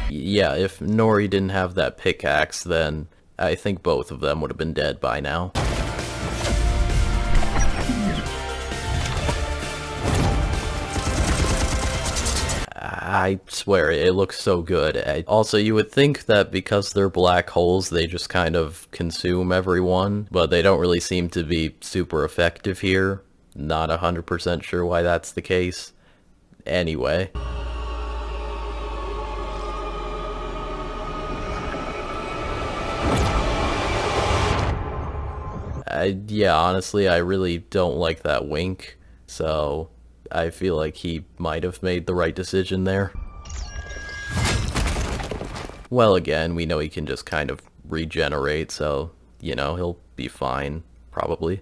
Yeah, if Nori didn't have that pickaxe, then I think both of them would have been dead by now. I swear, it looks so good. Also, you would think that because they're black holes, they just kind of consume everyone, but they don't really seem to be super effective here. not 100% sure why that's the case. Anyway. Yeah, honestly, I really don't like that wink, so I feel like he might have made the right decision there. Well, again, we know he can just kind of regenerate, so, you know, he'll be fine, probably.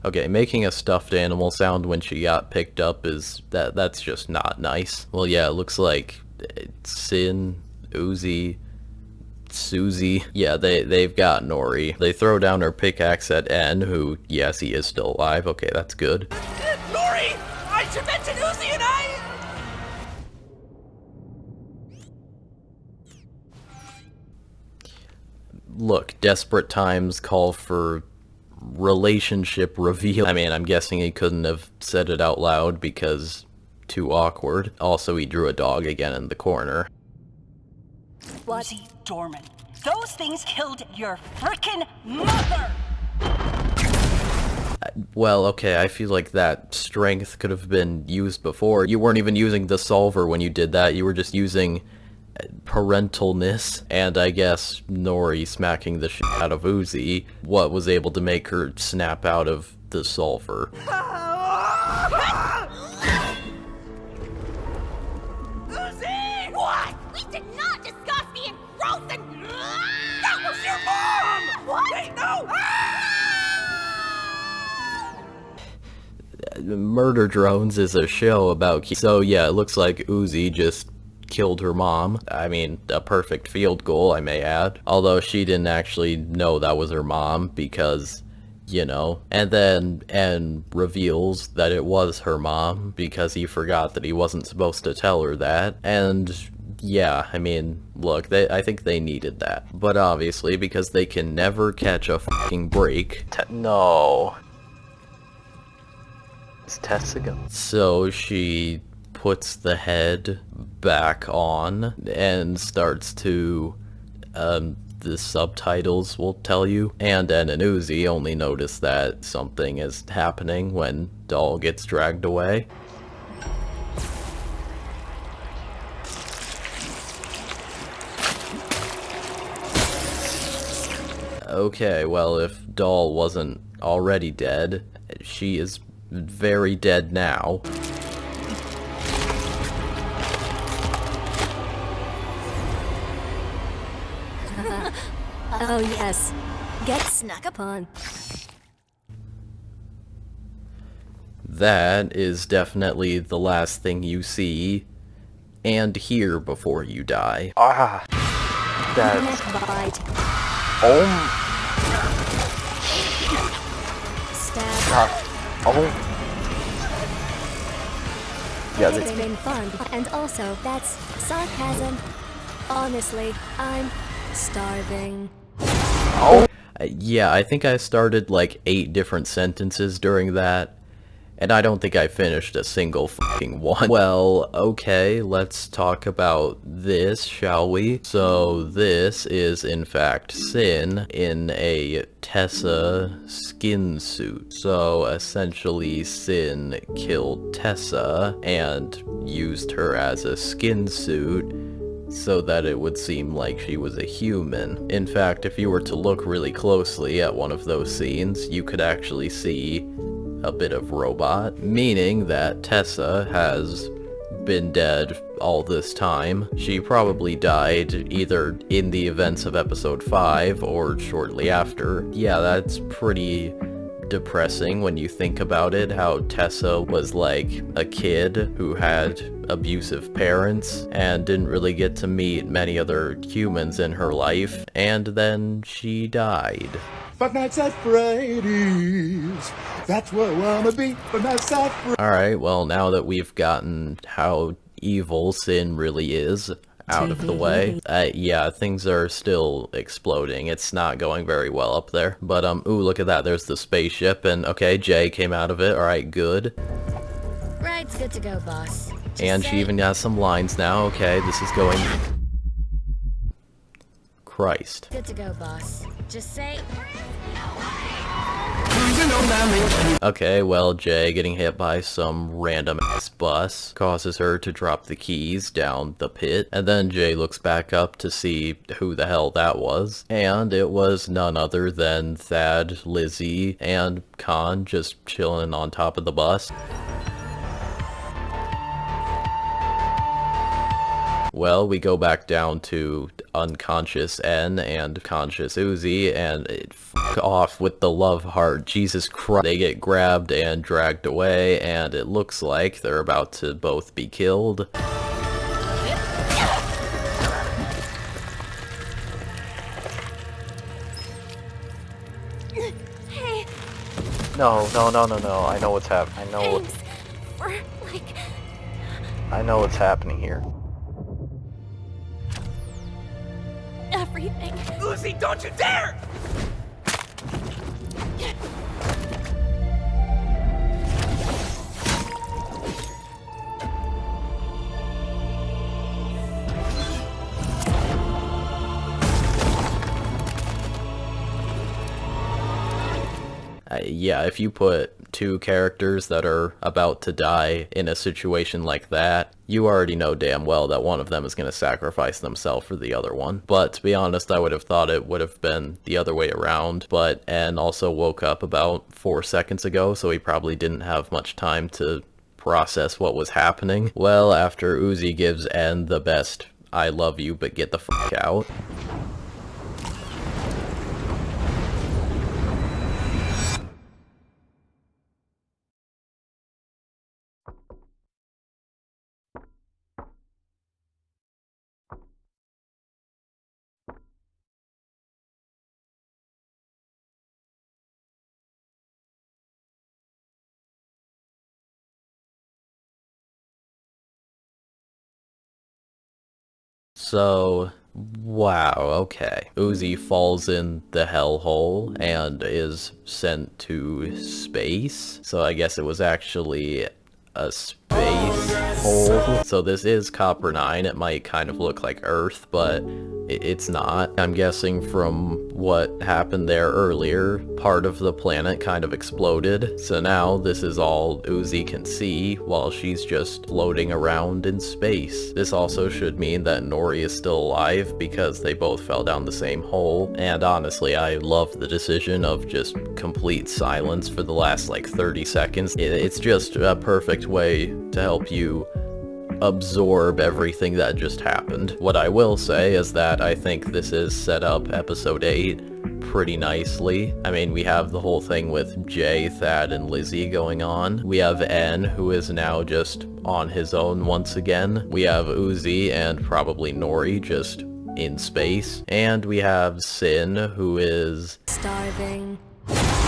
Okay, making a stuffed animal sound when she got picked up is, that's just not nice. Well, yeah, it looks like Sin, Uzi, Susie, yeah, they've got Nori. They throw down her pickaxe at N, who, yes, he is still alive. Okay, that's good. Nori! I should mention Uzi and I... Look, desperate times call for relationship reveal. I mean, I'm guessing he couldn't have said it out loud because too awkward. Also, he drew a dog again in the corner. Uzi Dorman. Those things killed your frickin' mother! Well, okay, I feel like that strength could have been used before. You weren't even using the solver when you did that. You were just using parentalness, and I guess Nori smacking the shit out of Uzi, what was able to make her snap out of the solver. Uzi! What? We did not discuss the engrossing... That was your mom! What? Wait, no! Murder Drones is a show about... So yeah, it looks like Uzi just killed her mom. I mean, a perfect field goal, I may add. Although she didn't actually know that was her mom because, you know. And then N reveals that it was her mom because he forgot that he wasn't supposed to tell her that. And yeah, I mean, look, I think they needed that. But obviously, because they can never catch a fucking break. No. Is Tessa going? So she puts the head back on and starts to, the subtitles will tell you, and N and Uzi only notice that something is happening when Doll gets dragged away. Okay, well, if Doll wasn't already dead, she is very dead now. Oh yes, get snuck upon. That is definitely the last thing you see and hear before you die. Ah, that's... Oh. Stab. Oh. Yeah, It's been fun, and also that's sarcasm. Honestly, I'm starving. Oh. Yeah, I think I started like 8 different sentences during that, and I don't think I finished a single fucking one. Well, okay, let's talk about this, shall we? So this is in fact Sin in a Tessa skin suit. So essentially Sin killed Tessa and used her as a skin suit so that it would seem like she was a human. In fact, if you were to look really closely at one of those scenes, you could actually see a bit of robot, meaning that Tessa has been dead all this time. She probably died either in the events of episode 5 or shortly after. Yeah, that's pretty depressing when you think about it, how Tessa was like a kid who had abusive parents and didn't really get to meet many other humans in her life, and then she died. But nights at Freddy's, that's where I wanna be. But nights at Freddy's. Alright, well, now that we've gotten how evil Sin really is out of the way, yeah, things are still exploding. It's not going very well up there. But, ooh, look at that. There's the spaceship, and, okay, Jay came out of it. Alright, good. Ride's good to go, boss. And she even has some lines now. Okay, this is going... Christ. Good to go, boss. Just say... Okay, well, Jay getting hit by some random ass bus causes her to drop the keys down the pit, and then Jay looks back up to see who the hell that was, and it was none other than Thad, Lizzie, and Khan just chilling on top of the bus. Well, we go back down to unconscious N and conscious Uzi, and it f**k off with the love heart. Jesus Christ. They get grabbed and dragged away, and it looks like they're about to both be killed. Hey. No. I know what's happening. Thanks for, like... I know what's happening here. everything. Uzi, don't you dare! Yeah, if you put two characters that are about to die in a situation like that, you already know damn well that one of them is going to sacrifice themselves for the other one. But to be honest, I would have thought it would have been the other way around, but N also woke up about 4 seconds ago, so he probably didn't have much time to process what was happening. Well, after Uzi gives N the best "I love you, but get the fuck out," so, wow, okay. Uzi falls in the hellhole and is sent to space. So I guess it was actually a space hole. So this is Copper 9. It might kind of look like Earth, but it's not. I'm guessing from what happened there earlier, part of the planet kind of exploded. So now this is all Uzi can see while she's just floating around in space. This also should mean that Nori is still alive because they both fell down the same hole. And honestly, I love the decision of just complete silence for the last like 30 seconds. It's just a perfect way to help you absorb everything that just happened. What I will say is that I think this is set up episode 8 pretty nicely. I mean, we have the whole thing with Jay, Thad, and Lizzie going on. We have N, who is now just on his own once again. We have Uzi and probably Nori just in space. And we have Sin, who is starving.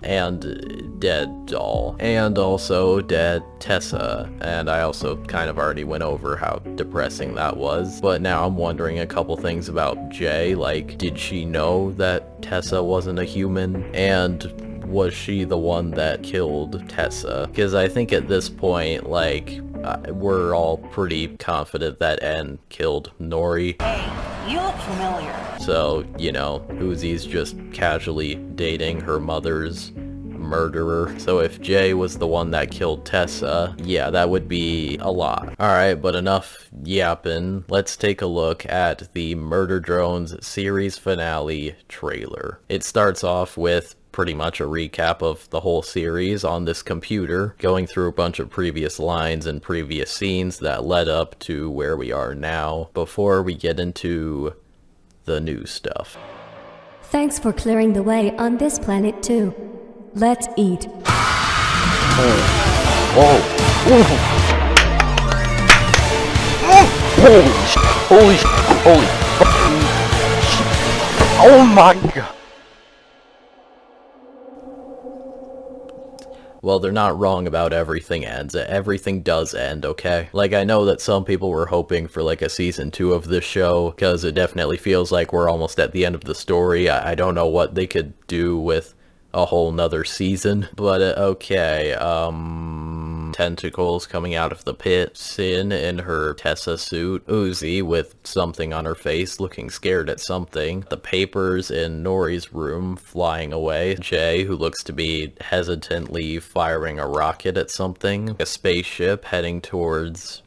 And dead Doll, and also dead Tessa, and I also kind of already went over how depressing that was, but now I'm wondering a couple things about Jay, like, did she know that Tessa wasn't a human, and was she the one that killed Tessa? Because I think at this point, like, we're all pretty confident that N killed Nori. Hey, you look familiar. So, you know, Uzi's just casually dating her mother's murderer. So if Jay was the one that killed Tessa, yeah, that would be a lot. Alright, but enough yapping. Let's take a look at the Murder Drones series finale trailer. It starts off with pretty much a recap of the whole series on this computer, going through a bunch of previous lines and previous scenes that led up to where we are now, before we get into the new stuff. Thanks for clearing the way on this planet too. Let's eat. Holy oh my god. Well, they're not wrong about everything ends. Everything does end, okay? Like, I know that some people were hoping for, like, a season 2 of this show, because it definitely feels like we're almost at the end of the story. I don't know what they could do with a whole nother season, but okay, tentacles coming out of the pit, Sin in her Tessa suit, Uzi with something on her face looking scared at something, the papers in Nori's room flying away, Jay who looks to be hesitantly firing a rocket at something, a spaceship heading towards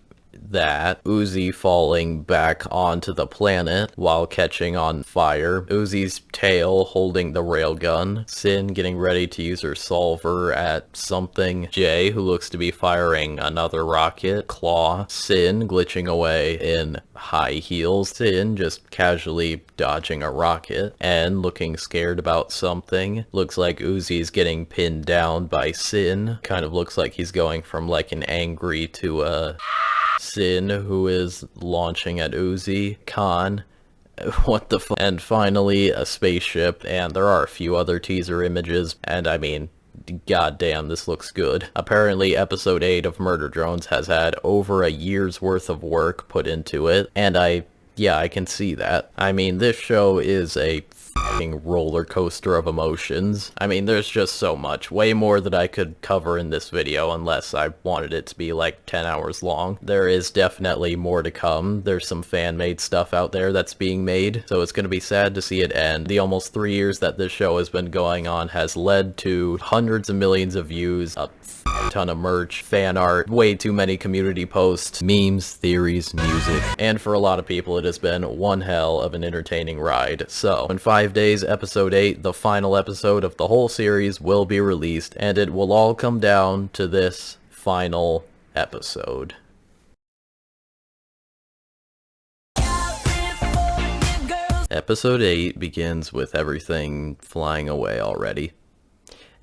that, Uzi falling back onto the planet while catching on fire, Uzi's tail holding the railgun, Sin getting ready to use her solver at something, Jay who looks to be firing another rocket, Claw, Sin glitching away in high heels, Sin just casually dodging a rocket and looking scared about something. Looks like Uzi's getting pinned down by Sin, kind of looks like he's going from like an angry to a Sin who is launching at Uzi, Khan, what the fuck, and finally a spaceship, and there are a few other teaser images, and I mean, goddamn, this looks good. Apparently episode 8 of Murder Drones has had over a year's worth of work put into it, and I can see that. I mean, this show is a fucking roller coaster of emotions. I mean, there's just so much, way more that I could cover in this video unless I wanted it to be like 10 hours long. There is definitely more to come. There's some fan-made stuff out there that's being made, so it's gonna be sad to see it end. The almost 3 years that this show has been going on has led to hundreds of millions of views, a ton of merch, fan art, way too many community posts, memes, theories, music, and for a lot of people it has been one hell of an entertaining ride. So, in 5 days, episode 8, the final episode of the whole series, will be released, and it will all come down to this final episode. Episode 8 begins with everything flying away already,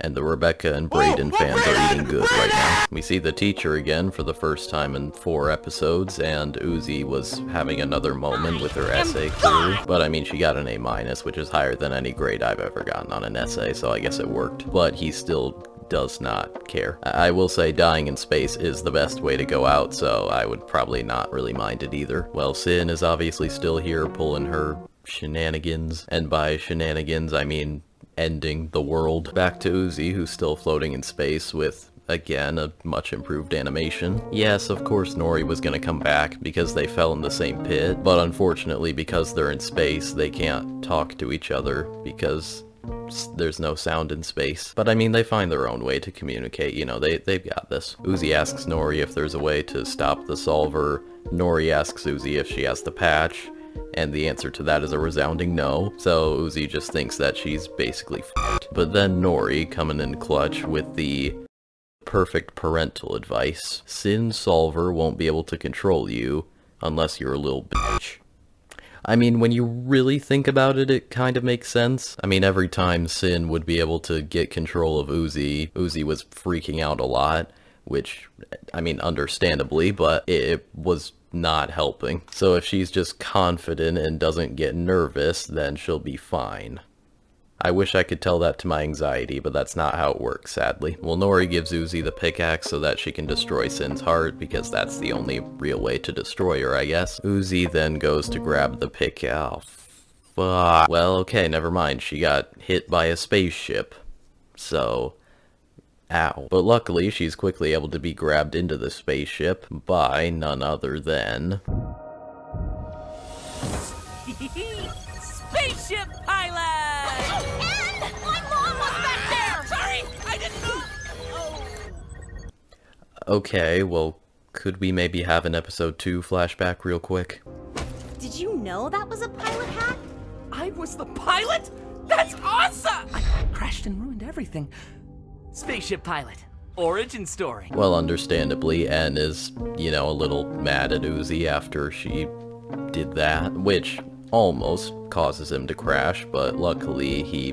and the Rebecca and Brayden fans are eating good right now. We see the teacher again for the first time in 4 episodes, and Uzi was having another moment with her essay clearly, but I mean, she got an A-, which is higher than any grade I've ever gotten on an essay, so I guess it worked, but he still does not care. I will say dying in space is the best way to go out, so I would probably not really mind it either. Well, Sin is obviously still here pulling her shenanigans, and by shenanigans I mean ending the world. Back to Uzi, who's still floating in space with, again, a much improved animation. Yes, of course Nori was gonna come back because they fell in the same pit, but unfortunately because they're in space they can't talk to each other because there's no sound in space. But I mean, they find their own way to communicate, you know, they've got this. Uzi asks Nori if there's a way to stop the solver, Nori asks Uzi if she has the patch, and the answer to that is a resounding no, so Uzi just thinks that she's basically f***ed. But then Nori, coming in clutch with the perfect parental advice, Sin Solver won't be able to control you unless you're a little bitch. I mean, when you really think about it, it kind of makes sense. I mean, every time Sin would be able to get control of Uzi, Uzi was freaking out a lot, which, I mean, understandably, but it was not helping. So if she's just confident and doesn't get nervous, then she'll be fine. I wish I could tell that to my anxiety, but that's not how it works, sadly. Well, Nori gives Uzi the pickaxe so that she can destroy Sin's heart, because that's the only real way to destroy her, I guess. Uzi then goes to grab the pickaxe. Fuck. Well, okay, never mind. She got hit by a spaceship. So, ow. But luckily, she's quickly able to be grabbed into the spaceship by none other than... Spaceship pilot! And my mom was back there! Sorry, I didn't know! Oh. Okay, well, could we maybe have an episode 2 flashback real quick? Did you know that was a pilot hack? I was the pilot? That's awesome! I crashed and ruined everything. Spaceship pilot. Origin story. Well, understandably, N is, you know, a little mad at Uzi after she did that, which almost causes him to crash, but luckily he,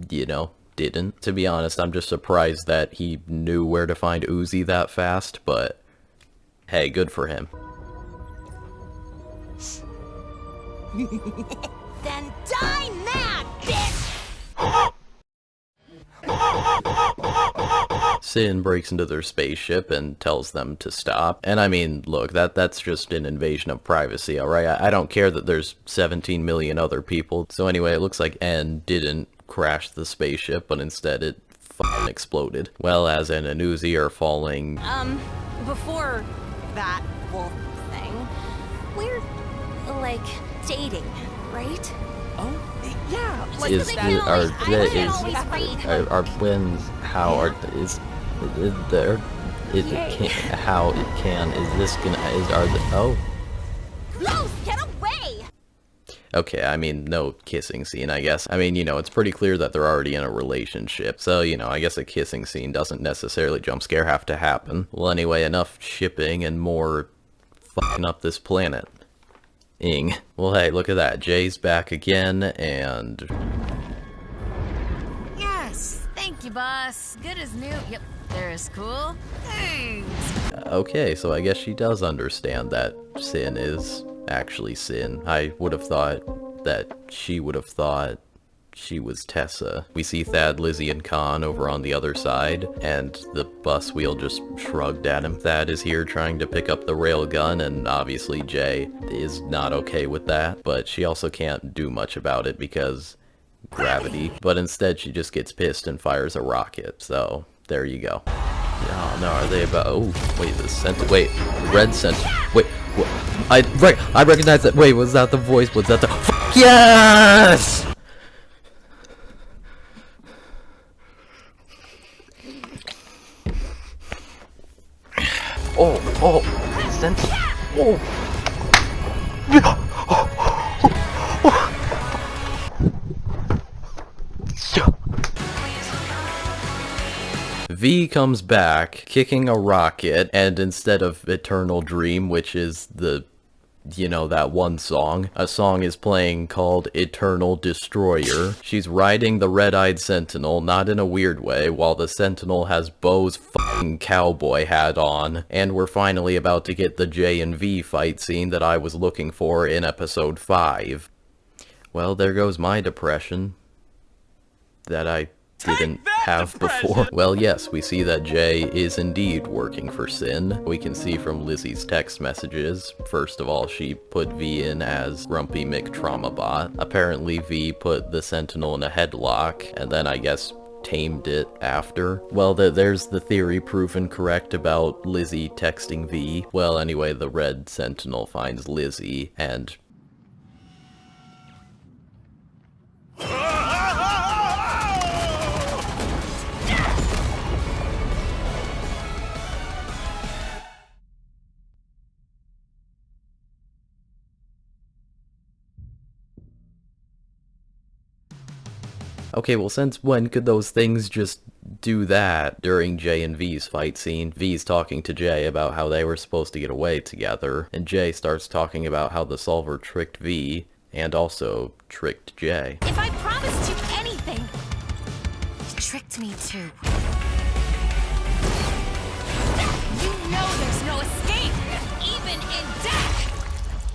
you know, didn't. To be honest, I'm just surprised that he knew where to find Uzi that fast, but hey, good for him. Then die mad, bitch! Sin breaks into their spaceship and tells them to stop. And I mean, look, that's just an invasion of privacy, alright? I don't care that there's 17 million other people. So anyway, it looks like N didn't crash the spaceship, but instead it f***ing exploded. Well, as in and Uzi are falling... Before that whole thing, we're, like, dating, right? Oh, yeah, like Is that. Are twins, how are, is there, is it can, how it can, is this gonna, are the, oh. Gross, get away! Okay, I mean, no kissing scene, I guess. I mean, you know, it's pretty clear that they're already in a relationship, so, you know, I guess a kissing scene doesn't necessarily jump scare have to happen. Well, anyway, enough shipping and more fucking up this planet. Ing. Well, hey, look at that. Jay's back again, and... Yes, thank you, boss. Good as new. Yep, there's cool. Thanks. Okay, so I guess she does understand that sin is actually sin. I would have thought that she would have thought she was Tessa. We see Thad, Lizzie, and Khan over on the other side, and the bus wheel just shrugged at him. Thad is here trying to pick up the railgun, and obviously Jay is not okay with that, but she also can't do much about it because gravity. But instead she just gets pissed and fires a rocket, so there you go. Oh no, are they about, oh, wait, the wait, red Sentinel, wait, what, I recognize that, wait, was that the voice, was that the, yes! Oh, Sentinel, oh. V comes back, kicking a rocket, and instead of Eternal Dream, which is the, you know, that one song, a song is playing called Eternal Destroyer. She's riding the red-eyed Sentinel, not in a weird way, while the Sentinel has Bo's fucking cowboy hat on, and we're finally about to get the J and V fight scene that I was looking for in episode 5. Well, there goes my depression that I didn't have before. Well, yes, we see that Jay is indeed working for Sin. We can see from Lizzie's text messages. First of all, she put V in as Grumpy McTraumabot. Apparently V put the Sentinel in a headlock, and then I guess tamed it after. Well, there's the theory proven correct about Lizzie texting V. Well, anyway, the red Sentinel finds Lizzie, and... Okay, well, since when could those things just do that? During Jay and V's fight scene, V's talking to Jay about how they were supposed to get away together, and Jay starts talking about how the Solver tricked V, and also tricked Jay. If I promised you anything, you tricked me too. You know there's no escape, even in death!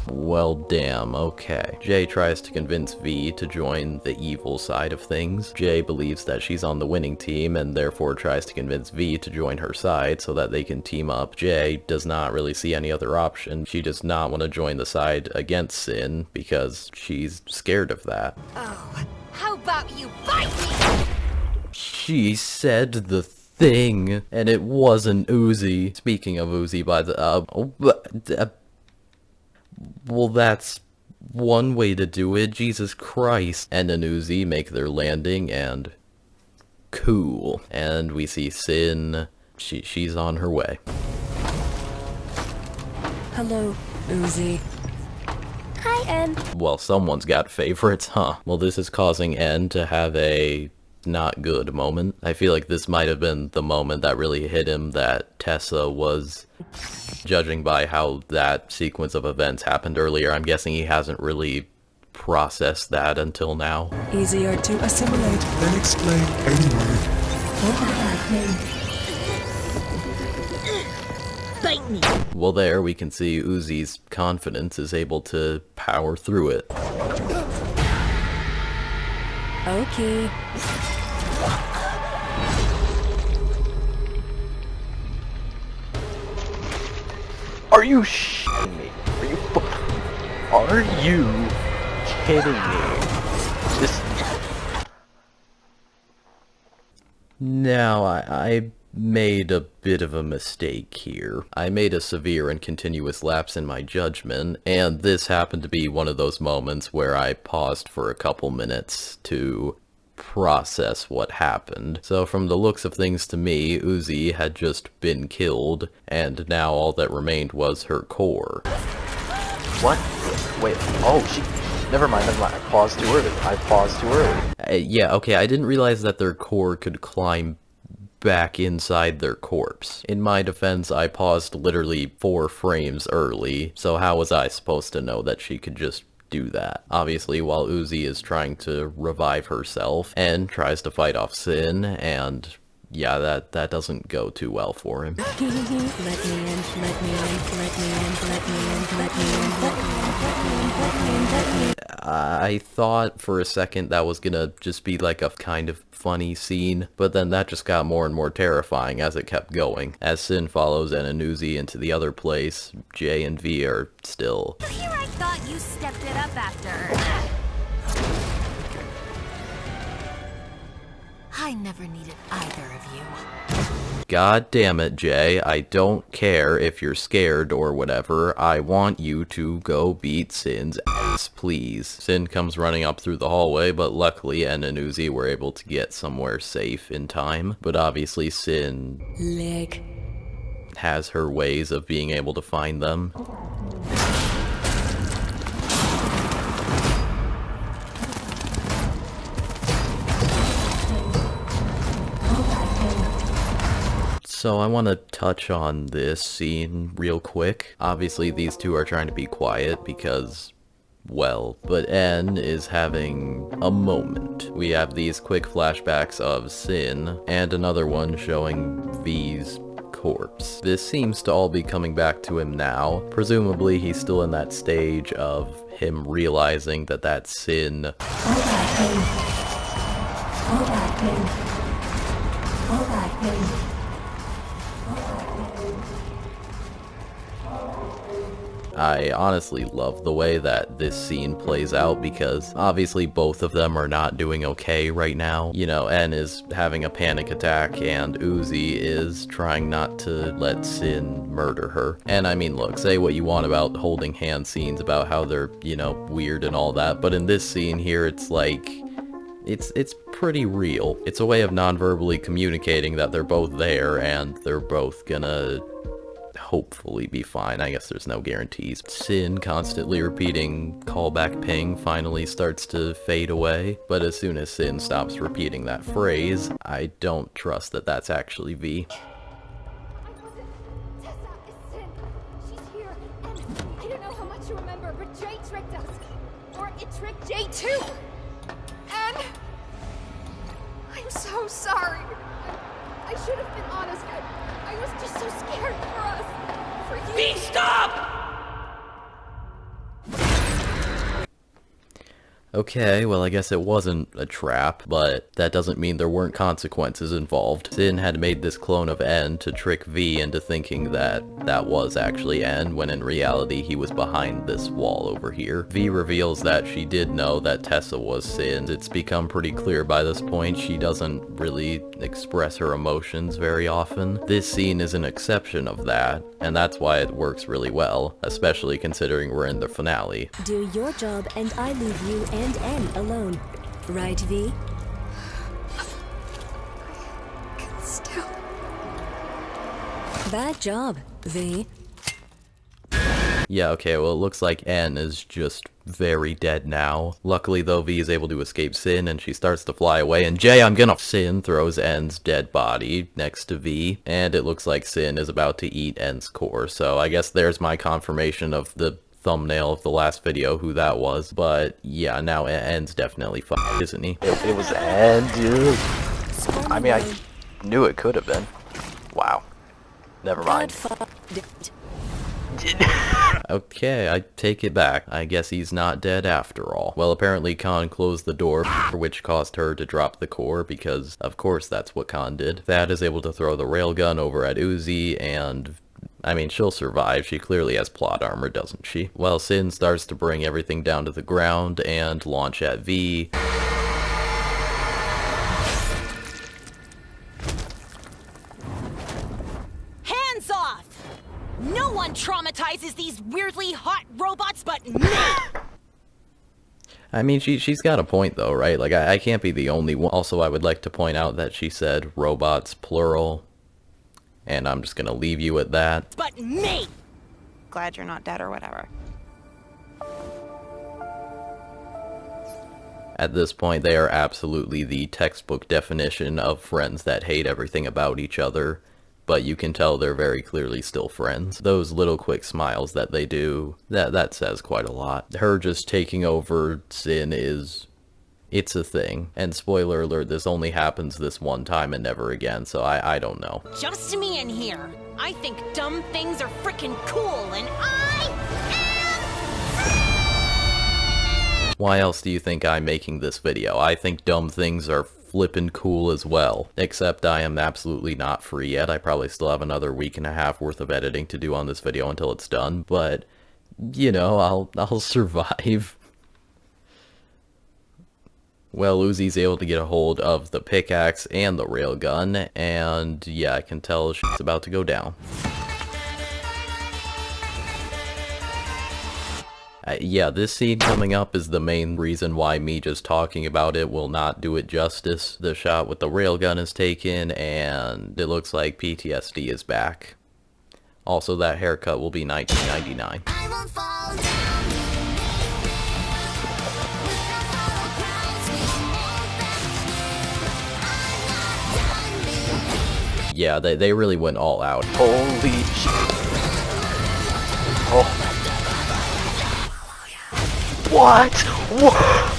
Well, damn, okay. Jay tries to convince V to join the evil side of things. Jay believes that she's on the winning team and therefore tries to convince V to join her side so that they can team up. Jay does not really see any other option. She does not want to join the side against Sin because she's scared of that. Oh, how about you bite me? She said the thing, and it wasn't Uzi. Speaking of Uzi, by the, well, that's one way to do it, Jesus Christ. And an Uzi make their landing, and cool. And we see Sin, she's on her way. Hello, Uzi. Hi, N. Well, someone's got favorites, huh? Well, this is causing N to have a not good moment. I feel like this might have been the moment that really hit him that Tessa was... Judging by how that sequence of events happened earlier, I'm guessing he hasn't really processed that until now. Easier to assimilate than explain anyway. Bite me. Well, there we can see Uzi's confidence is able to power through it. Okay. Are you shitting me? Are you kidding me? Now, I made a bit of a mistake here. I made a severe and continuous lapse in my judgment, and this happened to be one of those moments where I paused for a couple minutes to process what happened. So from the looks of things to me, Uzi had just been killed, and now all that remained was her core. What? Wait, oh, never mind, I paused too early. Yeah, okay, I didn't realize that their core could climb back inside their corpse. In my defense, I paused literally 4 frames early, so how was I supposed to know that she could just do that? Obviously, while Uzi is trying to revive herself and tries to fight off Sin, and yeah, that doesn't go too well for him. Let me in, let me in, let me in, let me in, let me in, let me in, let me in, let me in, let me in. I thought for a second that was gonna just be like a kind of funny scene, but then that just got more and more terrifying as it kept going. As Sin follows En and Uzi into the other place, J and V are still... Here I thought you stepped it up after. I never needed either of you. God damn it, Jay, I don't care if you're scared or whatever, I want you to go beat Sin's ass, please. Sin comes running up through the hallway, but luckily En and Uzi were able to get somewhere safe in time. But obviously Sin has her ways of being able to find them. So I want to touch on this scene real quick. Obviously these two are trying to be quiet because, well, but En is having a moment. We have these quick flashbacks of Sin, and another one showing V's corpse. This seems to all be coming back to him now. Presumably he's still in that stage of him realizing that that's Sin. I honestly love the way that this scene plays out because obviously both of them are not doing okay right now. You know, En is having a panic attack and Uzi is trying not to let Sin murder her. And I mean, look, say what you want about holding hand scenes, about how they're, you know, weird and all that, but in this scene here, it's like, it's pretty real. It's a way of non-verbally communicating that they're both there and they're both gonna hopefully be fine. I guess there's no guarantees. Sin constantly repeating callback ping finally starts to fade away, but as soon as Sin stops repeating that phrase, I don't trust that that's actually V. I don't know how much you remember, but Jay tricked us. Or it tricked Jay too. And I'm so sorry. I should have been honest. I was just so scared for us. For you. V, stop! Okay, well I guess it wasn't a trap, but that doesn't mean there weren't consequences involved. Sin had made this clone of En to trick V into thinking that that was actually En, when in reality he was behind this wall over here. V reveals that she did know that Tessa was Sin. It's become pretty clear by this point she doesn't really express her emotions very often. This scene is an exception of that, and that's why it works really well, especially considering we're in the finale. Do your job and I leave you and En alone. Right, V? Still. Bad job, V. Yeah, okay, well it looks like En is just very dead now. Luckily though, V is able to escape Sin and she starts to fly away, and Jay, I'm gonna... Sin throws En's dead body next to V, and it looks like Sin is about to eat En's core, so I guess there's my confirmation of the thumbnail of the last video who that was. But yeah, now En's definitely fucked, isn't he? It was En, dude. I mean, I knew it could have been. Wow. Never mind. Okay, I take it back. I guess he's not dead after all. Well, apparently Khan closed the door, which caused her to drop the core, because of course that's what Khan did. Thad is able to throw the railgun over at Uzi, and I mean, she'll survive. She clearly has plot armor, doesn't she? Well, Sin starts to bring everything down to the ground and launch at V. one traumatizes these weirdly hot robots but me! I mean, she's got a point though, right? Like, I can't be the only one. Also, I would like to point out that she said robots plural, and I'm just gonna leave you at that. But me! Glad you're not dead or whatever. At this point, they are absolutely the textbook definition of friends that hate everything about each other, but you can tell they're very clearly still friends. Those little quick smiles that they do, that says quite a lot. Her just taking over Sin it's a thing. And spoiler alert, this only happens this one time and never again, so I don't know. Just me in here. I think dumb things are frickin' cool, and Why else do you think I'm making this video? I think dumb things are flippin' cool as well. Except I am absolutely not free yet. I probably still have another week and a half worth of editing to do on this video until it's done. But, you know, I'll survive. Well, Uzi's able to get a hold of the pickaxe and the railgun. And yeah, I can tell shit's about to go down. Yeah, this scene coming up is the main reason why me just talking about it will not do it justice. The shot with the railgun is taken, and it looks like PTSD is back. Also, that haircut will be $19.99. Yeah, they really went all out. Holy shit. Oh. What? What?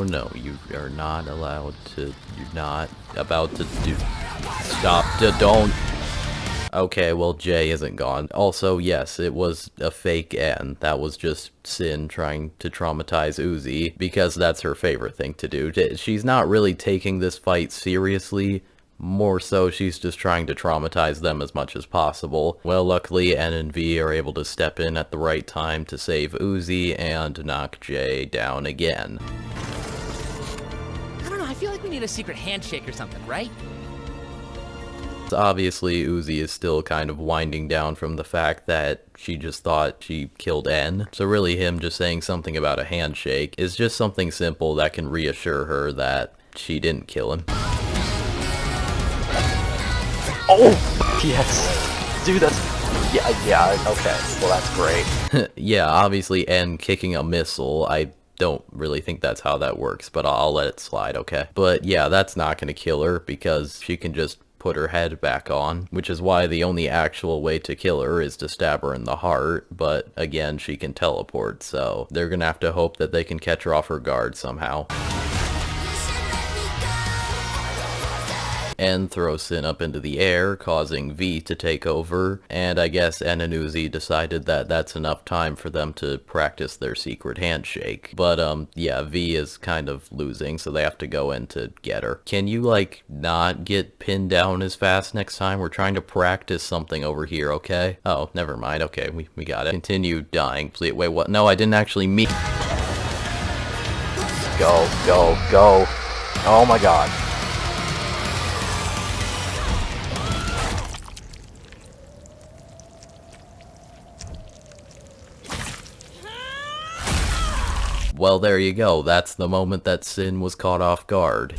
No, you are not allowed to, you're not about to do, stop, don't. Okay, well, Jay isn't gone. Also, yes, it was a fake N. That was just Sin trying to traumatize Uzi, because that's her favorite thing to do. She's not really taking this fight seriously. More so, she's just trying to traumatize them as much as possible. Well, luckily, N and V are able to step in at the right time to save Uzi and knock Jay down again. I don't know, I feel like we need a secret handshake or something, right? Obviously, Uzi is still kind of winding down from the fact that she just thought she killed N. So really him just saying something about a handshake is just something simple that can reassure her that she didn't kill him. Oh! Yes! Dude, that's... Yeah, okay. Well, that's great. Yeah, obviously N kicking a missile, I don't really think that's how that works, but I'll let it slide, okay? But yeah, that's not gonna kill her because she can just put her head back on, which is why the only actual way to kill her is to stab her in the heart, but again, she can teleport, so they're gonna have to hope that they can catch her off her guard somehow. N throws Sin up into the air, causing V to take over, and I guess N and Uzi decided that that's enough time for them to practice their secret handshake. But, yeah, V is kind of losing, so they have to go in to get her. Can you, like, not get pinned down as fast next time? We're trying to practice something over here, okay? Oh, never mind, okay, we got it. Continue dying, please. Wait, what? No, I didn't actually mean... Go, go, go. Oh my god. Well, there you go. That's the moment that Sin was caught off guard.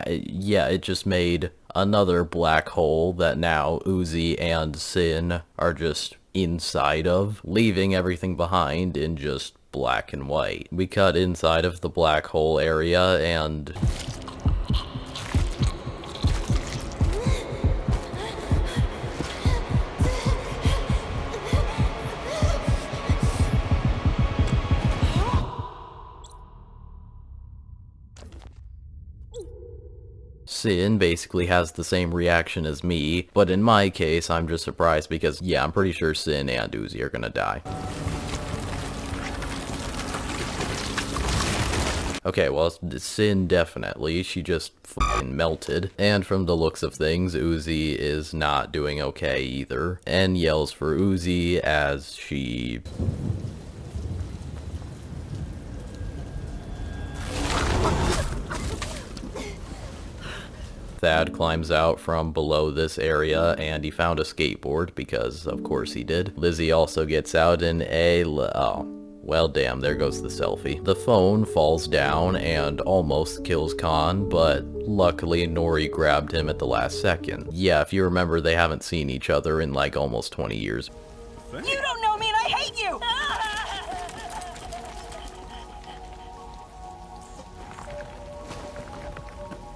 Yeah, it just made another black hole that now Uzi and Sin are just inside of, leaving everything behind in just black and white. We cut inside of the black hole area and... Sin basically has the same reaction as me, but in my case, I'm just surprised because, yeah, I'm pretty sure Sin and Uzi are gonna die. Okay, well, Sin definitely. She just fucking melted. And from the looks of things, Uzi is not doing okay either. And yells for Uzi as she... Thad climbs out from below this area, and he found a skateboard, because of course he did. Lizzie also gets out in a... oh. Well, damn, there goes the selfie. The phone falls down and almost kills Khan, but luckily Nori grabbed him at the last second. Yeah, if you remember, they haven't seen each other in like almost 20 years. You don't know me and I hate you!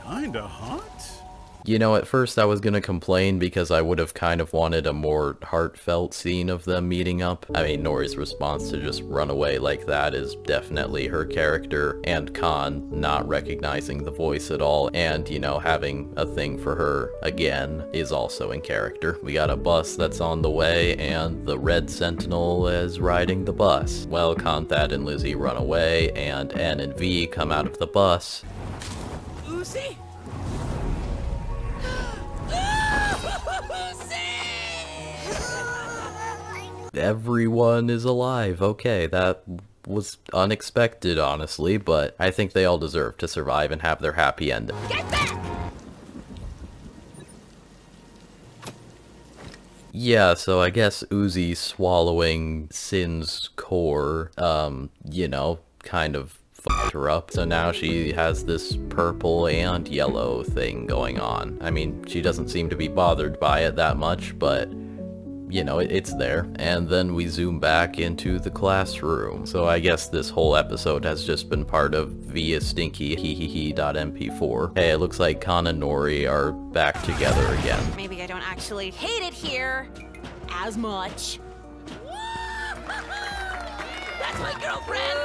Kinda hot? You know, at first I was gonna complain because I would have kind of wanted a more heartfelt scene of them meeting up. I mean, Nori's response to just run away like that is definitely her character, and Khan not recognizing the voice at all, and, you know, having a thing for her again is also in character. We got a bus that's on the way, and the Red Sentinel is riding the bus. Well, Khan, Thad, and Lizzie run away, and N and V come out of the bus. Uzi? Everyone is alive. Okay, that was unexpected, honestly, but I think they all deserve to survive and have their happy ending. Get back! Yeah, so I guess Uzi swallowing Sin's core, you know, kind of fucked her up. So now she has this purple and yellow thing going on. I mean, she doesn't seem to be bothered by it that much, but... you know, it's there. And then we zoom back into the classroom. So I guess this whole episode has just been part of via stinky hehehe.mp4. Hey, it looks like Khan and Nori are back together again. Maybe I don't actually hate it here as much. That's my girlfriend!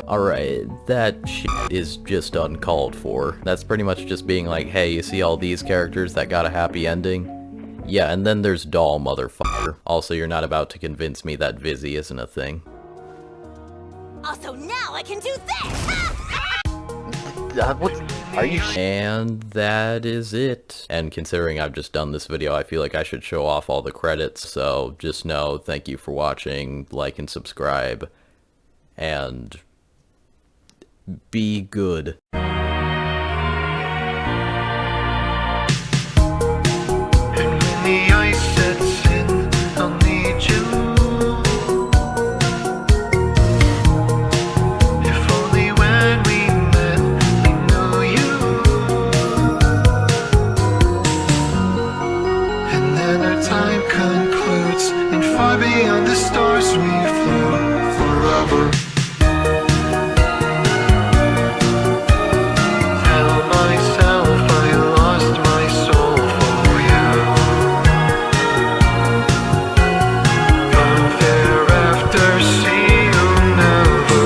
Alright, that shit is just uncalled for. That's pretty much just being like, hey, you see all these characters that got a happy ending? Yeah, and then there's Doll, motherfucker. Also, you're not about to convince me that Vizzy isn't a thing. Also, now I can do this! What? Are you... And that is it. And considering I've just done this video, I feel like I should show off all the credits, so just know, thank you for watching, like and subscribe, and be good. The ice sets in, I'll need you. If only when we met, we knew you. And then our time concludes, and far beyond the stars we flew forever. Tell myself I lost my soul for you. Thereafter, see you never.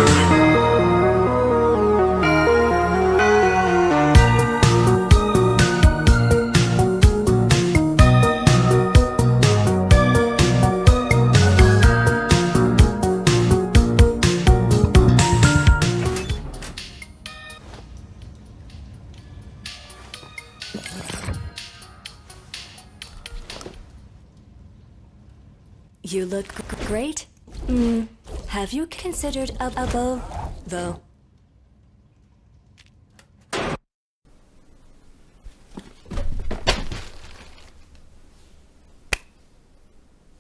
You look great. Have you considered a bow, though?